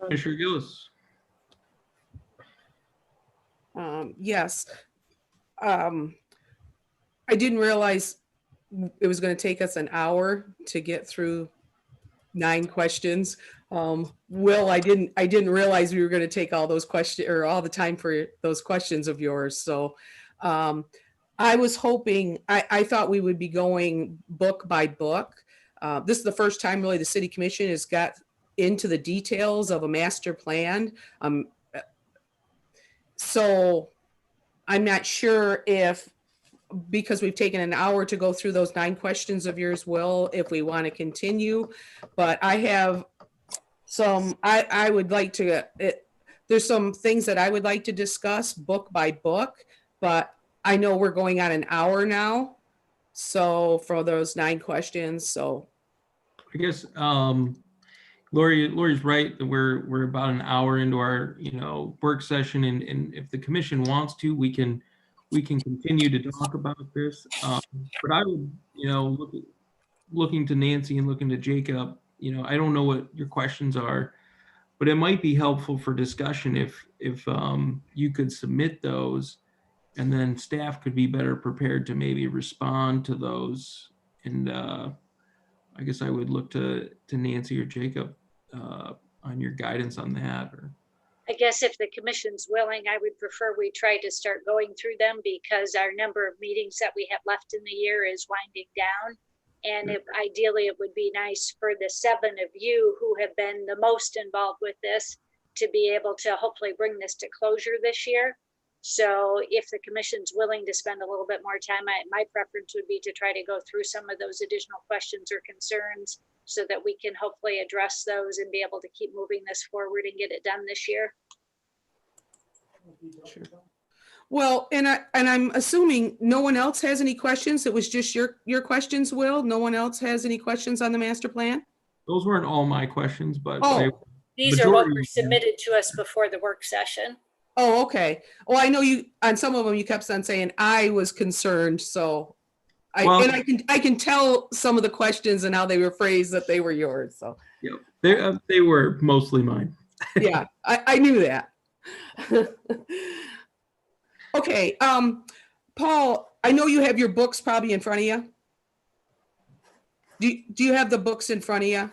Commissioner Gillis. Yes. I didn't realize it was going to take us an hour to get through 9 questions. Will, I didn't realize we were going to take all those questions or all the time for those questions of yours. So I was hoping, I thought we would be going book by book. This is the first time really the city commission has got into the details of a master plan. So I'm not sure if, because we've taken an hour to go through those 9 questions of yours, Will, if we want to continue, but I have some, I would like to, there's some things that I would like to discuss book by book, but I know we're going on an hour now. So for those 9 questions, so. I guess Lori's right that we're about an hour into our work session, and if the commission wants to, we can continue to talk about this. But I would looking to Nancy and looking to Jacob. I don't know what your questions are, but it might be helpful for discussion if you could submit those, and then staff could be better prepared to maybe respond to those. And I guess I would look to Nancy or Jacob on your guidance on that. Or I guess if the commission's willing, I would prefer we try to start going through them, because our number of meetings that we have left in the year is winding down. And ideally, it would be nice for the 7 of you who have been the most involved with this to be able to hopefully bring this to closure this year. So if the commission's willing to spend a little bit more time, my preference would be to try to go through some of those additional questions or concerns so that we can hopefully address those and be able to keep moving this forward and get it done this year. Sure. Well, and I'm assuming no one else has any questions. It was just your questions, Will. No one else has any questions on the master plan? those weren't all my questions, but These are what were submitted to us before the work session. Oh, okay. Well, I know you, on some of them, you kept on saying I was concerned, so I can tell some of the questions and how they were phrased that they were yours, so. Yeah, they were mostly mine. Yeah, I knew that. Okay, Paul, I know you have your books probably in front of you. Do you have the books in front of you?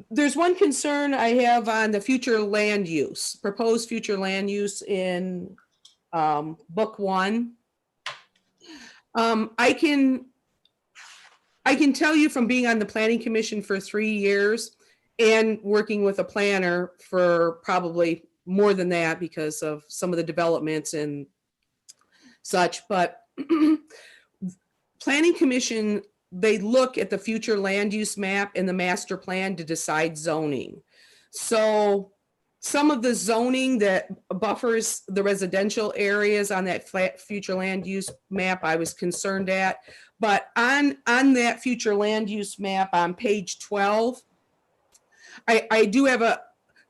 There's one concern I have on the future land use, proposed future land use in book 1. I can tell you from being on the planning commission for 3 years and working with a planner for probably more than that because of some of the developments and such, but planning commission, they look at the future land use map and the master plan to decide zoning. So some of the zoning that buffers the residential areas on that future land use map, I was concerned at. But on that future land use map on page 12, I do have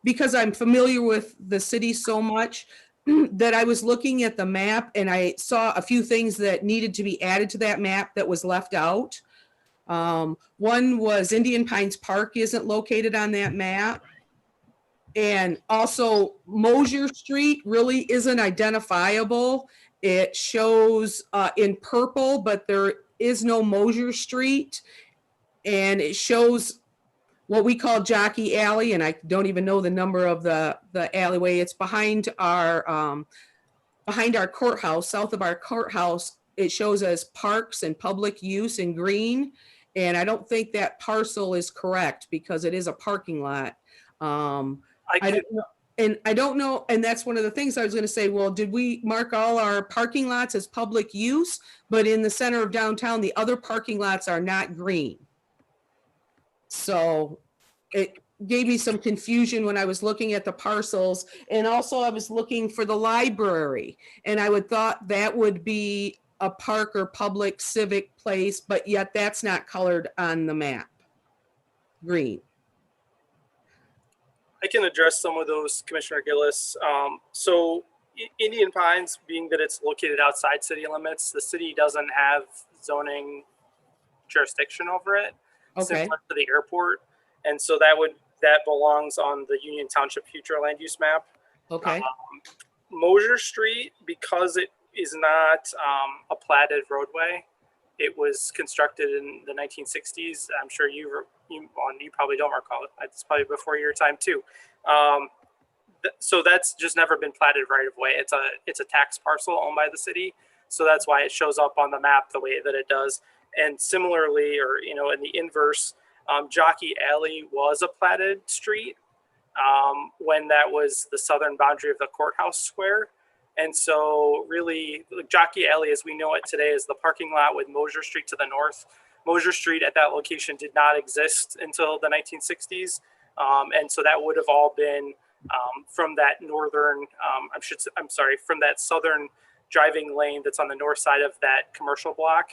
because I'm familiar with the city so much, that I was looking at the map and I saw a few things that needed to be added to that map that was left out. One was Indian Pines Park isn't located on that map. And also Mosier Street really isn't identifiable. It shows in purple, but there is no Mosier Street. And it shows what we call Jockey Alley, and I don't even know the number of the alleyway. It's behind our courthouse, south of our courthouse. It shows as parks and public use in green, and I don't think that parcel is correct because it is a parking lot. I don't know, and that's one of the things I was going to say. Well, did we mark all our parking lots as public use? But in the center of downtown, the other parking lots are not green. So it gave me some confusion when I was looking at the parcels. And also I was looking for the library, and I would thought that would be a park or public civic place, but yet that's not colored on the map, green. I can address some of those, Commissioner Gillis. So Indian Pines, being that it's located outside city limits, the city doesn't have zoning jurisdiction over it. Okay. Similar to the airport, and so that belongs on the Union Township future land use map. Okay. Mosier Street, because it is not a platted roadway, it was constructed in the 1960s. I'm sure you you probably don't recall it. It's probably before your time too. So that's just never been platted right of way. It's a tax parcel owned by the city. So that's why it shows up on the map the way that it does. And similarly, or, in the inverse, Jockey Alley was a platted street when that was the southern boundary of the courthouse square. And so really Jockey Alley as we know it today is the parking lot with Mosier Street to the north. Mosier Street at that location did not exist until the 1960s. And so that would have all been from that northern, from that southern driving lane that's on the north side of that commercial block.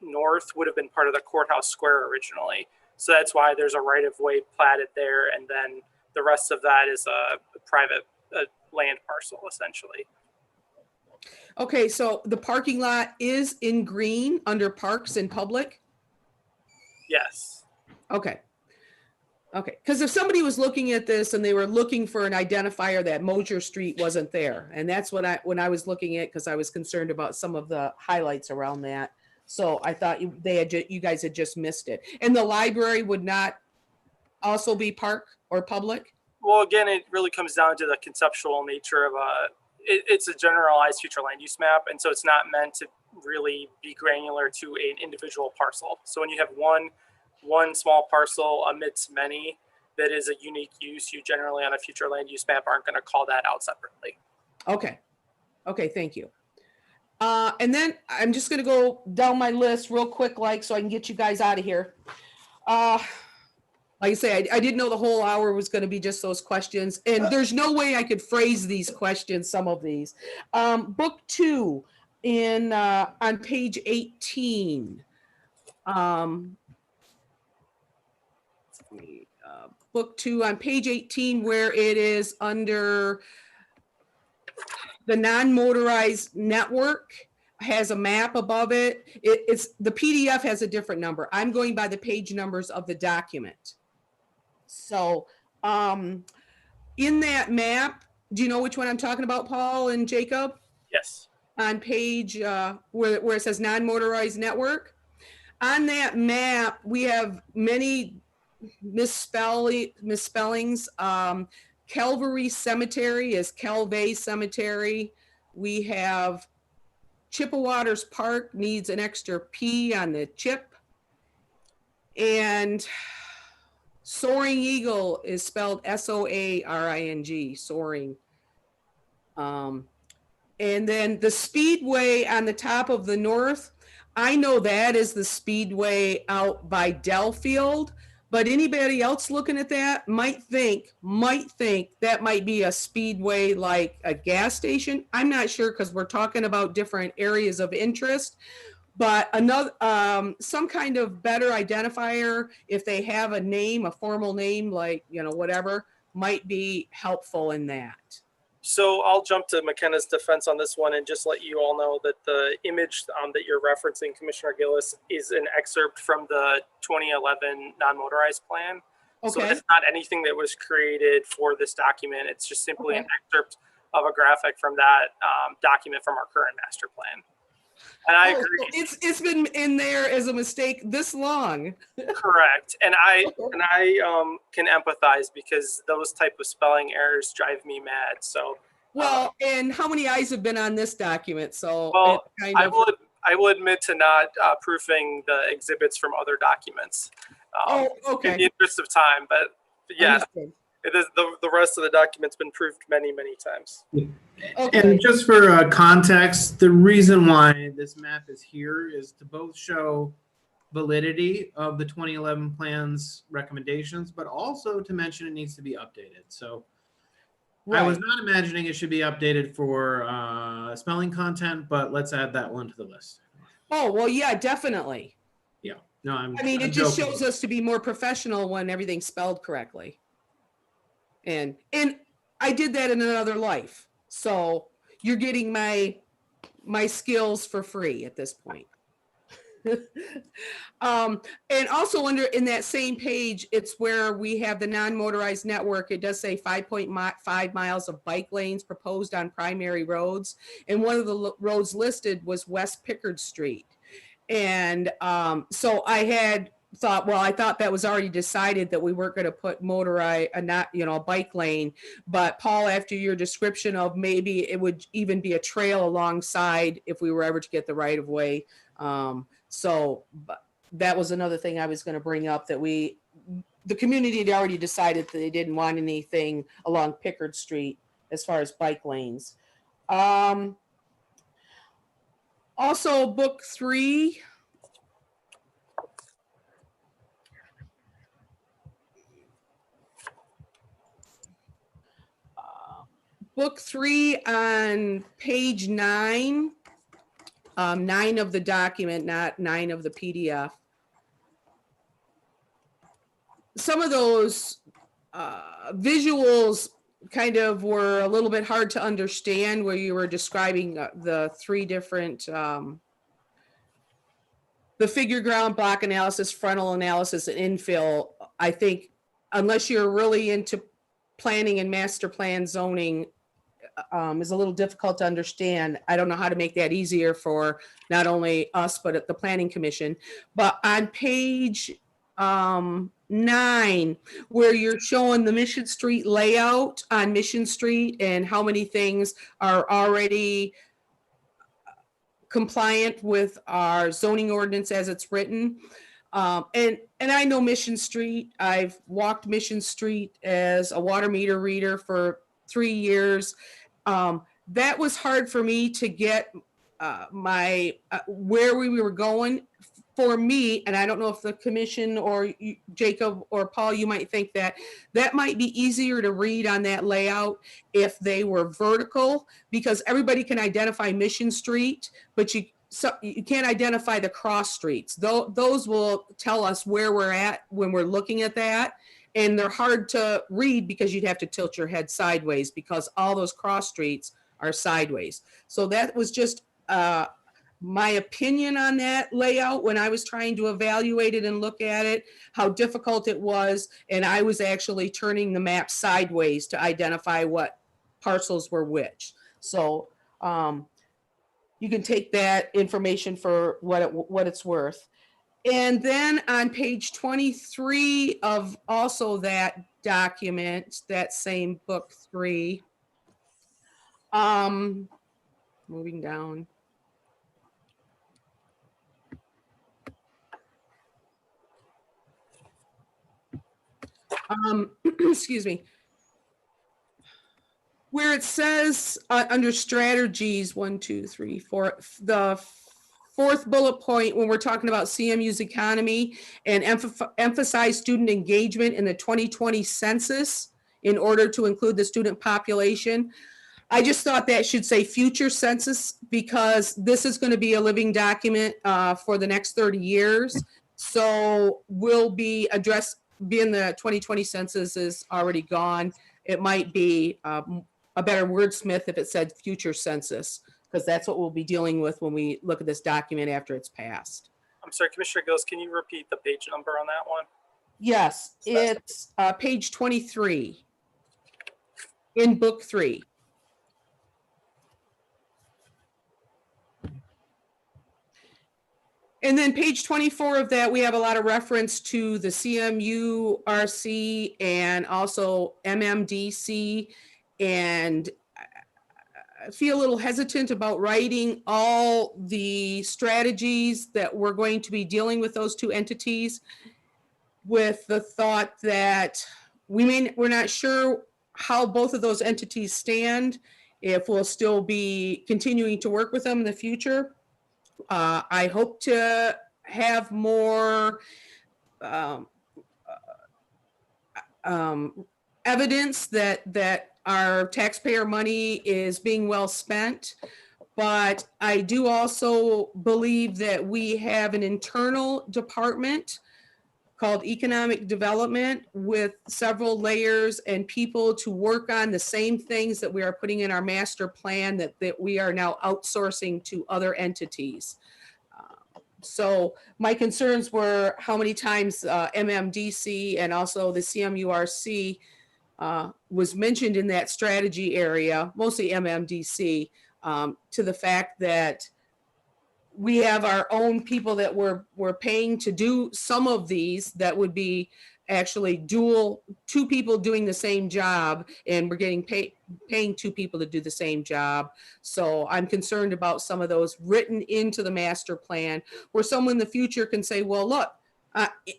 North would have been part of the courthouse square originally. So that's why there's a right of way platted there. And then the rest of that is a private land parcel essentially. Okay, so the parking lot is in green under parks and public? Yes. Okay. Okay, because if somebody was looking at this and they were looking for an identifier that Mosier Street wasn't there, and that's when I was looking at, because I was concerned about some of the highlights around that. So I thought you guys had just missed it. And the library would not also be park or public? Well, again, it really comes down to the conceptual nature of it's a generalized future land use map. And so it's not meant to really be granular to an individual parcel. So when you have one small parcel amidst many that is a unique use, you generally on a future land use map aren't going to call that out separately. Okay. Okay, thank you. And then I'm just going to go down my list real quick, so I can get you guys out of here. Like I say, I didn't know the whole hour was going to be just those questions. And there's no way I could phrase these questions, some of these. Book 2 on page 18. Book 2 on page 18, where it is under the non-motorized network, has a map above it. It's the PDF has a different number. I'm going by the page numbers of the document. So in that map, do you know which one I'm talking about, Paul and Jacob? Yes. On page where it says non-motorized network. On that map, we have many misspellings. Calvary Cemetery is Calvay Cemetery. We have Chippewater's Park needs an extra P on the chip. And Soaring Eagle is spelled S-O-A-R-I-N-G, Soaring. And then the Speedway on the top of the north, I know that is the Speedway out by Dellfield, but anybody else looking at that might think that might be a Speedway like a gas station. I'm not sure because we're talking about different areas of interest. But another, some kind of better identifier, if they have a name, a formal name, like, whatever, might be helpful in that. So I'll jump to McKenna's defense on this one and just let you all know that the image that you're referencing, Commissioner Gillis, is an excerpt from the 2011 non-motorized plan. Okay. So it's not anything that was created for this document. It's just simply an excerpt of a graphic from that document from our current master plan. And I agree. It's been in there as a mistake this long. Correct. And I can empathize because those type of spelling errors drive me mad. So and how many eyes have been on this document? So I will admit to not proofing the exhibits from other documents. In the interest of time, but yeah. It is the rest of the document's been proofed many, many times. Okay. And just for context, the reason why this map is here is to both show validity of the 2011 plan's recommendations, but also to mention it needs to be updated. So I was not imagining it should be updated for spelling content, but let's add that one to the list. Oh, well, yeah, definitely. Yeah. No, I'm it just shows us to be more professional when everything's spelled correctly. And I did that in another life. So you're getting my skills for free at this point. And also in that same page, it's where we have the non-motorized network. It does say 5.5 miles of bike lanes proposed on primary roads. And one of the roads listed was West Pickard Street. And so I had thought, well, I thought that was already decided that we weren't going to put motorized, not, a bike lane. But Paul, after your description of maybe it would even be a trail alongside if we were ever to get the right of way. But that was another thing I was going to bring up, that the community had already decided that they didn't want anything along Pickard Street as far as bike lanes. Also, book 3. Book 3 on page 9, 9 of the document, not 9 of the PDF. Some of those visuals kind of were a little bit hard to understand, where you were describing the 3 different, the figure ground, block analysis, frontal analysis, and infill. I think unless you're really into planning and master plan zoning, is a little difficult to understand. I don't know how to make that easier for not only us, but at the Planning Commission. But on page 9, where you're showing the Mission Street layout on Mission Street and how many things are already compliant with our zoning ordinance as it's written. And I know Mission Street. I've walked Mission Street as a water meter reader for 3 years. That was hard for me to get where we were going for me. And I don't know if the commission or you, Jacob or Paul, you might think that might be easier to read on that layout if they were vertical, because everybody can identify Mission Street, but you can't identify the cross streets. Those will tell us where we're at when we're looking at that. And they're hard to read because you'd have to tilt your head sideways, because all those cross streets are sideways. So that was just my opinion on that layout when I was trying to evaluate it and look at it, how difficult it was. And I was actually turning the map sideways to identify what parcels were which. So you can take that information for what it's worth. And then on page 23 of also that document, that same book 3, moving down. Excuse me. Where it says under strategies, 1, 2, 3, 4, the 4th bullet point, when we're talking about CMU's economy, and emphasize student engagement in the 2020 census in order to include the student population. I just thought that should say future census, because this is going to be a living document for the next 30 years. So we'll be being the 2020 census is already gone. It might be a better wordsmith if it said future census, because that's what we'll be dealing with when we look at this document after it's passed. I'm sorry, Commissioner Gillis, can you repeat the page number on that one? Yes, it's page 23 in book 3. And then page 24 of that, we have a lot of reference to the CMURC and also MMDC. And I feel a little hesitant about writing all the strategies that we're going to be dealing with those 2 entities, with the thought that we're not sure how both of those entities stand, if we'll still be continuing to work with them in the future. I hope to have more evidence that our taxpayer money is being well spent. But I do also believe that we have an internal department called Economic Development with several layers and people to work on the same things that we are putting in our master plan that we are now outsourcing to other entities. So my concerns were how many times MMDC and also the CMURC was mentioned in that strategy area, mostly MMDC, to the fact that we have our own people that we're paying to do some of these that would be actually two people doing the same job, and we're getting paying two people to do the same job. So I'm concerned about some of those written into the master plan, where someone in the future can say, well, look,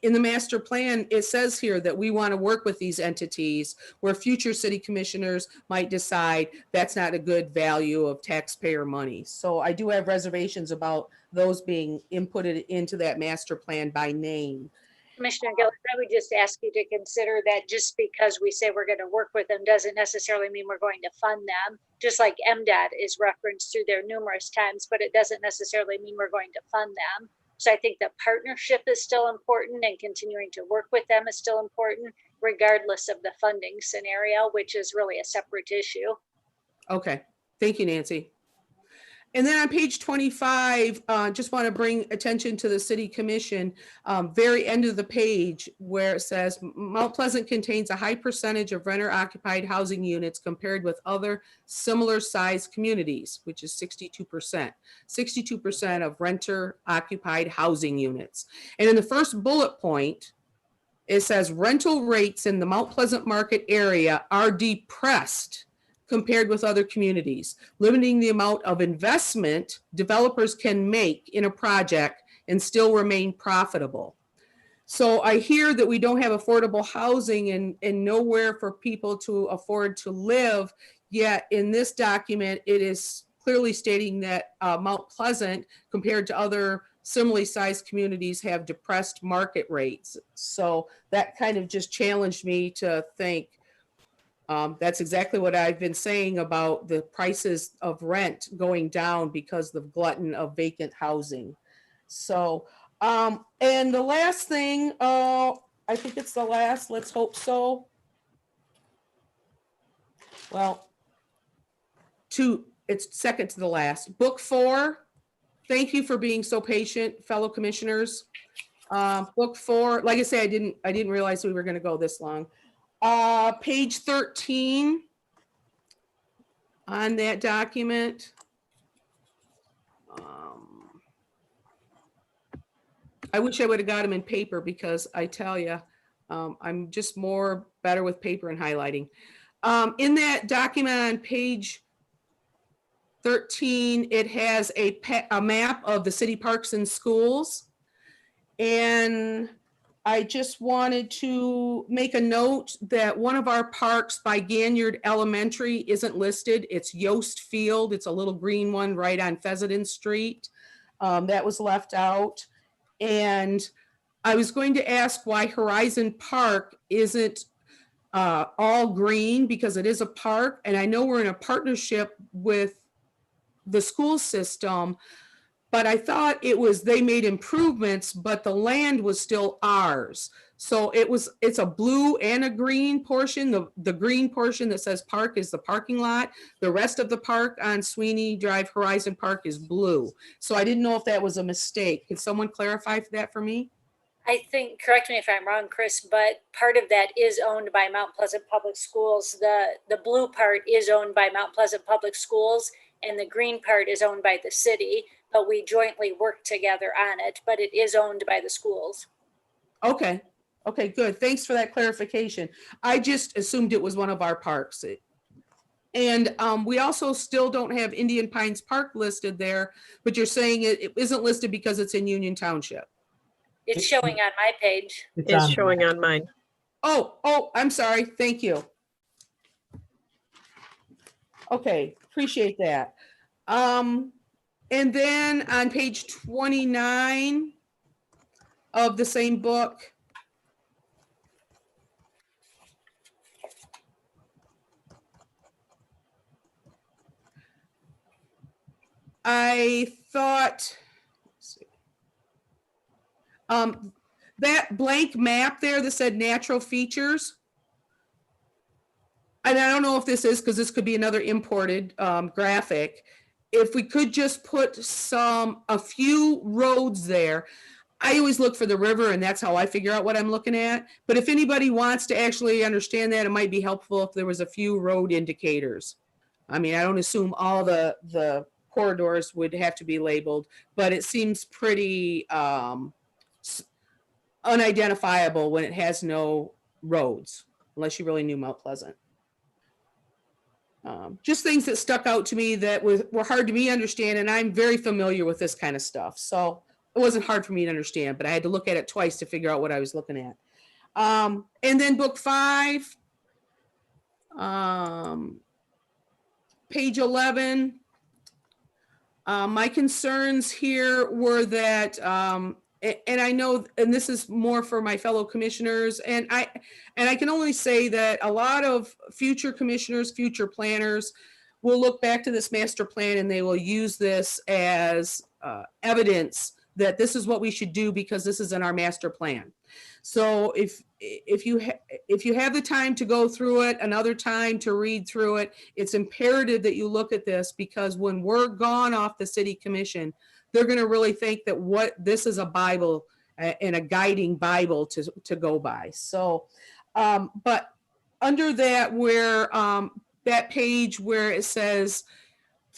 in the master plan, it says here that we want to work with these entities, where future city commissioners might decide that's not a good value of taxpayer money. So I do have reservations about those being inputted into that master plan by name. Commissioner Gillis, I would just ask you to consider that just because we say we're going to work with them doesn't necessarily mean we're going to fund them. Just like MDOT is referenced through there numerous times, but it doesn't necessarily mean we're going to fund them. So I think the partnership is still important, and continuing to work with them is still important, regardless of the funding scenario, which is really a separate issue. Okay, thank you, Nancy. And then on page 25, just want to bring attention to the city commission, very end of the page, where it says Mount Pleasant contains a high percentage of renter occupied housing units compared with other similar sized communities, which is 62%. 62% of renter occupied housing units. And in the first bullet point, it says rental rates in the Mount Pleasant market area are depressed compared with other communities, limiting the amount of investment developers can make in a project and still remain profitable. So I hear that we don't have affordable housing and nowhere for people to afford to live, yet in this document, it is clearly stating that Mount Pleasant, compared to other similarly sized communities, have depressed market rates. So that kind of just challenged me to think, that's exactly what I've been saying about the prices of rent going down because of the glutton of vacant housing. So, and the last thing, I think it's the last, let's hope so. Well, it's second to the last. Book 4, thank you for being so patient, fellow commissioners. Book 4, like I say, I didn't realize we were going to go this long. Page 13 on that document. I wish I would have got them in paper, because I tell you, I'm just better with paper and highlighting. In that document on page 13, it has a map of the city parks and schools. And I just wanted to make a note that one of our parks by Ganyard Elementary isn't listed. It's Yost Field. It's a little green one right on Fessenden Street. That was left out. And I was going to ask why Horizon Park isn't all green, because it is a park. And I know we're in a partnership with the school system, but I thought they made improvements, but the land was still ours. So it's a blue and a green portion. The green portion that says park is the parking lot. The rest of the park on Sweeney Drive Horizon Park is blue. So I didn't know if that was a mistake. Could someone clarify that for me? I think, correct me if I'm wrong, Chris, but part of that is owned by Mount Pleasant Public Schools. The blue part is owned by Mount Pleasant Public Schools, and the green part is owned by the city, but we jointly work together on it, but it is owned by the schools. Okay. Okay, good. Thanks for that clarification. I just assumed it was one of our parks. And we also still don't have Indian Pines Park listed there, but you're saying it isn't listed because it's in Union Township. It's showing on my page. It's showing on mine. Oh, I'm sorry. Thank you. Okay, appreciate that. And then on page 29 of the same book, I thought, that blank map there that said natural features, and I don't know if this is, because this could be another imported graphic. If we could just put a few roads there. I always look for the river, and that's how I figure out what I'm looking at. But if anybody wants to actually understand that, it might be helpful if there was a few road indicators. I mean, I don't assume all the corridors would have to be labeled, but it seems pretty unidentifiable when it has no roads, unless you really knew Mount Pleasant. Just things that stuck out to me that were hard to me understand, and I'm very familiar with this kind of stuff. So it wasn't hard for me to understand, but I had to look at it twice to figure out what I was looking at. And then book 5, page 11. My concerns here were that, and I know, and this is more for my fellow commissioners, and I can only say that a lot of future commissioners, future planners will look back to this master plan and they will use this as evidence that this is what we should do because this is in our master plan. So if you have the time to go through it, another time to read through it, it's imperative that you look at this, because when we're gone off the city commission, they're going to really think that what this is a Bible and a guiding Bible to go by. So, but under that, where that page where it says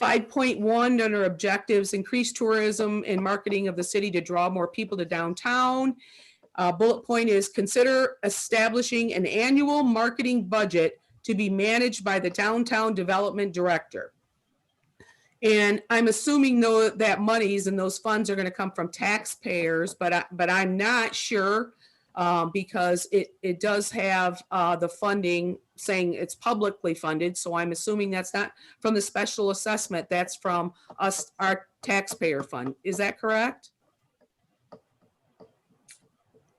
5.1 under objectives, increase tourism and marketing of the city to draw more people to downtown. Bullet point is consider establishing an annual marketing budget to be managed by the downtown development director. And I'm assuming though that monies and those funds are going to come from taxpayers, but I'm not sure because it does have the funding saying it's publicly funded. So I'm assuming that's not from the special assessment, that's from us, our taxpayer fund. Is that correct?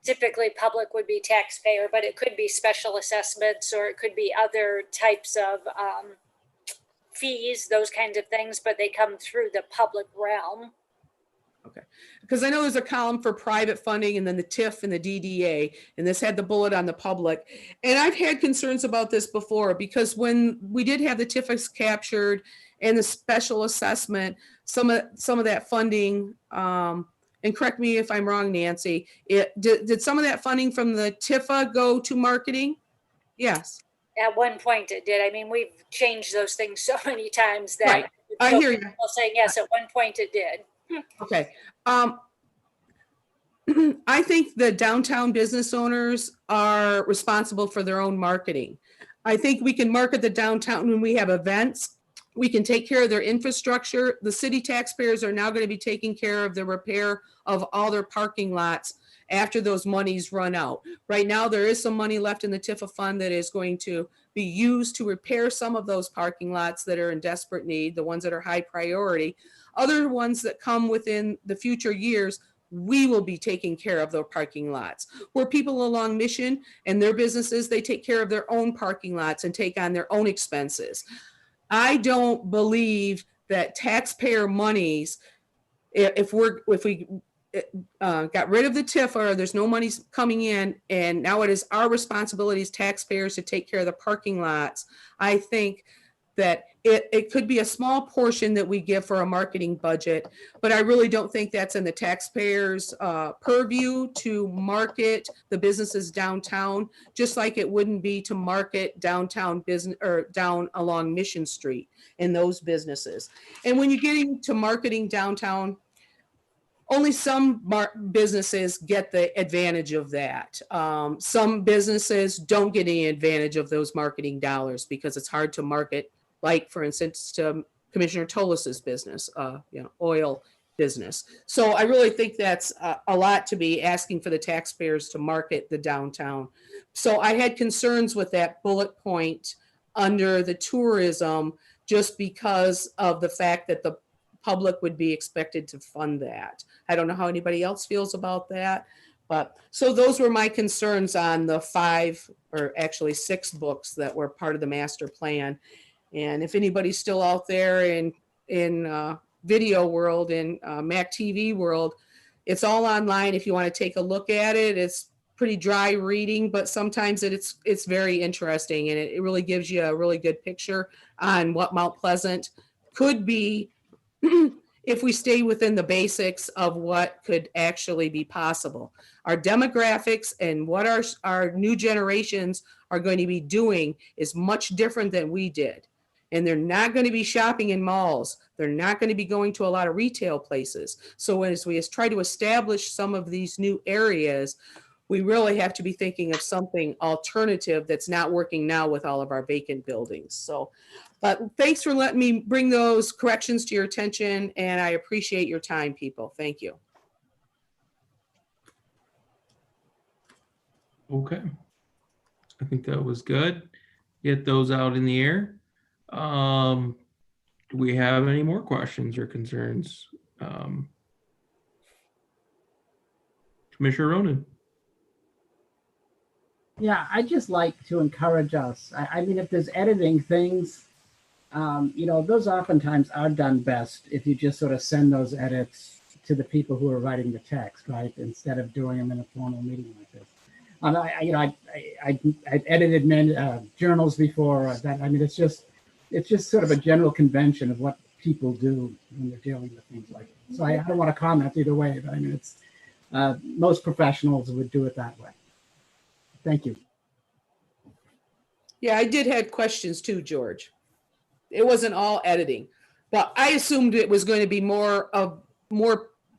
Typically, public would be taxpayer, but it could be special assessments, or it could be other types of fees, those kinds of things, but they come through the public realm. Okay, because I know there's a column for private funding and then the TIF and the DDA, and this had the bullet on the public. And I've had concerns about this before, because when we did have the TIF captured and the special assessment, some of that funding, and correct me if I'm wrong, Nancy, did some of that funding from the TIFA go to marketing? Yes. At one point it did. I mean, we've changed those things so many times that Right. I hear you. people saying yes, at one point it did. Okay. I think the downtown business owners are responsible for their own marketing. I think we can market the downtown when we have events. We can take care of their infrastructure. The city taxpayers are now going to be taking care of the repair of all their parking lots after those monies run out. Right now, there is some money left in the TIFA fund that is going to be used to repair some of those parking lots that are in desperate need, the ones that are high priority. Other ones that come within the future years, we will be taking care of their parking lots. Where people along Mission and their businesses, they take care of their own parking lots and take on their own expenses. I don't believe that taxpayer monies, if we got rid of the TIF, or there's no money coming in, and now it is our responsibility as taxpayers to take care of the parking lots, I think that it could be a small portion that we give for a marketing budget, but I really don't think that's in the taxpayers' purview to market the businesses downtown, just like it wouldn't be to market downtown business or down along Mission Street in those businesses. And when you're getting to marketing downtown, only some businesses get the advantage of that. Some businesses don't get any advantage of those marketing dollars because it's hard to market, like for instance, to Commissioner Tolis's business, oil business. So I really think that's a lot to be asking for the taxpayers to market the downtown. So I had concerns with that bullet point under the tourism, just because of the fact that the public would be expected to fund that. I don't know how anybody else feels about that, but so those were my concerns on the 5, or actually 6 books that were part of the master plan. And if anybody's still out there in video world and Mac TV world, it's all online. If you want to take a look at it, it's pretty dry reading, but sometimes it's very interesting, and it really gives you a really good picture on what Mount Pleasant could be if we stay within the basics of what could actually be possible. Our demographics and what our new generations are going to be doing is much different than we did. and they're not going to be shopping in malls. They're not going to be going to a lot of retail places. So as we try to establish some of these new areas, we really have to be thinking of something alternative that's not working now with all of our vacant buildings. So, but thanks for letting me bring those corrections to your attention, and I appreciate your time, people. Thank you. Okay. I think that was good. Get those out in the air. Do we have any more questions or concerns? Commissioner Ronan. Yeah, I'd just like to encourage us. I mean, if there's editing things, those oftentimes are done best if you just sort of send those edits to the people who are writing the text, right? Instead of doing them in a formal meeting like this. I've edited journals before. It's just sort of a general convention of what people do when they're dealing with things like this. So I don't want to comment either way, but I mean, it's most professionals would do it that way. Thank you. Yeah, I did have questions too, George. It wasn't all editing, but I assumed it was going to be more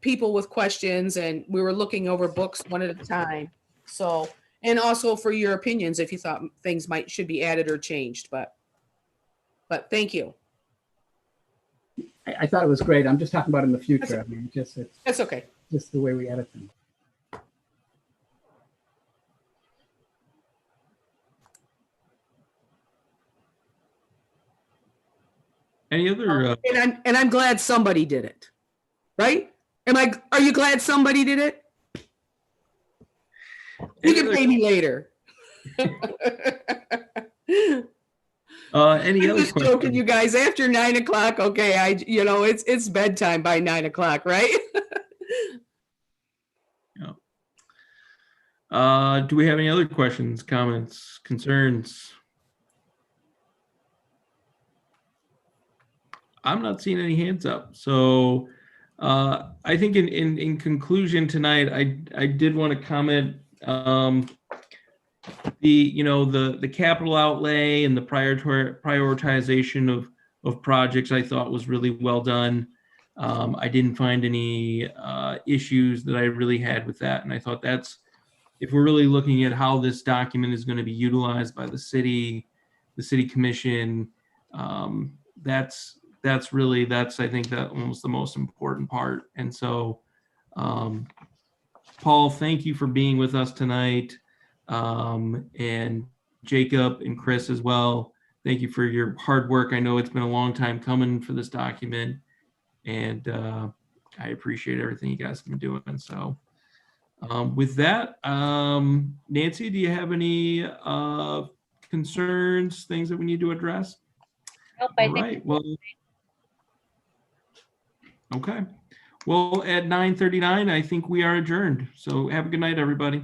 people with questions, and we were looking over books one at a time. So, and also for your opinions, if you thought things should be added or changed, but thank you. I thought it was great. I'm just talking about in the future. I mean, that's okay. Just the way we edit them. Any other? And I'm glad somebody did it, right? Are you glad somebody did it? You can pay me later. Any I'm other just questions? joking, you guys. After 9 o'clock, okay. It's bedtime by 9 o'clock, right? Do we have any other questions, comments, concerns? I'm not seeing any hands up. So I think in conclusion tonight, I did want to comment the capital outlay and the prioritization of projects I thought was really well done. I didn't find any issues that I really had with that. And I thought if we're really looking at how this document is going to be utilized by the city commission, that's I think that almost the most important part. And so, Paul, thank you for being with us tonight. And Jacob and Chris as well. Thank you for your hard work. I know it's been a long time coming for this document, and I appreciate everything you guys have been doing. So with that, Nancy, do you have any concerns, things that we need to address? Nope, All right. Well, okay. Well, at 9:39, I think we are adjourned. So have a good night, everybody.